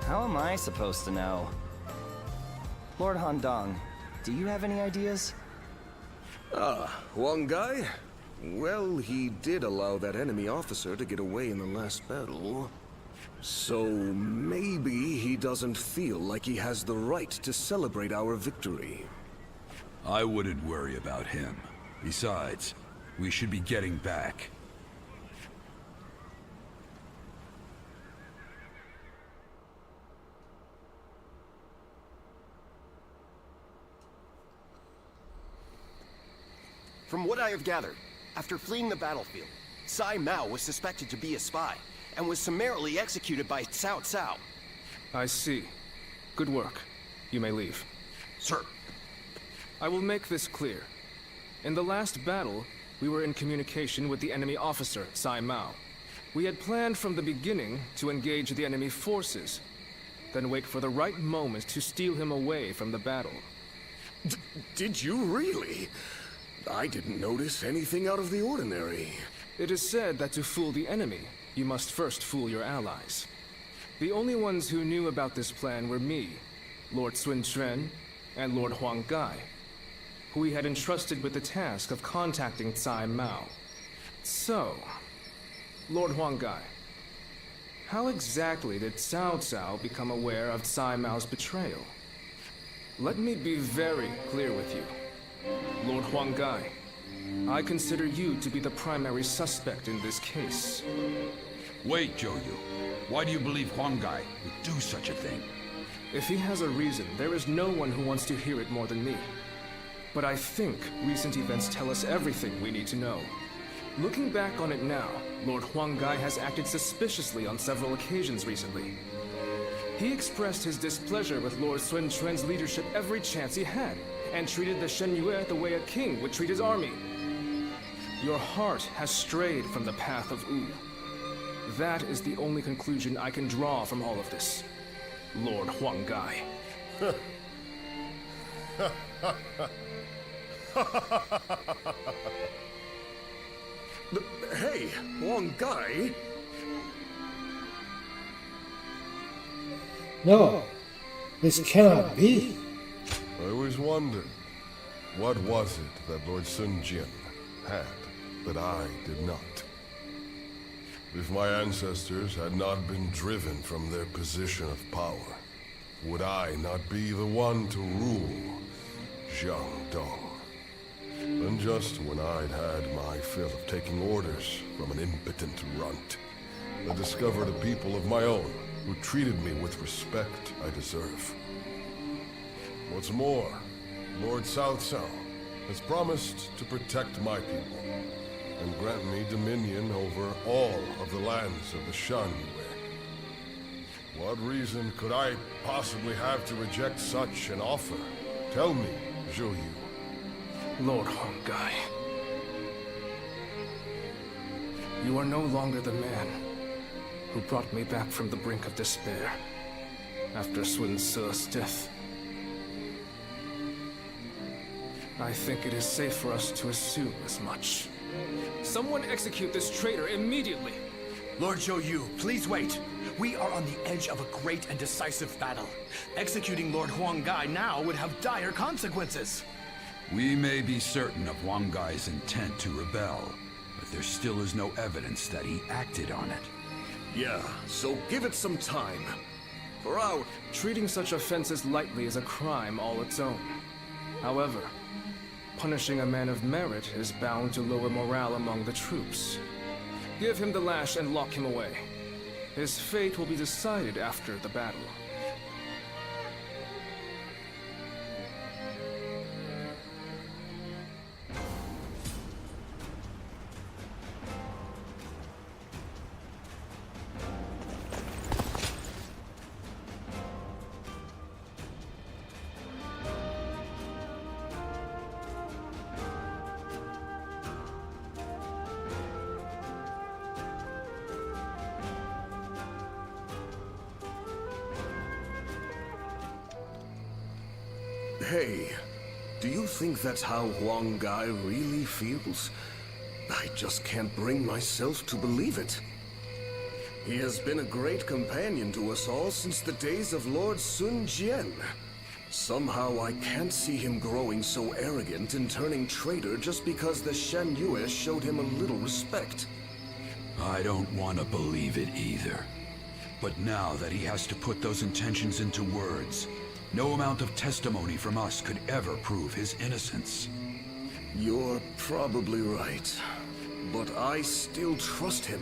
How am I supposed to know? Lord Handong, do you have any ideas? Huang Gai? Well, he did allow that enemy officer to get away in the last battle. So maybe he doesn't feel like he has the right to celebrate our victory. I wouldn't worry about him. Besides, we should be getting back. From what I have gathered, after fleeing the battlefield, Sai Mao was suspected to be a spy, and was summarily executed by Cao Cao. I see. Good work. You may leave. Sir. I will make this clear. In the last battle, we were in communication with the enemy officer, Sai Mao. We had planned from the beginning to engage the enemy forces, then wait for the right moment to steal him away from the battle. Did you really? I didn't notice anything out of the ordinary. It is said that to fool the enemy, you must first fool your allies. The only ones who knew about this plan were me, Lord Sun Quan, and Lord Huang Gai, who we had entrusted with the task of contacting Tsai Mao. So, Lord Huang Gai, how exactly did Cao Cao become aware of Tsai Mao's betrayal? Let me be very clear with you. Lord Huang Gai, I consider you to be the primary suspect in this case. Wait, Zhou Yu. Why do you believe Huang Gai would do such a thing? If he has a reason, there is no one who wants to hear it more than me. But I think recent events tell us everything we need to know. Looking back on it now, Lord Huang Gai has acted suspiciously on several occasions recently. He expressed his displeasure with Lord Sun Quan's leadership every chance he had, and treated the Shen Yue the way a king would treat his army. Your heart has strayed from the path of Wu. That is the only conclusion I can draw from all of this, Lord Huang Gai. Hey, Huang Gai? No, this cannot be. I always wondered, what was it that Lord Sun Jian had that I did not? If my ancestors had not been driven from their position of power, would I not be the one to rule Jiangdong? And just when I'd had my fill of taking orders from an impotent runt, I discovered a people of my own who treated me with respect I deserve. What's more, Lord Cao Cao has promised to protect my people and grant me dominion over all of the lands of the Shan Yue. What reason could I possibly have to reject such an offer? Tell me, Zhou Yu. Lord Huang Gai, you are no longer the man who brought me back from the brink of despair after Sun Ce's death. I think it is safe for us to assume as much. Someone execute this traitor immediately! Lord Zhou Yu, please wait. We are on the edge of a great and decisive battle. Executing Lord Huang Gai now would have dire consequences. We may be certain of Huang Gai's intent to rebel, but there still is no evidence that he acted on it. Yeah, so give it some time. For our... Treating such offenses lightly is a crime all its own. However, punishing a man of merit is bound to lower morale among the troops. Give him the lash and lock him away. His fate will be decided after the battle. Hey, do you think that's how Huang Gai really feels? I just can't bring myself to believe it. He has been a great companion to us all since the days of Lord Sun Jian. Somehow I can't see him growing so arrogant and turning traitor just because the Shan Yue showed him a little respect. I don't want to believe it either. But now that he has to put those intentions into words, no amount of testimony from us could ever prove his innocence. You're probably right. But I still trust him.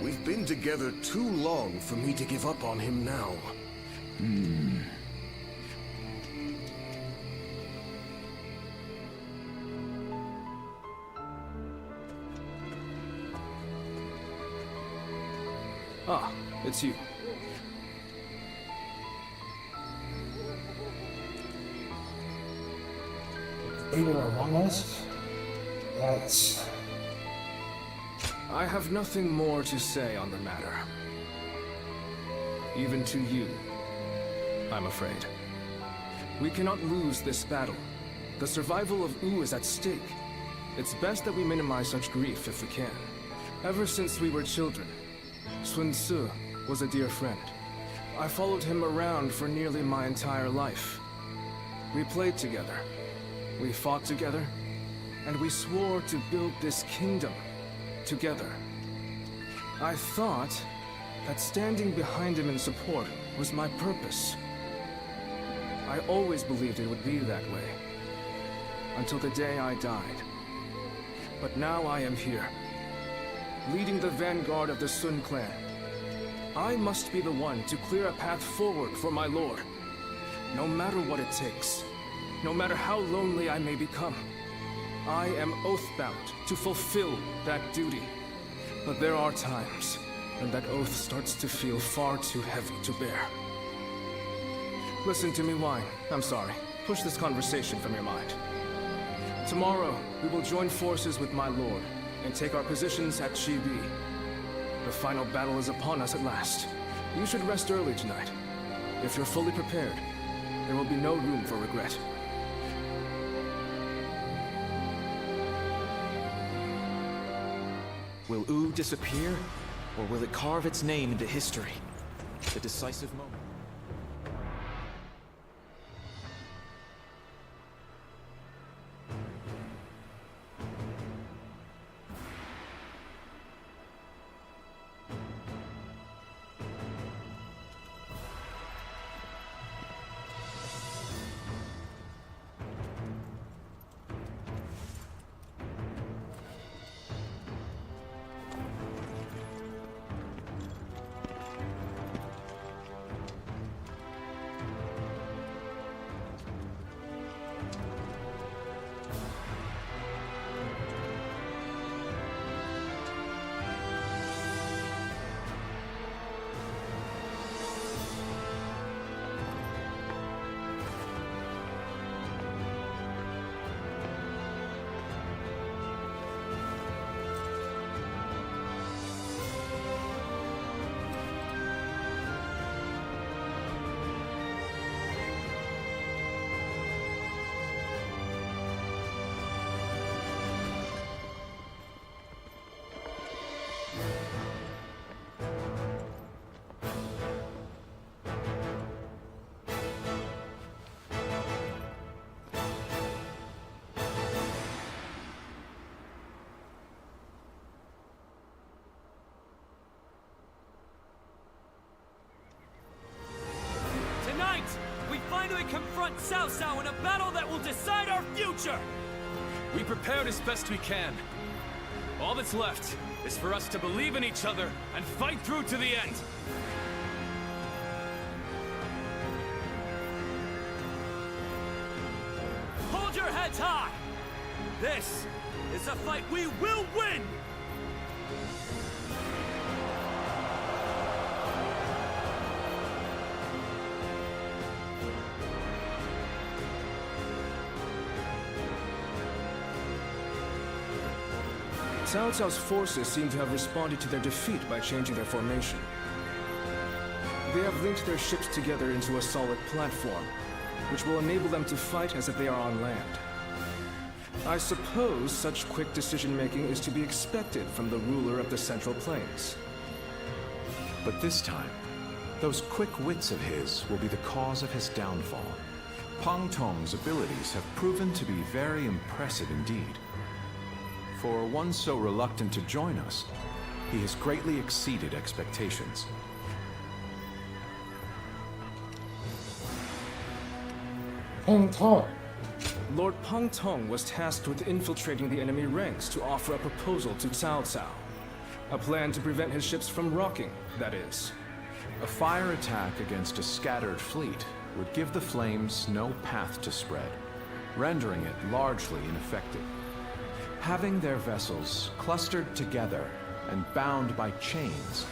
We've been together too long for me to give up on him now. Ah, it's you. Leader among us? That's... I have nothing more to say on the matter. Even to you, I'm afraid. We cannot lose this battle. The survival of Wu is at stake. It's best that we minimize such grief if we can. Ever since we were children, Sun Tzu was a dear friend. I followed him around for nearly my entire life. We played together, we fought together, and we swore to build this kingdom together. I thought that standing behind him in support was my purpose. I always believed it would be that way, until the day I died. But now I am here, leading the vanguard of the Sun clan. I must be the one to clear a path forward for my lord, no matter what it takes, no matter how lonely I may become. I am oath-bound to fulfill that duty. But there are times when that oath starts to feel far too heavy to bear. Listen to me whine. I'm sorry. Push this conversation from your mind. Tomorrow, we will join forces with my lord and take our positions at Chibi. The final battle is upon us at last. You should rest early tonight. If you're fully prepared, there will be no room for regret. Will Wu disappear, or will it carve its name into history? The decisive moment. Tonight, we finally confront Cao Cao in a battle that will decide our future! We prepared as best we can. All that's left is for us to believe in each other and fight through to the end. Hold your heads high! This is a fight we will win! Cao Cao's forces seem to have responded to their defeat by changing their formation. They have linked their ships together into a solid platform, which will enable them to fight as if they are on land. I suppose such quick decision-making is to be expected from the ruler of the Central Plains. But this time, those quick wits of his will be the cause of his downfall. Pang Tong's abilities have proven to be very impressive indeed. For one so reluctant to join us, he has greatly exceeded expectations. Pang Tong. Lord Pang Tong was tasked with infiltrating the enemy ranks to offer a proposal to Cao Cao. A plan to prevent his ships from rocking, that is. A fire attack against a scattered fleet would give the flames no path to spread, rendering it largely ineffective. Having their vessels clustered together and bound by chains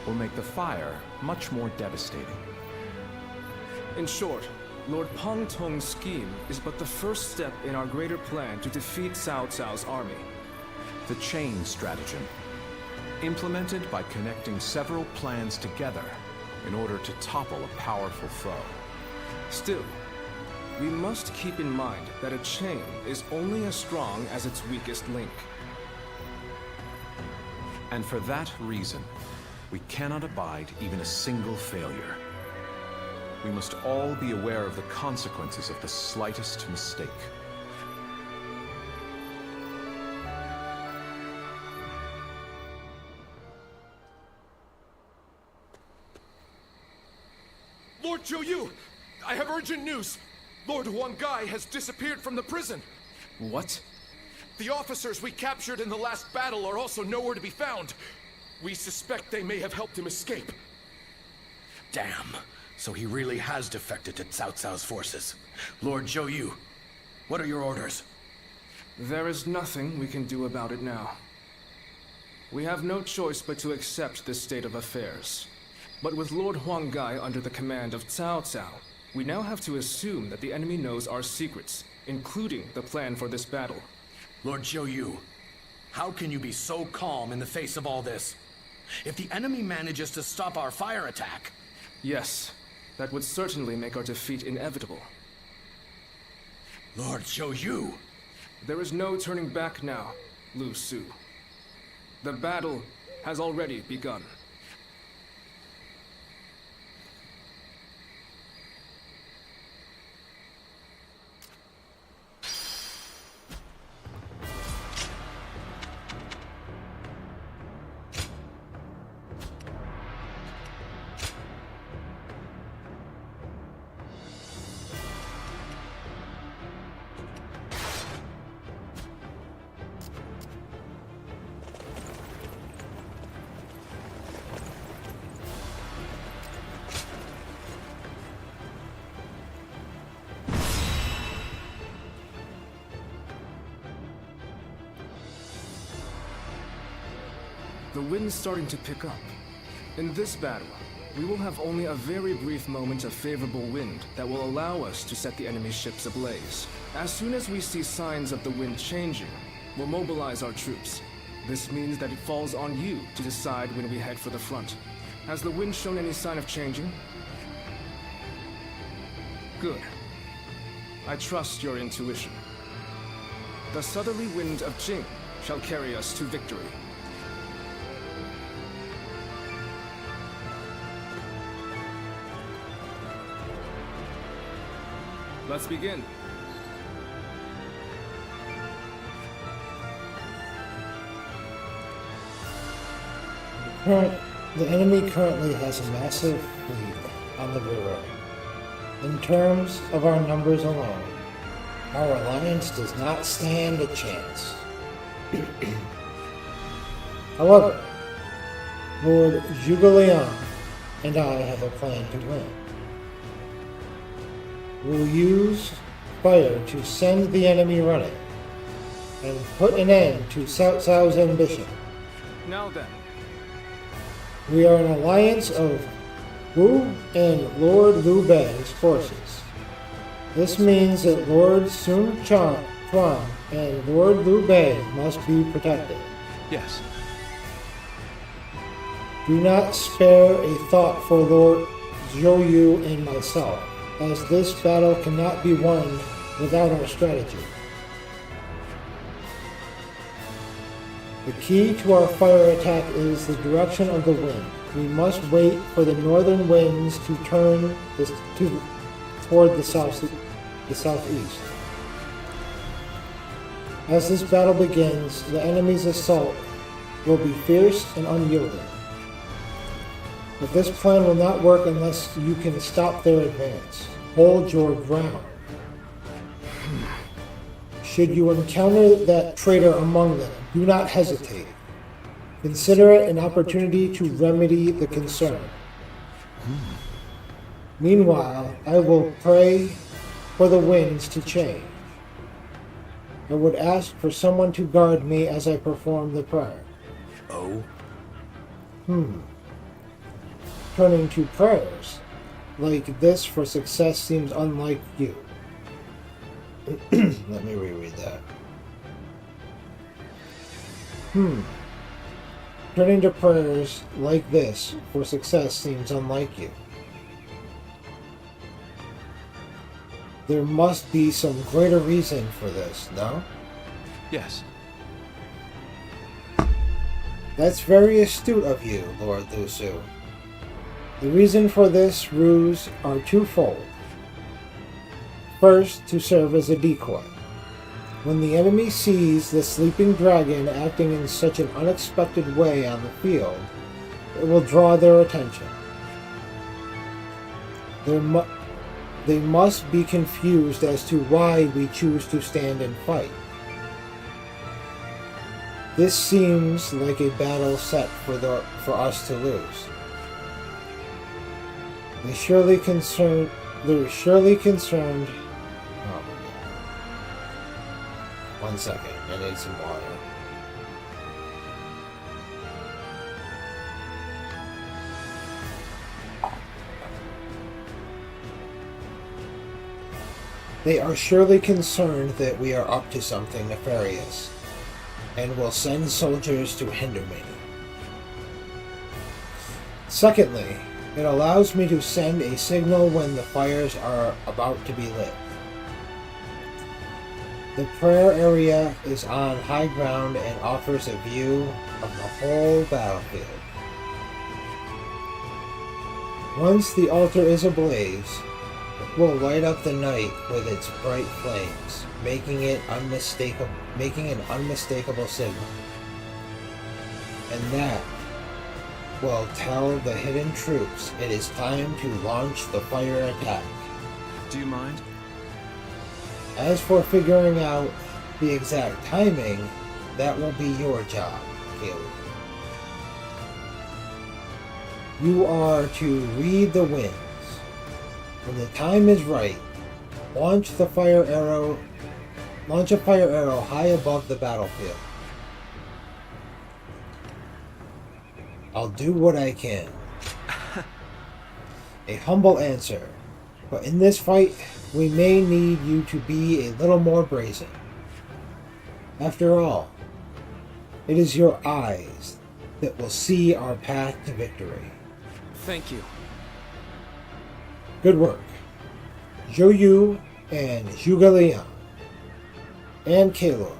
will make the fire much more devastating. In short, Lord Pang Tong's scheme is but the first step in our greater plan to defeat Cao Cao's army. The chain stratagem, implemented by connecting several plans together in order to topple a powerful foe. Still, we must keep in mind that a chain is only as strong as its weakest link. And for that reason, we cannot abide even a single failure. We must all be aware of the consequences of the slightest mistake. Lord Zhou, I have urgent news. Lord Huang Gai has disappeared from the prison. What? The officers we captured in the last battle are also nowhere to be found. We suspect they may have helped him escape. Damn. So he really has defected to Cao Cao's forces. Lord Zhou, what are your orders? There is nothing we can do about it now. We have no choice but to accept this state of affairs. But with Lord Huang Gai under the command of Cao Cao, we now have to assume that the enemy knows our secrets, including the plan for this battle. Lord Zhou, how can you be so calm in the face of all this? If the enemy manages to stop our fire attack... Yes, that would certainly make our defeat inevitable. Lord Zhou! There is no turning back now, Lu Su. The battle has already begun. The wind's starting to pick up. In this battle, we will have only a very brief moment of favorable wind that will allow us to set the enemy ships ablaze. As soon as we see signs of the wind changing, we'll mobilize our troops. This means that it falls on you to decide when we head for the front. Has the wind shown any sign of changing? Good. I trust your intuition. The southerly wind of Jing shall carry us to victory. Let's begin. The enemy currently has a massive lead on the river. In terms of our numbers alone, our alliance does not stand a chance. However, Lord Zhuge and I have a plan to win. We'll use fire to send the enemy running and put an end to Cao Cao's ambition. Now then. We are an alliance of Wu and Lord Liu Bei's forces. This means that Lord Sun Quan and Lord Liu Bei must be protected. Yes. Do not spare a thought for Lord Zhou and myself. as this battle cannot be won without our strategy. The key to our fire attack is the direction of the wind. We must wait for the northern winds to turn toward the southeast. As this battle begins, the enemy's assault will be fierce and unyielding. But this plan will not work unless you can stop their advance. Hold your ground. Should you encounter that traitor among them, do not hesitate. Consider it an opportunity to remedy the concern. Meanwhile, I will pray for the winds to change. I would ask for someone to guard me as I perform the prayer. Oh? Turning to prayers like this for success seems unlike you. Let me reread that. Turning to prayers like this for success seems unlike you. There must be some greater reason for this, no? Yes. That's very astute of you, Lord Lusu. The reason for this ruse are twofold. First, to serve as a decoy. When the enemy sees the sleeping dragon acting in such an unexpected way on the field, it will draw their attention. They must be confused as to why we choose to stand and fight. This seems like a battle set for us to lose. They're surely concerned. Oh my god. 1 second, I need some water. They are surely concerned that we are up to something nefarious, and will send soldiers to hinder me. Secondly, it allows me to send a signal when the fires are about to be lit. The prayer area is on high ground and offers a view of the whole battlefield. Once the altar is ablaze, it will light up the night with its bright flames, making an unmistakable signal. And that will tell the hidden troops it is time to launch the fire attack. Do you mind? As for figuring out the exact timing, that will be your job, Caleb. You are to read the winds. When the time is right, launch a fire arrow high above the battlefield. I'll do what I can. A humble answer, but in this fight, we may need you to be a little more brazen. After all, it is your eyes that will see our path to victory. Thank you. Good work. Zhou Yu and Zhuge Liang and Kalor,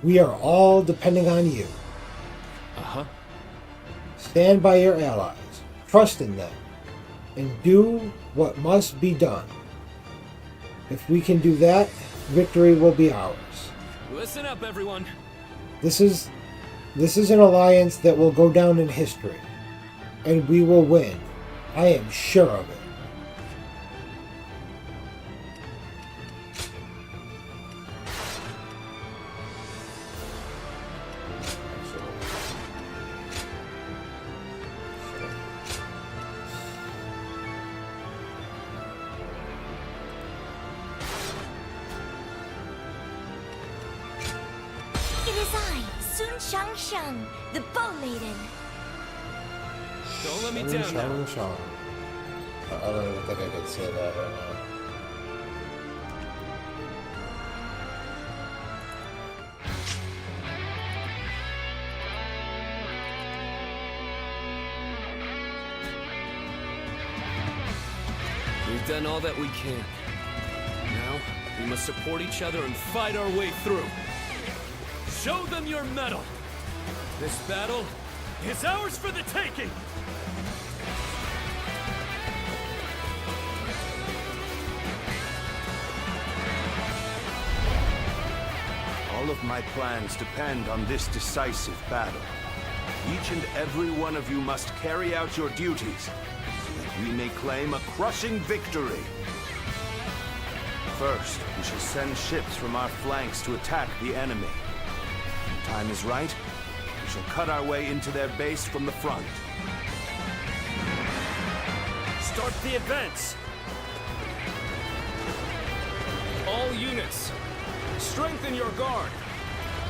we are all depending on you. Uh-huh. Stand by your allies, trust in them, and do what must be done. If we can do that, victory will be ours. Listen up, everyone. This is an alliance that will go down in history, and we will win. I am sure of it. The Bow Maiden. Don't let me down now. I don't even think I could say that right now. We've done all that we can. Now, we must support each other and fight our way through. Show them your mettle! This battle is ours for the taking! All of my plans depend on this decisive battle. Each and every one of you must carry out your duties, so that we may claim a crushing victory. First, we shall send ships from our flanks to attack the enemy. When the time is right, we shall cut our way into their base from the front. Start the advance! All units, strengthen your guard!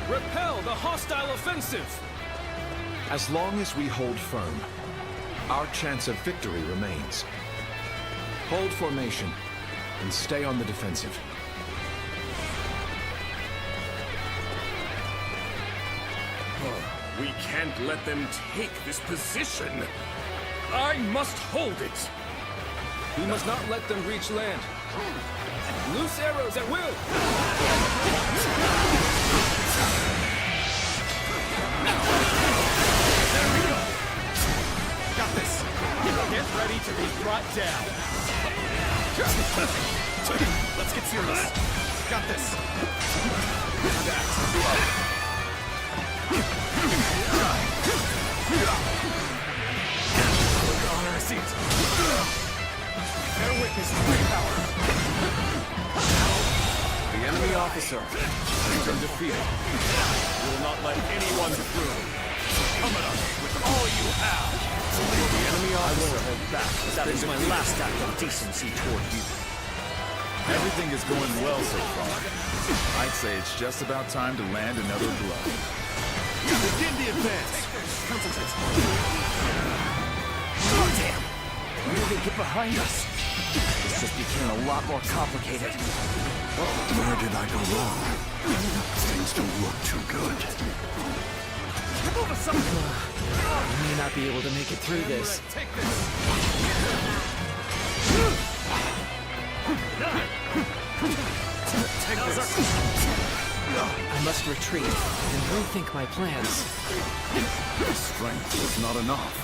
Repel the hostile offensive! As long as we hold firm, our chance of victory remains. Hold formation and stay on the defensive. We can't let them take this position. I must hold it. We must not let them reach land. Loose arrows at will! There we go! Got this. Get ready to be brought down. Let's get serious. Got this. Honor a seat. Bear witness to my power. The enemy officer has been defeated. We will not let anyone through. Come at us with all you have. The enemy officer hold back. That is my last act of decency toward you. Everything is going well so far. I'd say it's just about time to land another blow. Begin the advance. Concentrate. Oh, damn. When did they get behind us? This just became a lot more complicated. Where did I go wrong? Things don't look too good. We may not be able to make it through this. Take this. Take this. I must retreat and rethink my plans. Strength was not enough.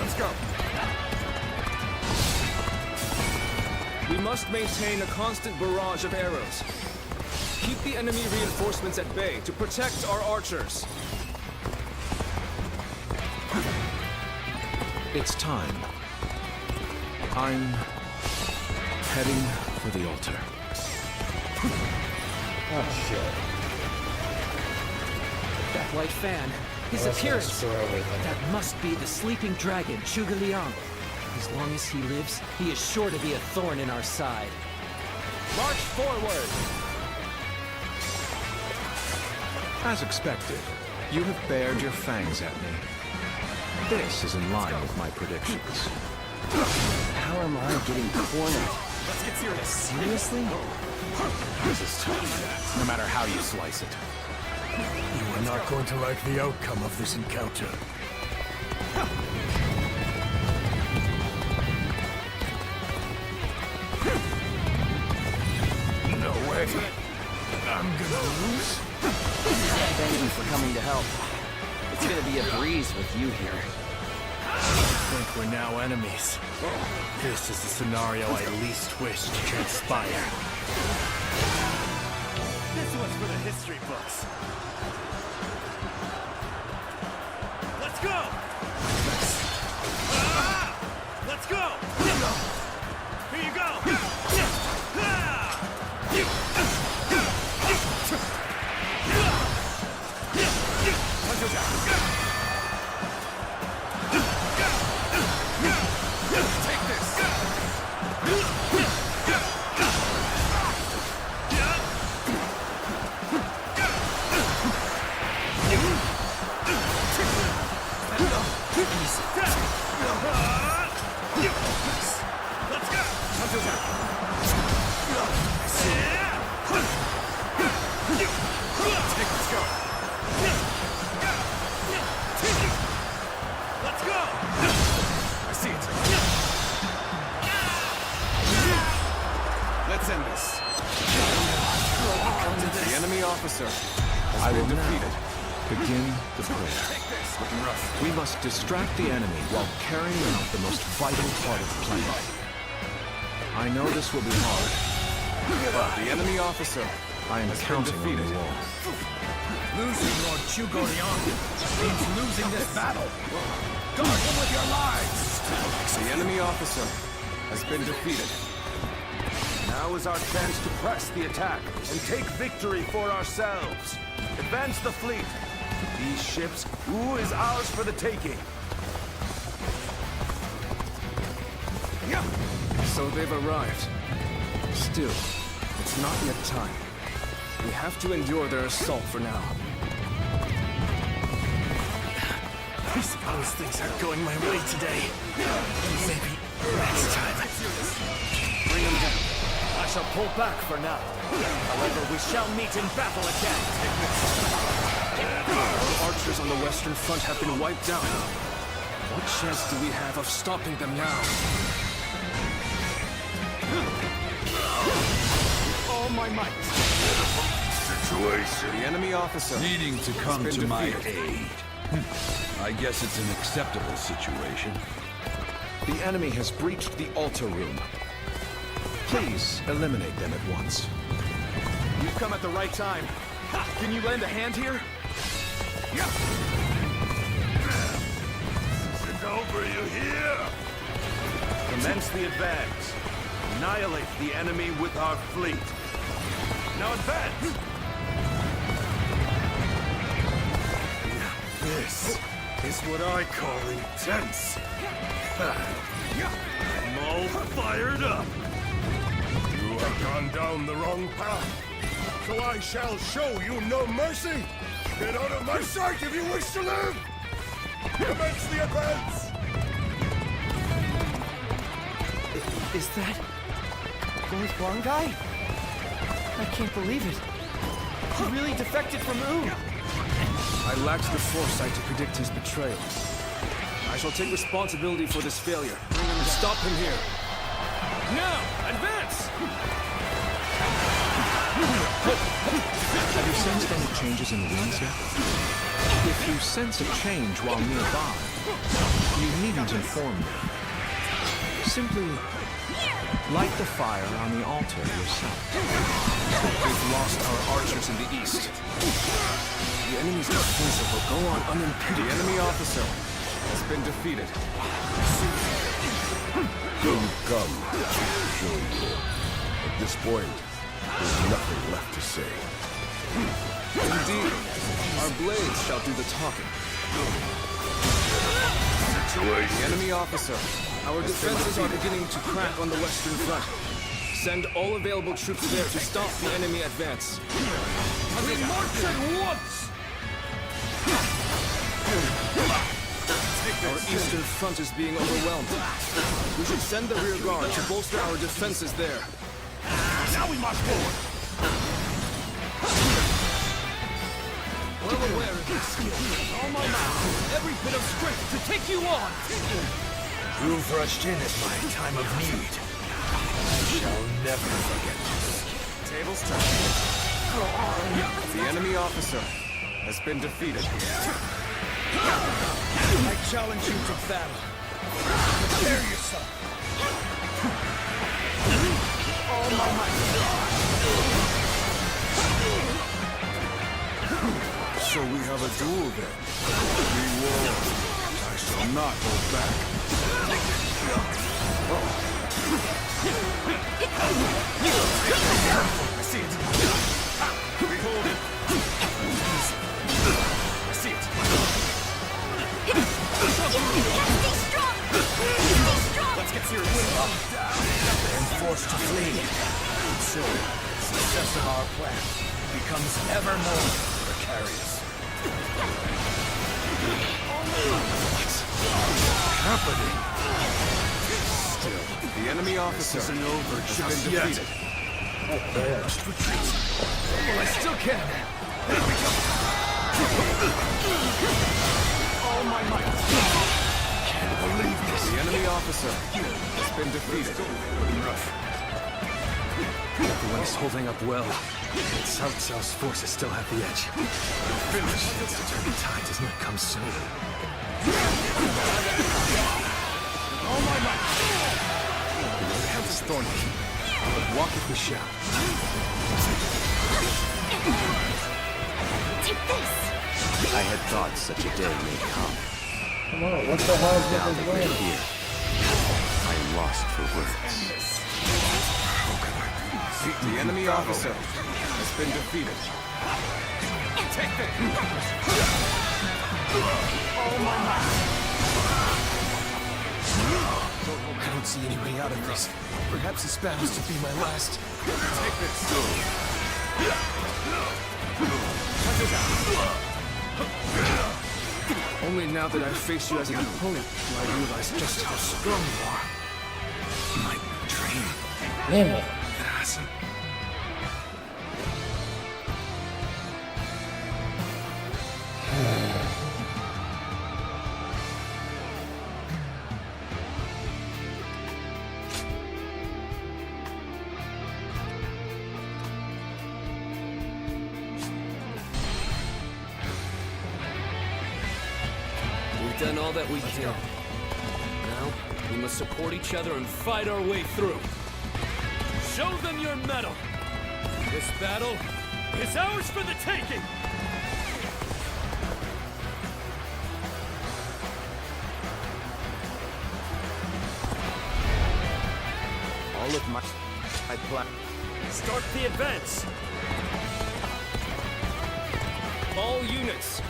Let's go. We must maintain a constant barrage of arrows. Keep the enemy reinforcements at bay to protect our archers. It's time. I'm heading for the altar. Oh shit. That white fan, his appearance. That must be the sleeping dragon, Zhuge Liang. As long as he lives, he is sure to be a thorn in our side. March forward! As expected, you have bared your fangs at me. This is in line with my predictions. How am I getting cornered? Let's get serious. Seriously? This is tough, no matter how you slice it. You are not going to like the outcome of this encounter. No way. I'm gonna lose. Thank you for coming to help. It's gonna be a breeze with you here. I think we're now enemies. This is the scenario I least wish to transpire. This one's for the history books. Let's go! Let's go! Here you go! Take this! Let's go! Take this going! let's end this. The enemy officer I has will been now defeated. begin the prayer. Looking rough. We must distract the enemy while carrying out the most vital part of the plan. I know this will be hard. The enemy officer I am counting on you all. Losing Lord Chugorion means losing this battle. Guard him with your lives! The enemy officer has been defeated. Now is our chance to press the attack and take victory for ourselves. Advance the fleet. These ships, Wu is ours for the taking. So they've arrived. Still, it's not yet time. We have to endure their assault for now. I suppose things aren't going my way today. Maybe next time. Bring him down. I shall pull back for now. However, we shall meet in battle again. Our archers on the Western Front have been wiped out. What chance do we have of stopping them now? All my might. Situation. The enemy officer Needing to has come been to my defeated. aid. I guess it's an acceptable situation. The enemy has breached the altar room. Please eliminate them at once. You've come at the right time. Can you lend a hand here? It's over, you hear? Commence the advance. Annihilate the enemy with our fleet. Now advance! This is what I call intense. I'm all fired up. You have gone down the wrong path, so I shall show you no mercy. Get out of my sight if you wish to live. Commence the advance. Is that Lord Huangai? I can't believe it. He really defected from Wu. I lacked the foresight to predict his betrayal. I shall take responsibility for this failure. Stop him here. Now, advance! Have you sensed any changes in the winds yet? If you sense a change while nearby, you needn't inform me. Simply light the fire on the altar yourself. We've lost our archers in the east. The enemy's offensive will go on unimpeded. The enemy officer has been defeated. Come. Show you. At this point, there's nothing left to say. Indeed, our blades shall do the talking. The enemy officer. Our defenses are beginning to crack on the Western Front. Send all available troops there to stop the enemy advance. We march at once! Our eastern front is being overwhelmed. We should send the rear guard to bolster our defenses there. Now we march forward! Well aware of your skill. All my might, every bit of strength to take you on! You've rushed in at my time of need. I shall never forget this. Tables turned. The enemy officer has been defeated. I challenge you to battle. Prepare yourself. All my might. So we have a duel then. We war. I shall not hold back. I see it. Behold it. I see it. Stay strong! Stay strong! Let's get serious. And forced to flee. So, success of our plan becomes ever more precarious. What's happening? Still, the enemy officer isn't over has just been yet. defeated. Must retreat. Well, I still can. All my might. Can't believe this. The enemy officer has been defeated. Everyone is holding up well. Cao Cao's forces still have the edge. Finish. The turning tide does not come soon. Oh my God! The path is thorny, but walk if we shall. Take this! I had thought such a day may come. Come on, what the hell is Now with that this we're way? here, I am lost for words. The enemy officer has been defeated. Take this! Oh my God! I don't see any way out of this. Perhaps this battle should be my last. Take this! Only now that I face you as an opponent do I realize just how strong you are. My dream. Damn it. Hasn't. We've done all that we can. Now, we must support each other and fight our way through. Show them your mettle! This battle is ours for the taking! All of my plan. Start the advance! All units,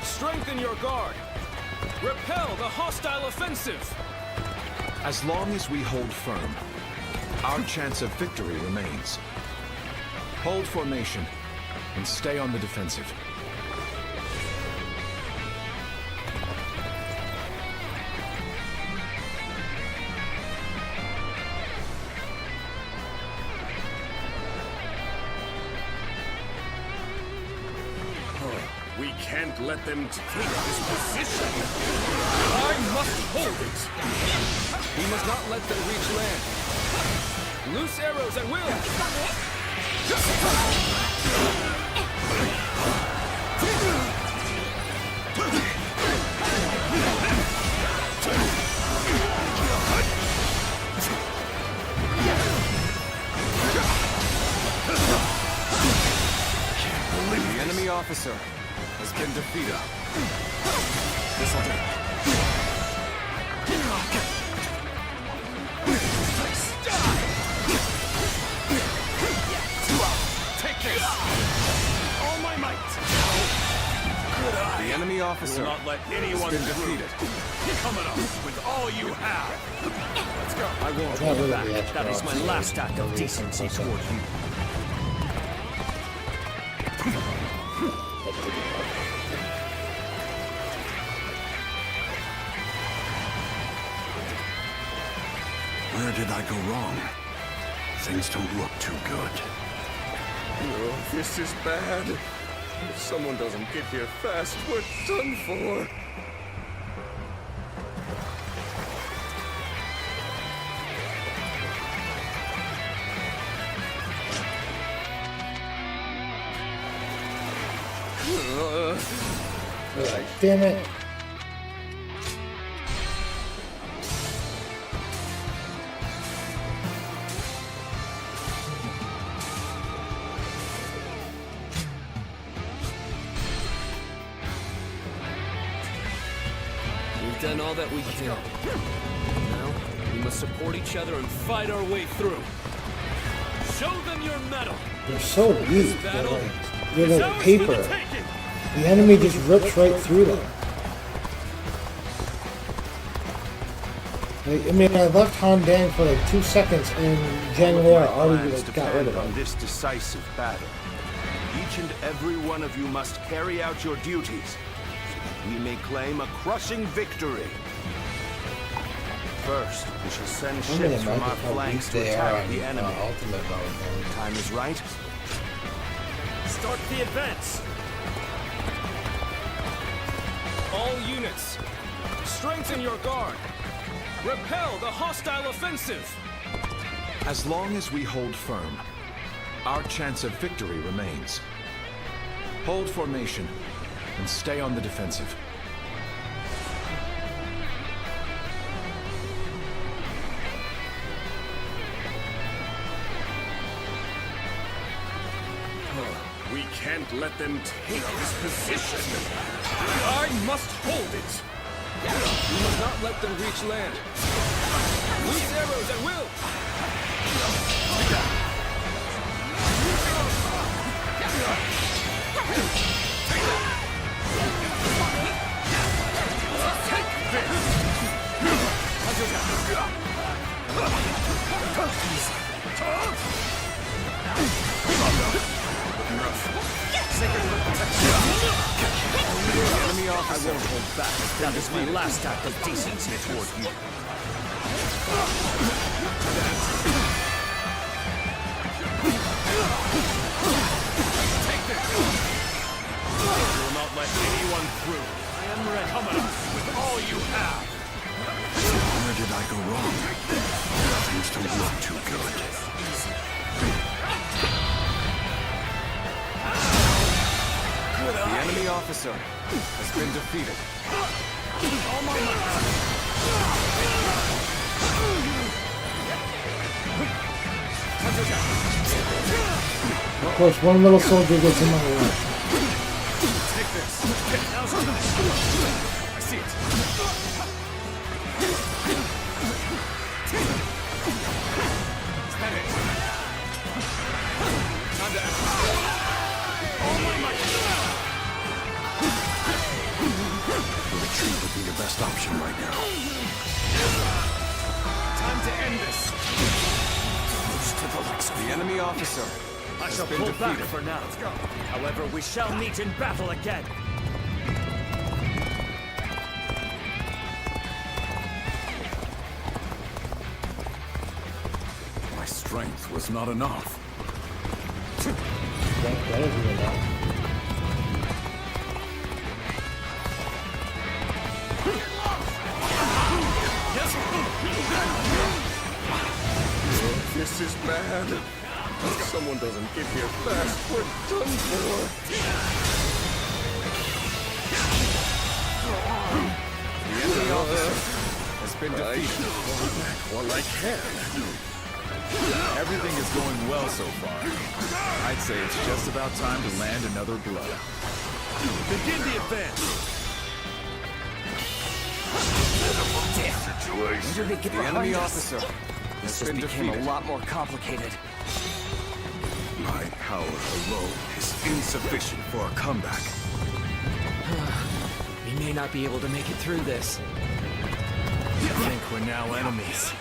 strengthen your guard! Repel the hostile offensive! As long as we hold firm, our chance of victory remains. Hold formation and stay on the defensive. We can't let them take this position. I must hold it! We must not let them reach land. Loose arrows at will! The enemy officer has been defeated. This'll do. Take this! All my might! The enemy officer Will not let anyone has been through. defeated. Come at us with all you have. Let's go! I won't Not hold really back. the extra That is my officer. last act of decency toward you. Where did I go wrong? Things don't look too good. Oh, this is bad. If someone doesn't get here fast, we're done for. Damn it. We've done all that we can. Now, we must support each other and fight our way through. Show them your mettle! They're so weak. They're battle like, they're is like ours paper. for the taking! The enemy just rips right through them. Like, I mean, I left Han Dang for like 2 seconds, and Zhang Hua already like, got rid of on him. this decisive battle. Each and every one of you must carry out your duties, so that we may claim a crushing victory. First, we shall send I'm ships gonna from our imagine how flanks weak to they are attack on the enemy. ultimate mode. When the time is right, Start the advance! All units, strengthen your guard! Repel the hostile offensive! As long as we hold firm, our chance of victory remains. Hold formation and stay on the defensive. We can't let them take this position. I must hold it. We must not let them reach land. Loose arrows at will! Enemy officer. I won't hold back. That is my last act of decency toward you. Take this! You will not let anyone through. I am ready. Come at us with all you have. Where did I go wrong? Things don't look too good. The enemy officer has been defeated. Of course, one little soldier gets in my way. Take this. I see it. Stand it. Time to act. All my might. The retreat would be the best option right now. Time to end this. The enemy officer I shall pull back for now. Let's go. However, we shall meet in battle again. My strength was not enough. That isn't enough. This is bad. If someone doesn't get here fast, we're done for. The enemy officer has been defeated. Well, I can. Everything is going well so far. I'd say it's just about time to land another blow. Begin the advance. Where did they get the enemy officer? This been became defeated. a lot more complicated. My power alone is insufficient for a comeback. We may not be able to make it through this. You think we're now enemies?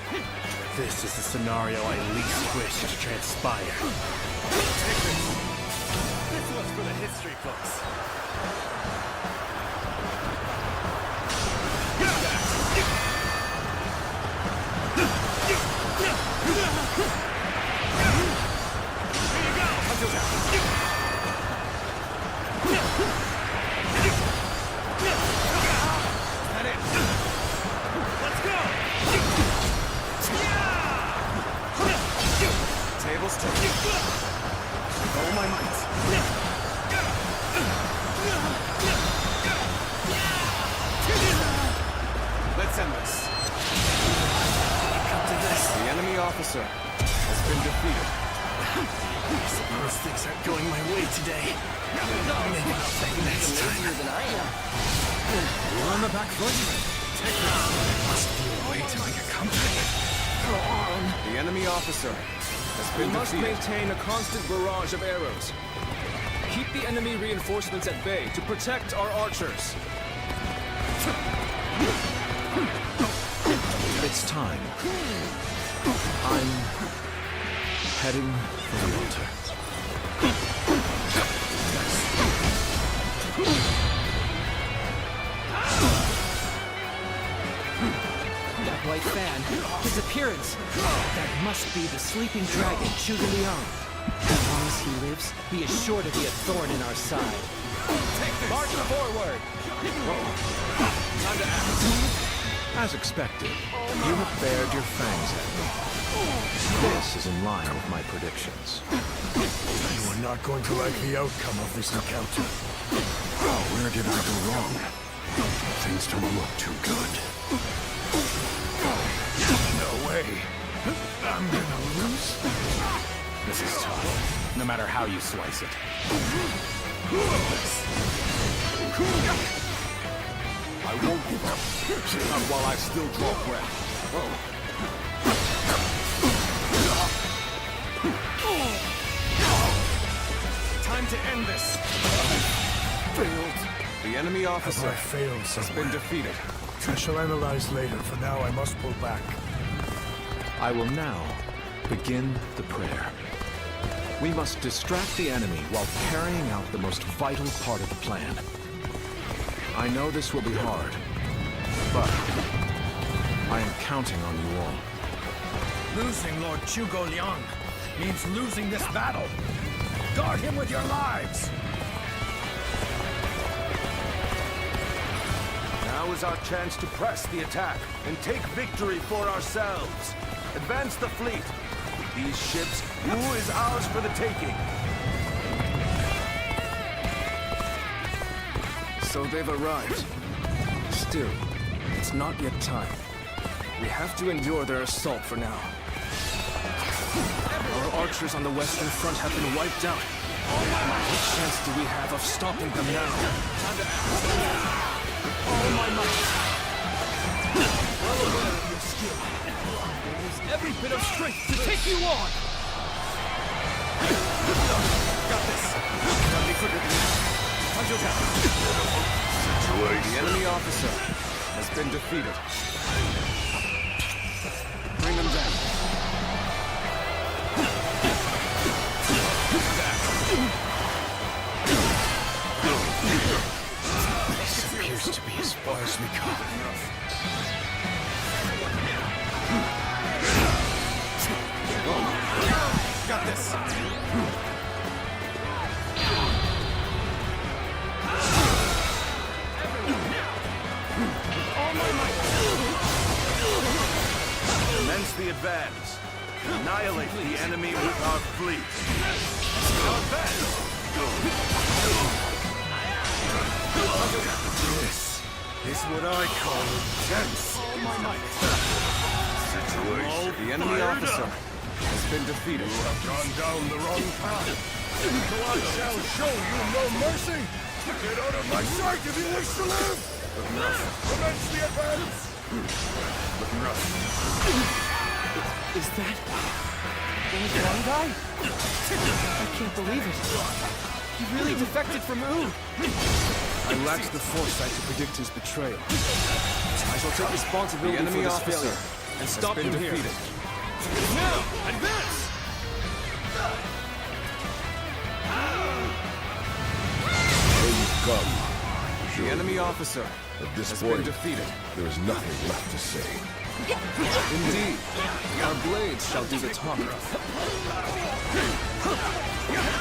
This is the scenario I least wish to transpire. Take this. This one's for the history books. Tables turned. All my might. Let's end this. Come to this. The enemy officer has been defeated. I suppose things aren't going my way today. Maybe I'll think next time. Than I am. We're on the back foot. Take this. There must be a way to make a comeback. The enemy officer has We been must defeated. maintain a constant barrage of arrows. Keep the enemy reinforcements at bay to protect our archers. It's time. I'm heading for the altar. That white fan, his appearance. That must be the sleeping dragon, Zhuge Liang. As long as he lives, he is sure to be a thorn in our side. March forward! Time to act. As expected, you have bared your fangs at me. This this is in line with my predictions. You are not going to like the outcome of this encounter. Oh, where did I go wrong? Things don't look too good. No way. I'm gonna lose. This is tough, no matter how you slice it. I won't give up. Not while I still draw breath. Time to end this. Failed. The enemy officer I failed has been defeated. I shall analyze later. For now, I must pull back. I will now begin the prayer. We must distract the enemy while carrying out the most vital part of the plan. I know this will be hard, but I am counting on you all. Losing Lord Chugo Liang means losing this battle. Guard him with your lives! Now is our chance to press the attack and take victory for ourselves. Advance the fleet. These ships, Wu is ours for the taking. So they've arrived. Still, it's not yet time. We have to endure their assault for now. Our archers on the western front have been wiped out. What chance do we have of stopping them now? All my might. Well aware of your skill. There is every bit of strength to take you on. Got this. Gotta be quicker than this. The enemy officer has been defeated. Bring them down. This appears to be as far as we come. Got this. Commence the advance. Annihilate the enemy with our fleet. Advance! This is what I call intense. Situation. The enemy officer has been defeated. You have gone down the wrong path. So I shall show you no mercy. Get out of my sight if you wish to live. Commence the advance. Looking rough. Is that the one guy? I can't believe it. He really defected from Wu. I lacked the foresight to predict his betrayal. I shall take responsibility for this failure and stop him here. Now, advance! There you come. The enemy officer At this has point, been defeated. there is nothing left to say. Indeed, our blades shall do the talking.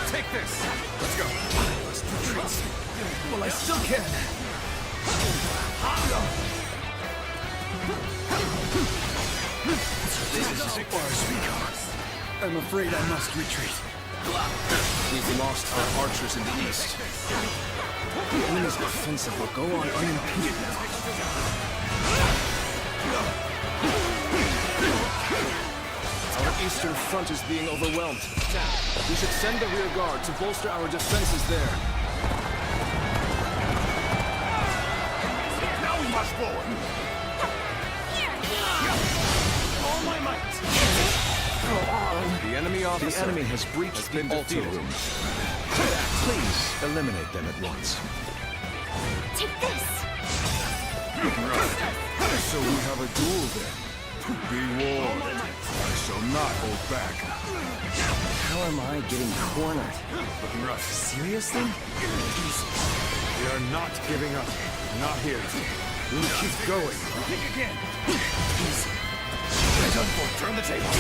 Take this! Let's go! Let's retreat. Well, I still can. This is as far as we go. I'm afraid I must retreat. We've lost our archers in the east. The enemy's offensive will go on unimpeded now. Our eastern front is being overwhelmed. We should send the rear guard to bolster our defenses there. Now we march forward! All my might! The enemy officer. The enemy has breached the altar room. Please eliminate them at once. Take this! So we have a duel then. Be warned. I shall not hold back. How am I getting cornered? Looking rough. Seriously? We are not giving up. Not here. We'll keep going. Think again. Easy. Done for. Turn the table.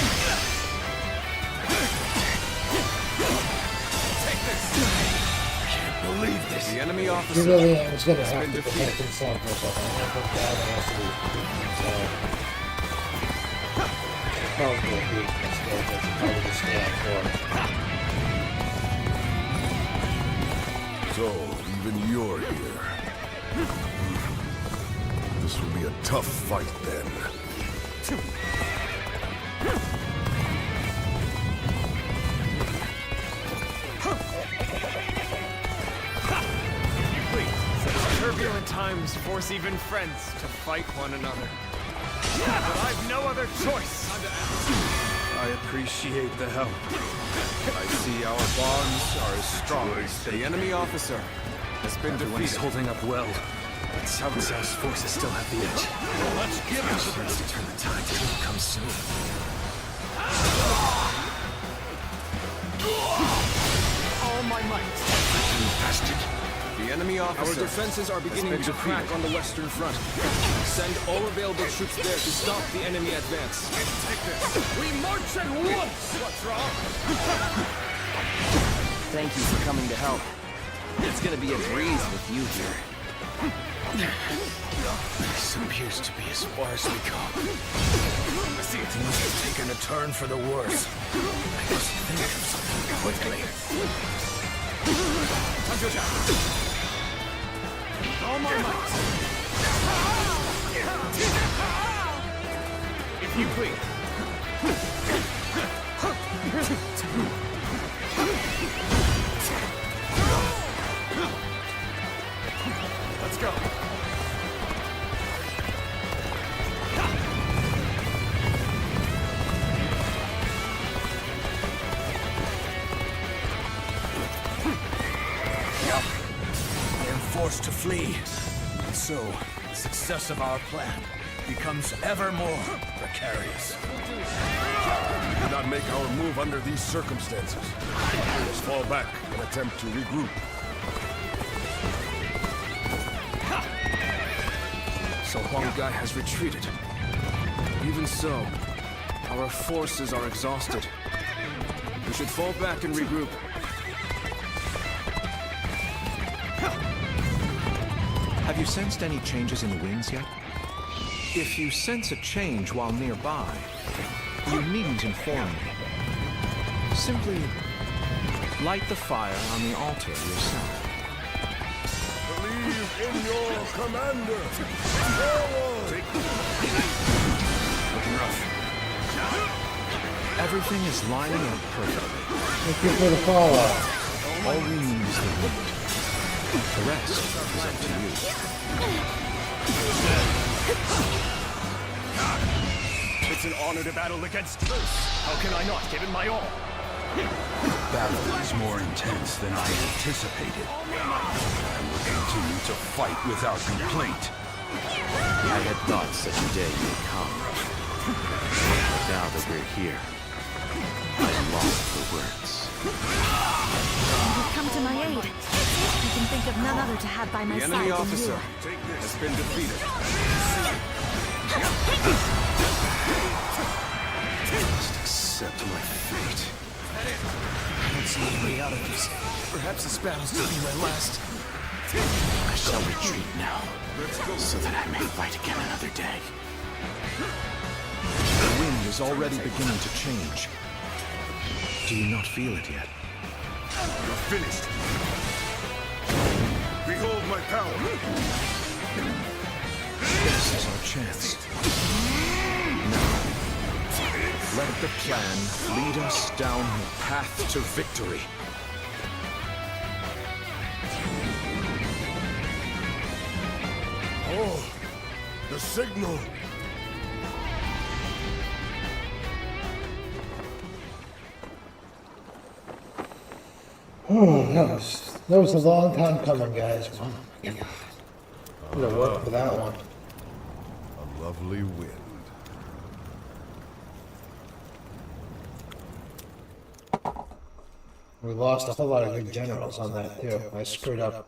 Take this. I can't believe this. The enemy officer Really, I was gonna has have been to defeated. protect himself for a second. I think that has to be probably a weakness. skills that you probably stand for. So, even you're here. This will be a tough fight then. Such turbulent times force even friends to fight one another. But I've no other choice. I appreciate the help. I see our bonds are as strong as The enemy officer has been defeated. Holding up well. But Cao Cao's forces still have the edge. Let's give it to Chance to turn the tide will come soon. all my might. The enemy officer. Our defenses are beginning to crack on the western front. Send all available troops there to stop the enemy advance. Take this. We march at once. What's wrong? Thank you for coming to help. It's gonna be a breeze with you here. This appears to be as far as we go. I see it must have taken a turn for the worse. I must think of something quickly. All my might. If you please. Let's go. I am forced to flee. And so, the success of our plan becomes ever more precarious. We did not make our move under these circumstances. Let us fall back and attempt to regroup. So Huang Gai has retreated. Even so, our forces are exhausted. We should fall back and regroup. Have you sensed any changes in the winds yet? If you sense a change while nearby, you needn't inform me. Simply light the fire on the altar yourself. Believe in your commander! Forward! Looking rough. Everything is lining up perfectly. Thank you for the follow. All we need is the wind. The rest is up to you. It's an honor to battle against Luce. How can I not give it my all? The battle is more intense than I anticipated. I will continue to fight without complaint. I had thought such a day would come. But now that we're here, I am lost for words. You've come to my aid. I can think of none other to have by my The side enemy than officer you. has been defeated. I must accept my fate. I don't see any way out of this. Perhaps this battle's to be my last. I shall retreat now, so that I may fight again another day. The wind is already beginning to change. Do you not feel it yet? You're finished. Behold my power. This is our chance. Now, let the plan lead us down the path to victory. Oh, the signal. Oh, that was a long time coming, guys. Oh my God. I'm gonna work for that one. A lovely wind. We lost a whole lot of good generals on that too. I screwed up.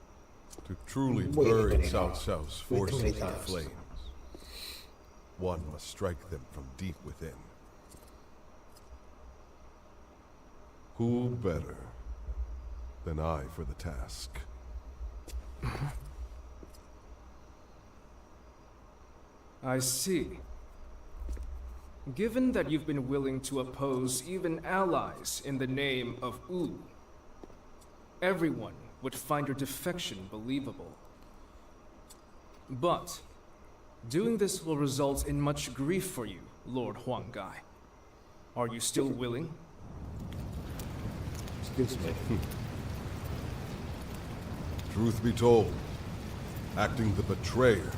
To truly way too bury many Cao times. Cao's Way too forces many in the times. flames, one must strike them from deep within. Who better than I for the task? I see. Given that you've been willing to oppose even allies in the name of Wu, everyone would find your defection believable. But doing this will result in much grief for you, Lord Huanggai. Are you still willing? Excuse me. Truth be told, acting the betrayer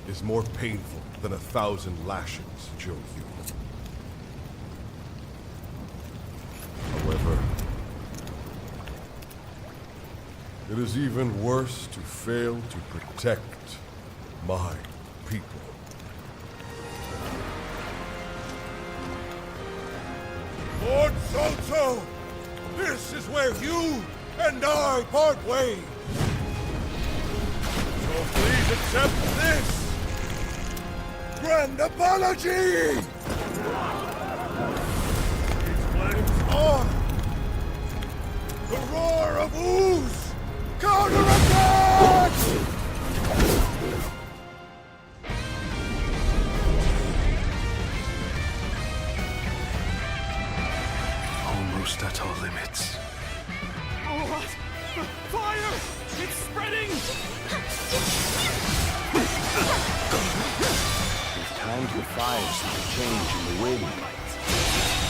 is more painful than 1,000 lashings, Zhou Yu. However, it is even worse to fail to protect my people. Lord Cao, this is where you and I part ways. So please accept this grand apology! These flames are the roar of Wu's counterattack! Almost at our limits. What? The fire! It's spreading! We've timed the fires to the change in the wind.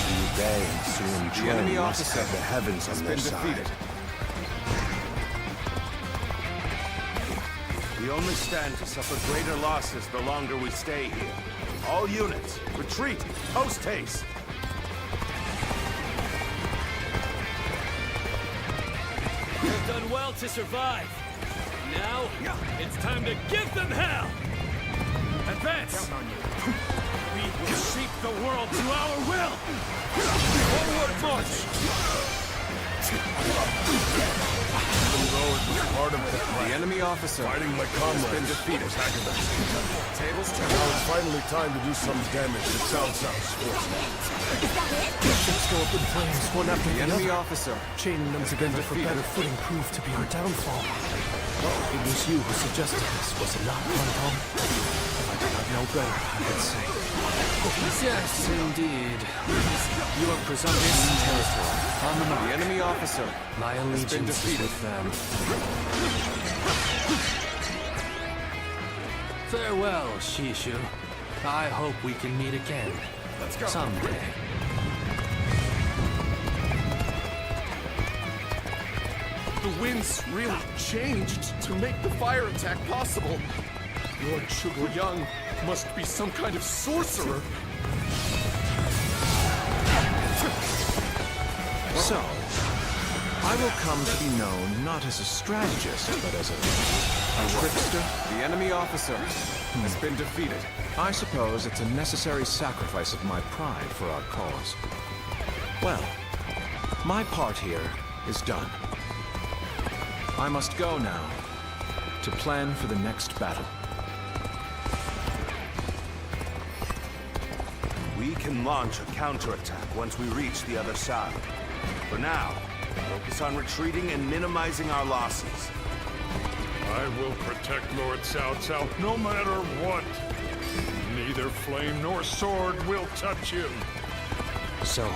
Liu Bei and Sun Quan must have the heavens on their side. We only stand to suffer greater losses the longer we stay here. All units, retreat, post haste! You've done well to survive. Now, it's time to give them hell! Advance! We will shape the world to our will! Forward march! Even though it was part of the plan, The enemy officer fighting my comrades has been defeated. was agonizing. Tables Now turn. it's finally time to do some damage to Cao Cao's forces. Ships go up in flames, one after The the enemy other. officer Chaining them together for better footing proved to be our downfall. It was you who suggested this, was it not, Guantong? If I did not know better, I would say. Yes, indeed. You are presumptuous territory. On the mark. The enemy officer My has been allegiance is defeated. with them. Farewell, Shishu. I hope we can meet again. Let's go. Someday. The winds really changed to make the fire attack possible. Lord Zhuge must be some kind of sorcerer. So, I will come to be known not as a strategist, but as a trickster. The enemy officer has been defeated. I suppose it's a necessary sacrifice of my pride for our cause. Well, my part here is done. I must go now to plan for the next battle. We can launch a counterattack once we reach the other side. For now, focus on retreating and minimizing our losses. I will protect Lord Cao Cao no matter what. Neither flame nor sword will touch him. So,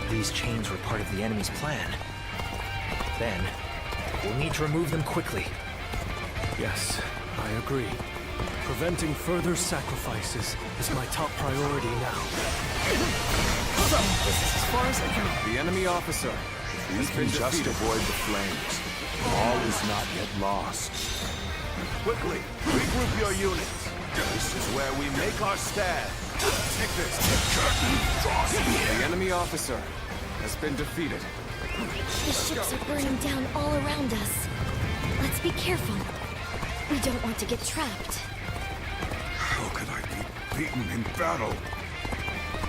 these chains were part of the enemy's plan. Then, we'll need to remove them quickly. Yes, I agree. Preventing further sacrifices is my top priority now. So, this is as far as I can. The enemy officer We has can been just defeated. avoid the flames. All is not yet lost. Quickly, regroup your units. This is where we make our stand. Take this. The enemy officer has been defeated. The ships are burning down all around us. Let's be careful. We don't want to get trapped. How could I be beaten in battle?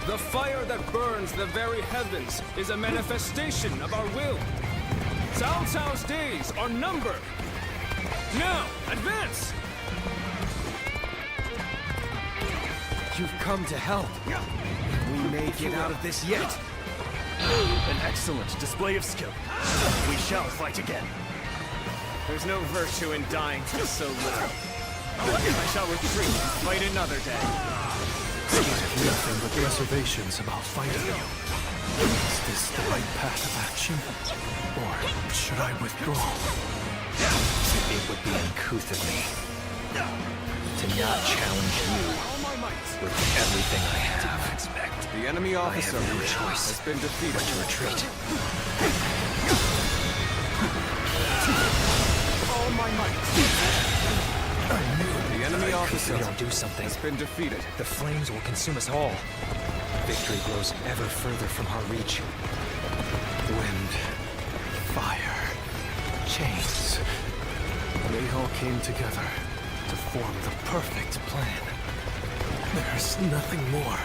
The fire that burns the very heavens is a manifestation of our will. Cao Cao's days are numbered. Now, advance! You've come to help. We may get out of this yet. An excellent display of skill. We shall fight again. There's no virtue in dying for so little. I shall retreat and fight another day. I have nothing but reservations about fighting you. Is this the right path of action? Or should I withdraw? It would be uncouth of me to not challenge you with everything I have. The enemy officer I have no choice has been defeated. but to retreat. All my might. The enemy officer If we don't do something, has been defeated. the flames will consume us all. Victory grows ever further from our reach. Wind, fire, chains. They all came together to form the perfect plan. There's nothing more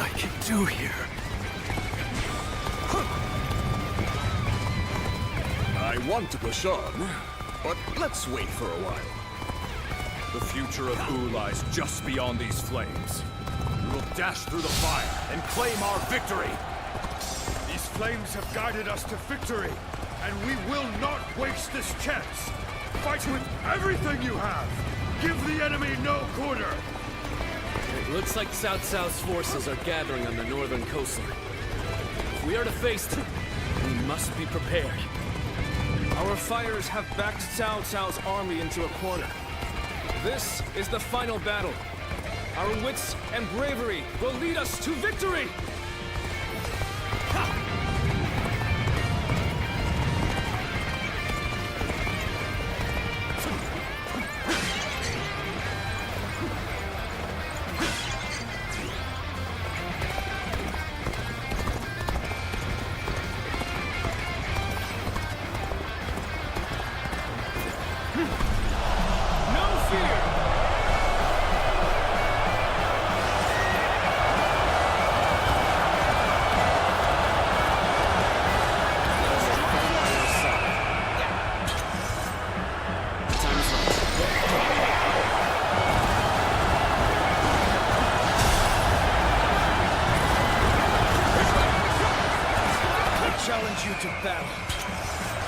I can do here. I want to push on, but let's wait for a while. The future of Wu lies just beyond these flames. We will dash through the fire and claim our victory! These flames have guided us to victory, and we will not waste this chance. Fight with everything you have. Give the enemy no quarter. It looks like Cao Cao's forces are gathering on the northern coastline. If we are to face them, we must be prepared. Our fires have backed Cao Cao's army into a corner. This is the final battle. Our wits and bravery will lead us to victory! Challenge you to battle.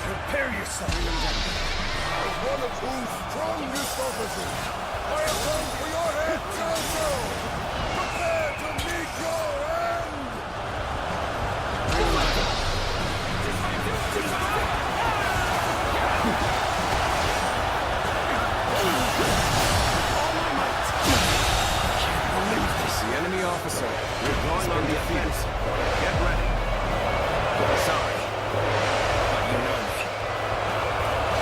Prepare yourself. As one of Wu's strongest officers, I have come for your head, Cao Cao! Prepare to meet your end! The enemy officer withdrawn on the offense. Get ready. Sorry, but you know me.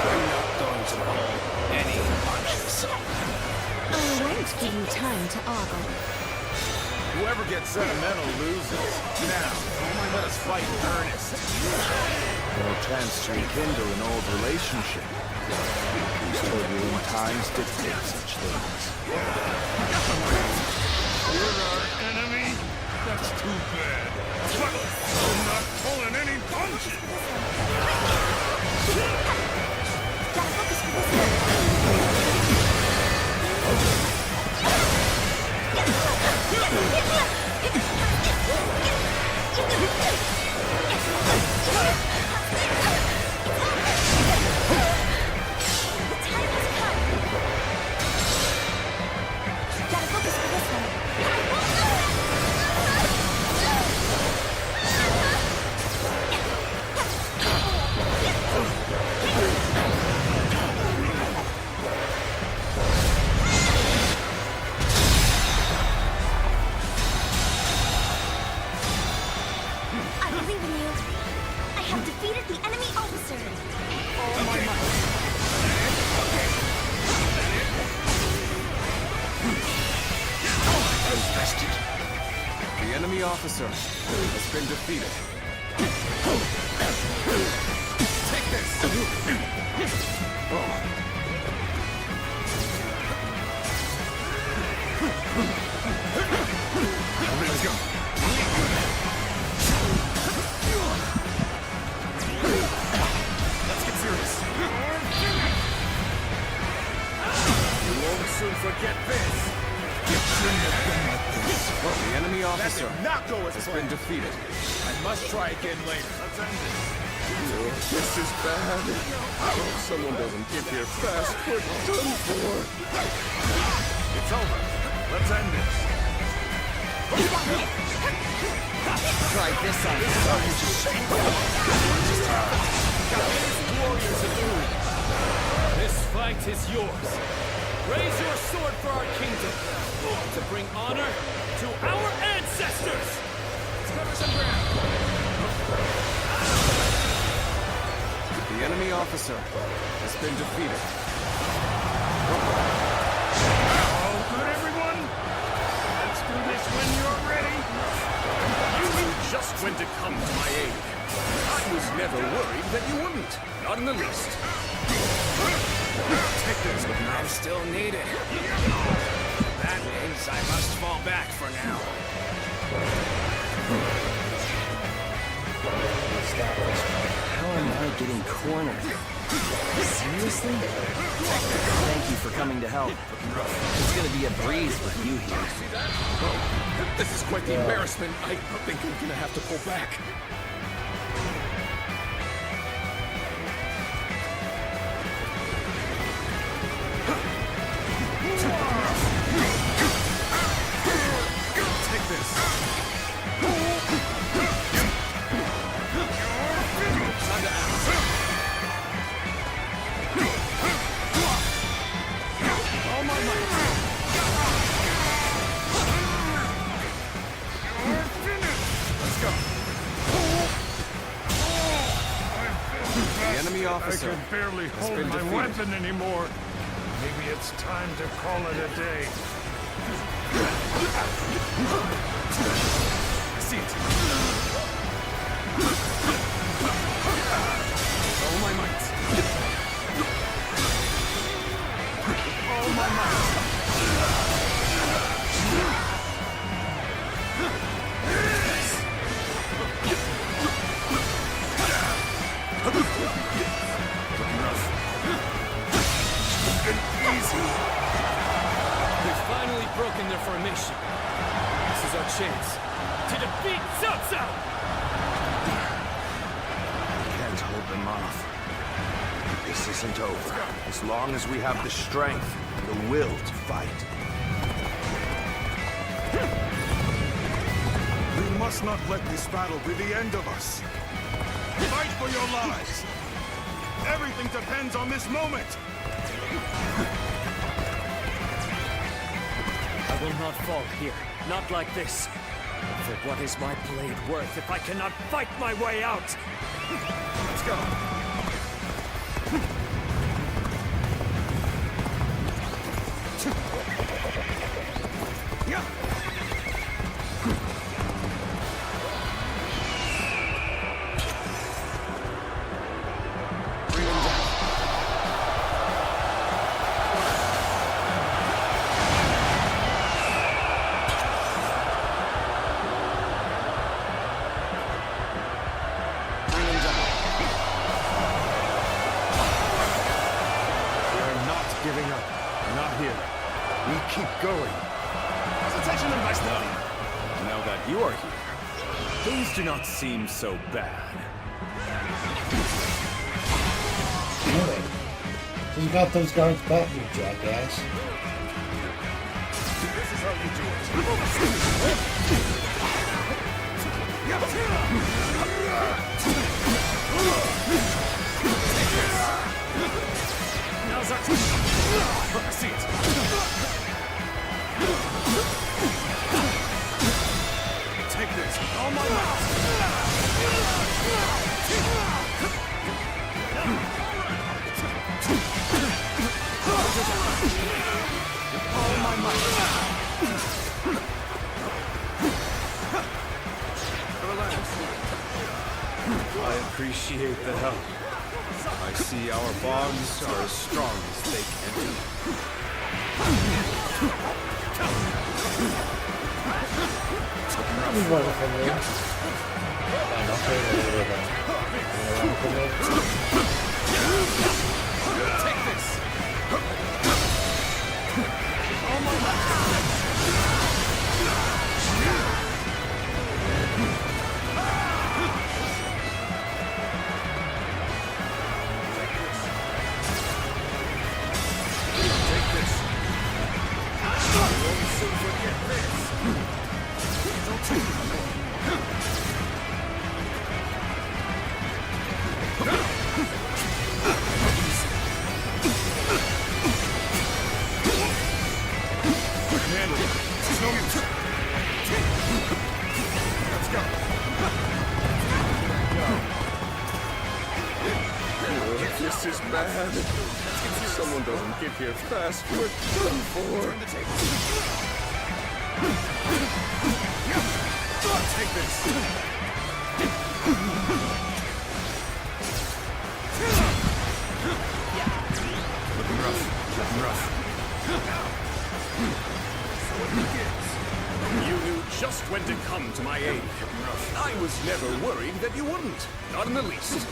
I'm not going to pull any punches. I won't give you time to ogle. Whoever gets sentimental loses. Now, let us fight in earnest. No chance to rekindle an old relationship. These turbulent times dictate such things. You're our enemy? That's too bad. But I'm not pulling any punches! The enemy officer has been defeated. Take this! Let's go. Let's get serious. You won't soon forget this. The enemy officer Not go as has planned. been defeated. I must try again later. Let's end this. This is bad. If someone doesn't get here fast, we're done for. It's over. Let's end this. Try this on. Warriors of Uru. This fight is yours. Raise your sword for our kingdom, to bring honor to our ancestors! Let's cover some ground. The enemy officer has been defeated. All good, everyone? Let's do this when you're ready. You knew just when to come to my aid. I was never worried that you wouldn't. Not in the least. Take this. I'm still needed. That means I must fall back for now. How am I getting cornered? Seriously? Thank you for coming to help. It's gonna be a breeze with you here. Oh, this is quite the embarrassment. I think I'm gonna have to pull back. Take this. Time to act. All my might. Let's go. The enemy officer I can barely has hold been my defeated. weapon anymore. Maybe it's time to call it a day. I see it. All my might. All my might. We've finally broken their formation. This is our chance to defeat Cao Cao! can't hold them off. This isn't over. As long as we have the strength, the will to fight. We must not let this battle be the end of us. Fight for your lives. Everything depends on this moment. I will not fall here. Not like this. For what is my blade worth if I cannot fight my way out? Let's go. Giving up. Not here. We keep going. Attention, investment. Now that you are here, things do not seem so bad. Really? So you got those guards back, you jackass. This is how you do Now's our time. I see it. Take this. All my might. All my might. Relax. I appreciate the help. I see our bonds are as strong as they can be. This is wonderful, man. And I'll play a little bit of Take this. All my might. Take this. You won't soon forget this. This is bad. If someone doesn't get here fast, we're done for. Turn the table. Take this. Looking rough. Looking rough. So it begins. You knew just when to come to my aid. I was never worried that you wouldn't. Not in the least.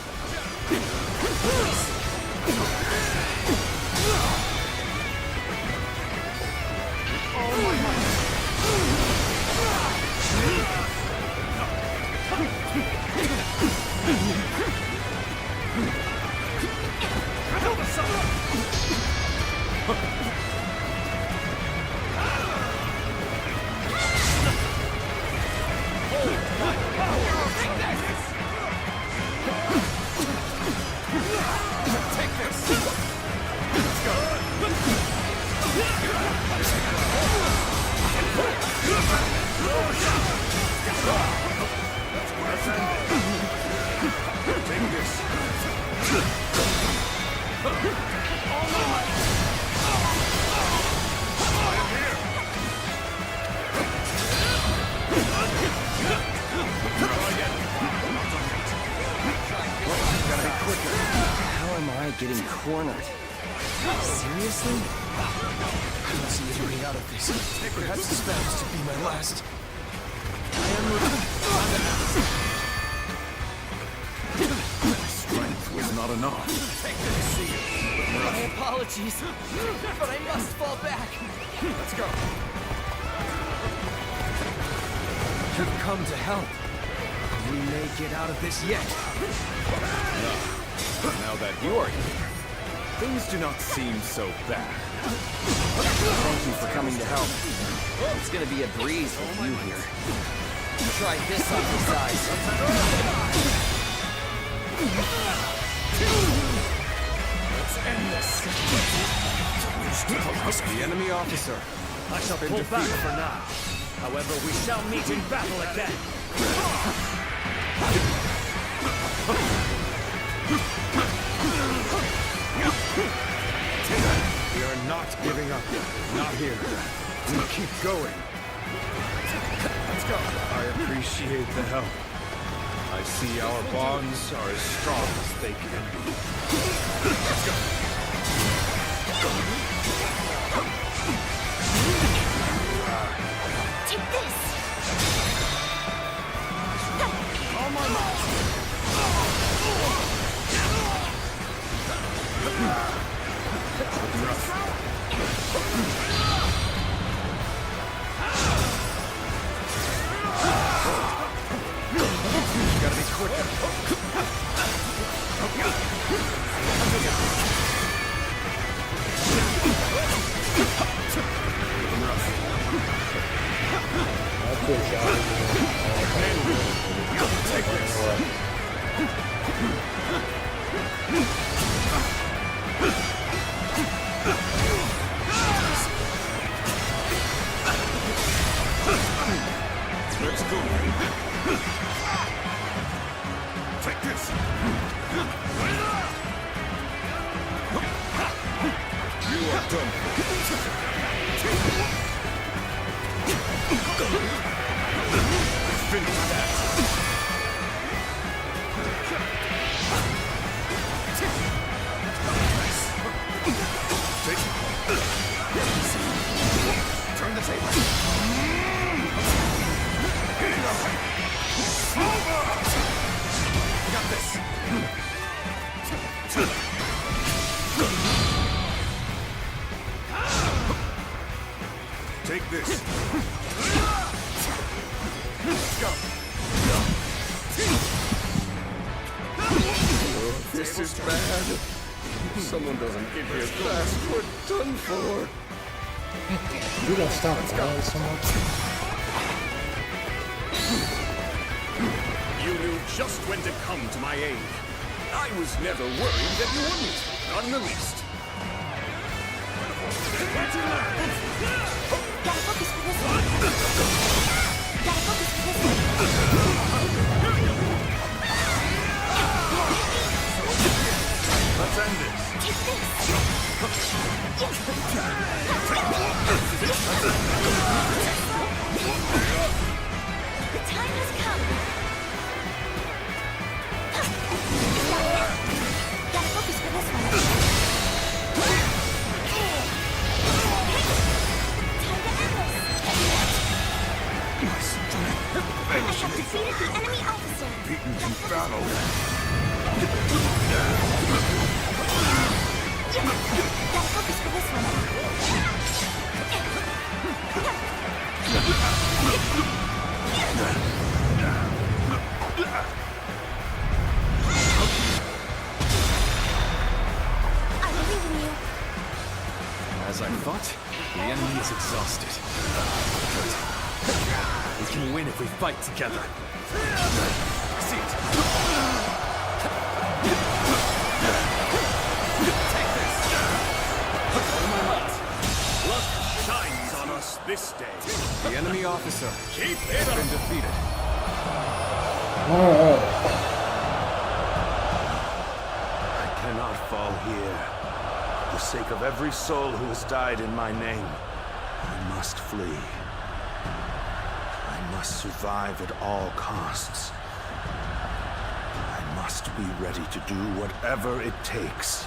How am I getting cornered? Seriously? I don't see a way out of this. Perhaps this vows to be my last. Strength was not enough. My apologies, but I must fall back. Let's go. You've come to help. We may get out of this yet. Now that you are here, things do not seem so bad. Thank you for coming to help. It's gonna be a breeze with you here. Try this on the side. Let's end this. The enemy officer. I shall pull back for now. However, we shall meet in battle again. We are not giving up. Not here. We keep going. Let's go. I appreciate the help. I see our bonds are as strong as they can be. Let's go. Take this! On my mark. Gotta be quicker. Take this. Let's go. Take this. You are done. Finish that. Turn the table. Got this. Take this. Let's go. Oh, this is bad. If someone doesn't get here fast, we're done for. You gotta stop dying so much. You knew just when to come to my aid. I was never worried that you wouldn't. Not in the least. What'd you learn? Gotta focus for this one. Gotta focus for this one. battle. Gotta focus for this I believe in you. As I thought, the enemy is exhausted. Good. We can win if we fight together. See it. Take this. Oh my might. Luck shines on us this day. The enemy officer Keep has it been up. defeated. Alright. I cannot fall here. For the sake of every soul who has died in my name, I must flee. I must survive at all costs. I must be ready to do whatever it takes.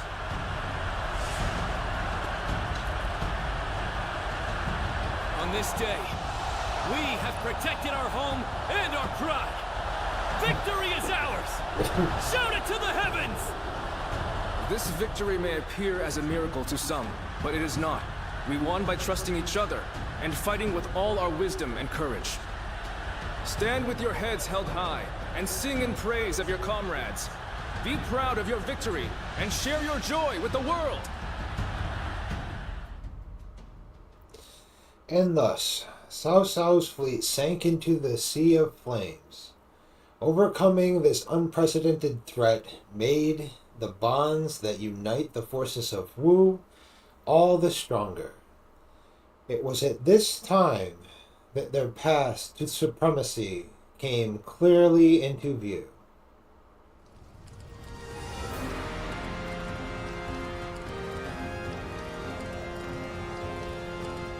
On this day, we have protected our home and our pride. Victory is ours! Shout it to the heavens! This victory may appear as a miracle to some, but it is not. We won by trusting each other and fighting with all our wisdom and courage. Stand with your heads held high and sing in praise of your comrades. Be proud of your victory and share your joy with the world. And thus, Cao Cao's fleet sank into the Sea of Flames. Overcoming this unprecedented threat made the bonds that unite the forces of Wu all the stronger. It was at this time that their path to supremacy came clearly into view.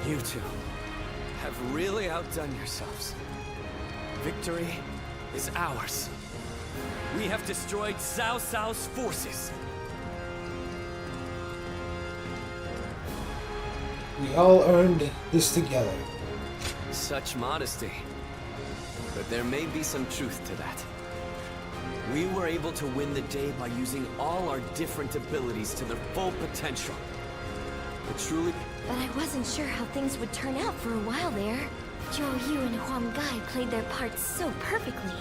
You two have really outdone yourselves. Victory is ours. We have destroyed Cao Cao's forces. We all earned this together. Such modesty. But there may be some truth to that. We were able to win the day by using all our different abilities to their full potential. But truly... But I wasn't sure how things would turn out for a while there. Zhou Yu and Huang Gai played their parts so perfectly.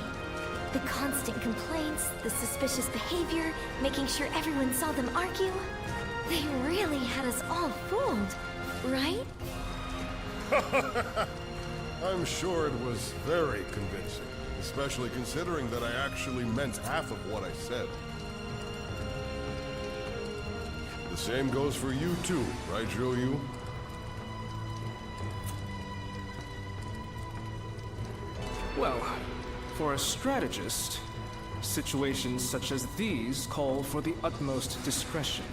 The constant complaints, the suspicious behavior, making sure everyone saw them argue. They really had us all fooled, right? I'm sure it was very convincing, especially considering that I actually meant half of what I said. The same goes for you too, right, Zhou Yu? Well, for a strategist, situations such as these call for the utmost discretion.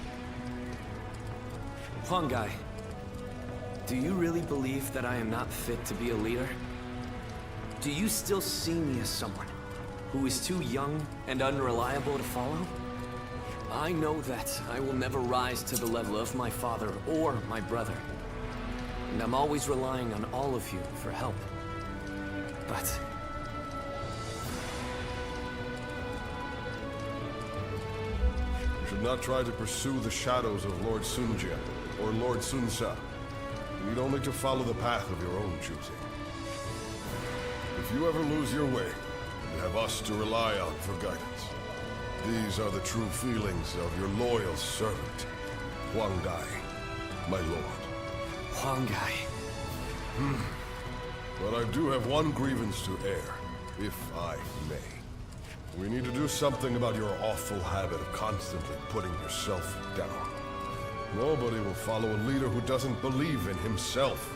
Huang Gai, do you really believe that I am not fit to be a leader? Do you still see me as someone who is too young and unreliable to follow? I know that I will never rise to the level of my father or my brother. And I'm always relying on all of you for help. But... You should not try to pursue the shadows of Lord Sun Jian or Lord Sun Sa. You need only to follow the path of your own choosing. If you ever lose your way, you have us to rely on for guidance. These are the true feelings of your loyal servant, Huang Gai, my lord. Huang Gai. But I do have one grievance to air, if I may. We need to do something about your awful habit of constantly putting yourself down. Nobody will follow a leader who doesn't believe in himself.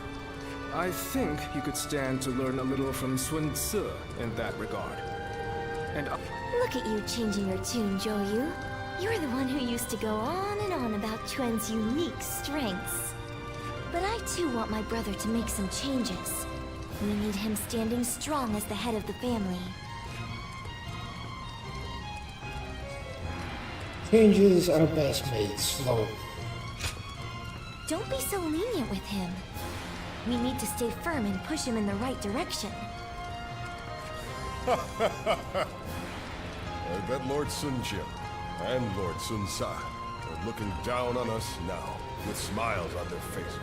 I think you could stand to learn a little from Sun Tzu in that regard. And Look at you changing your tune, Zhou Yu. You're the one who used to go on and on about Quen's unique strengths. But I too want my brother to make some changes. We need him standing strong as the head of the family. Changes are best made slowly. Don't be so lenient with him. We need to stay firm and push him in the right direction. I bet Lord Sun Jin and Lord Sun Sa are looking down on us now, with smiles on their faces.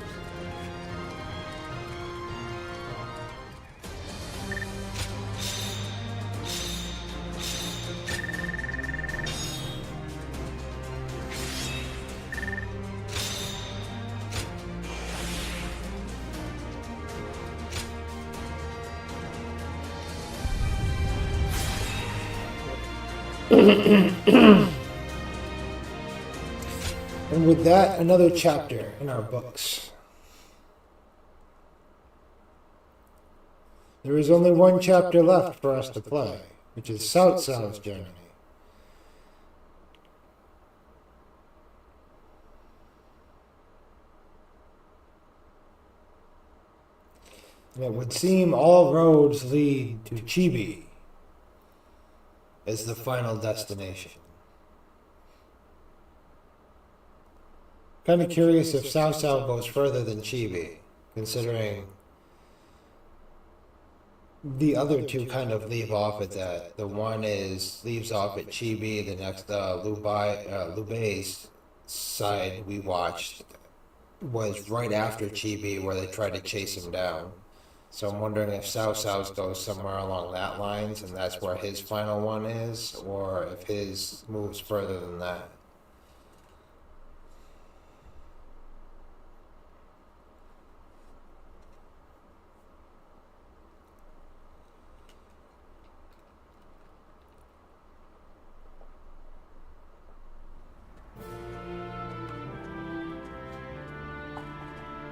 And with that, another chapter in our books. There is only one chapter left for us to play, which is Cao Cao's journey. And it would seem all roads lead to Chibi as the final destination. Kind of curious if Cao Cao goes further than Chibi, considering the other two kind of leave off at that. The one leaves off at Chibi, the next Liu Bei's side we watched was right after Chibi, where they tried to chase him down. So I'm wondering if Cao Cao's goes somewhere along that lines, and that's where his final one is, or if his moves further than that.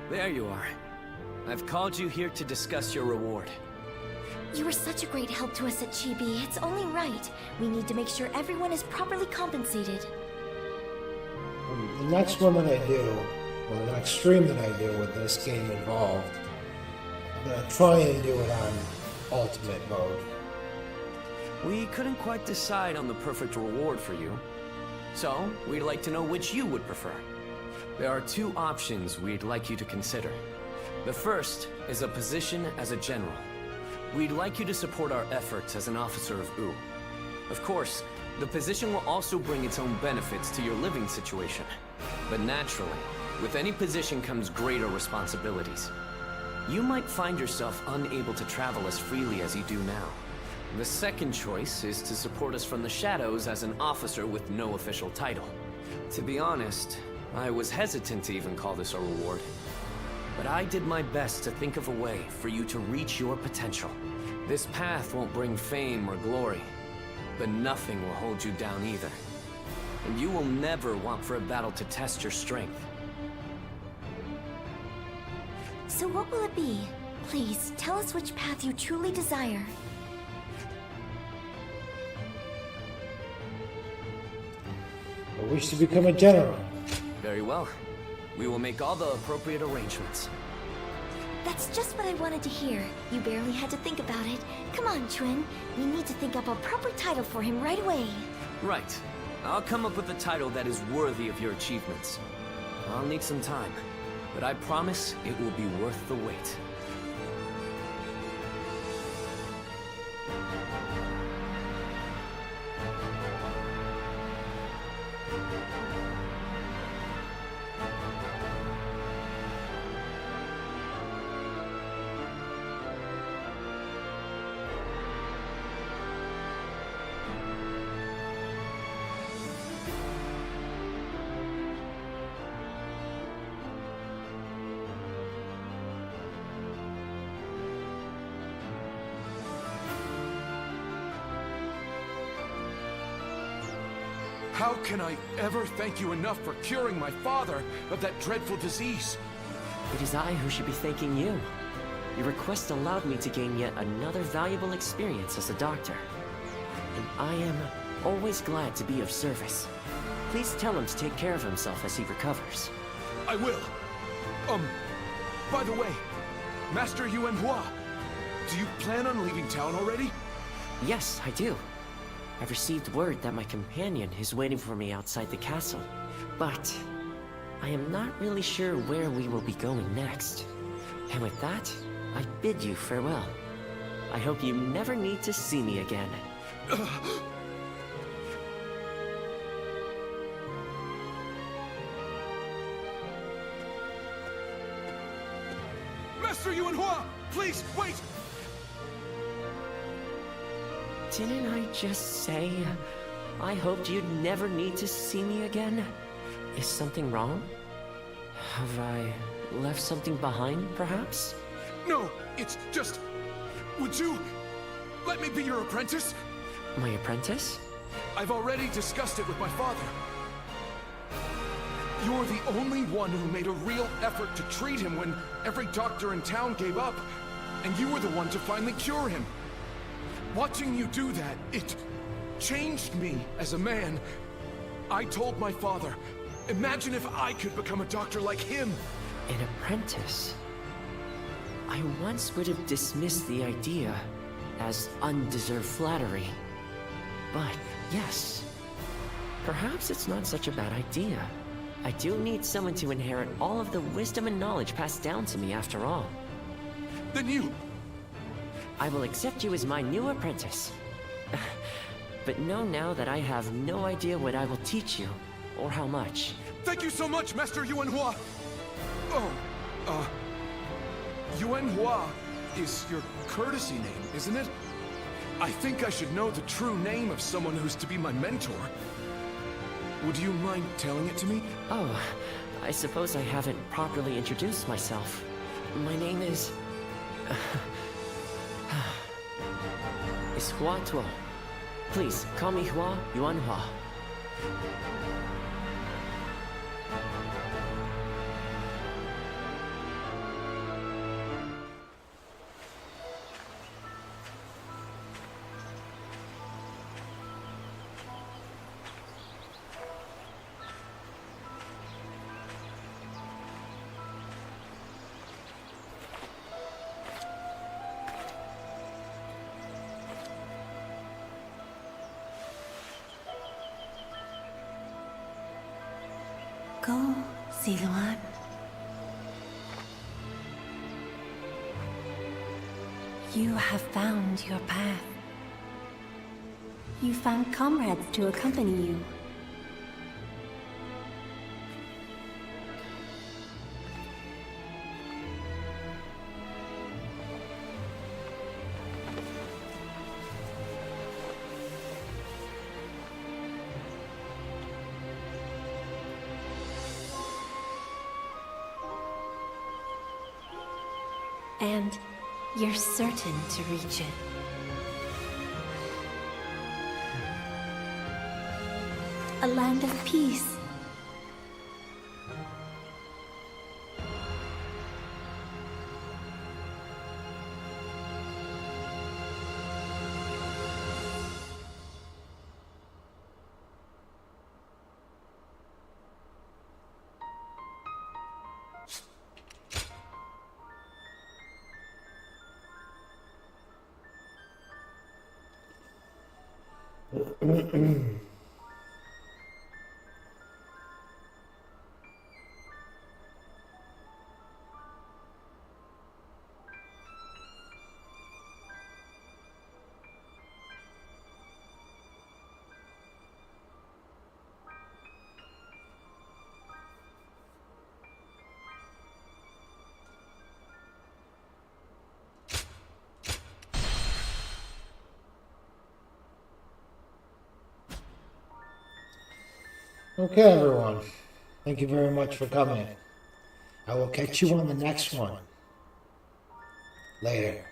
There you are. I've called you here to discuss your reward. You were such a great help to us at Chibi. It's only right. We need to make sure everyone is properly compensated. The next one that I do, or the next stream that I do with this game involved, I'm going to try and do it on ultimate mode. We couldn't quite decide on the perfect reward for you. So, we'd like to know which you would prefer. There are two options we'd like you to consider. The first is a position as a general. We'd like you to support our efforts as an officer of Wu. Of course, the position will also bring its own benefits to your living situation. But naturally, with any position comes greater responsibilities. You might find yourself unable to travel as freely as you do now. The second choice is to support us from the shadows as an officer with no official title. To be honest, I was hesitant to even call this a reward. But I did my best to think of a way for you to reach your potential. This path won't bring fame or glory, but nothing will hold you down either. And you will never want for a battle to test your strength. So what will it be? Please, tell us which path you truly desire. I wish to become a general. Very well. We will make all the appropriate arrangements. That's just what I wanted to hear. You barely had to think about it. Come on, Chuan. We need to think up a proper title for him right away. Right. I'll come up with a title that is worthy of your achievements. I'll need some time, but I promise it will be worth the wait. How can I ever thank you enough for curing my father of that dreadful disease? It is I who should be thanking you. Your request allowed me to gain yet another valuable experience as a doctor. And I am always glad to be of service. Please tell him to take care of himself as he recovers. I will. By the way, Master Yuanhua, do you plan on leaving town already? Yes, I do. I've received word that my companion is waiting for me outside the castle. But I am not really sure where we will be going next. And with that, I bid you farewell. I hope you never need to see me again. Master Yuanhua! Please, wait! Didn't I just say I hoped you'd never need to see me again? Is something wrong? Have I left something behind, perhaps? No, it's just... Would you let me be your apprentice? My apprentice? I've already discussed it with my father. You're the only one who made a real effort to treat him when every doctor in town gave up, and you were the one to finally cure him. Watching you do that, it changed me as a man. I told my father, imagine if I could become a doctor like him. An apprentice? I once would have dismissed the idea as undeserved flattery. But yes, perhaps it's not such a bad idea. I do need someone to inherit all of the wisdom and knowledge passed down to me after all. Then you... I will accept you as my new apprentice. But know now that I have no idea what I will teach you, or how much. Thank you so much, Master Yuanhua! Yuanhua is your courtesy name, isn't it? I think I should know the true name of someone who's to be my mentor. Would you mind telling it to me? Oh, I suppose I haven't properly introduced myself. My name is... is Hua Tuo. Please, call me Hua Yuanhua. Go, Ziluan. You have found your path. You found comrades to accompany you. And you're certain to reach it. A land of peace. Okay, everyone. Thank you very much for coming. I will catch you on the next one. Later.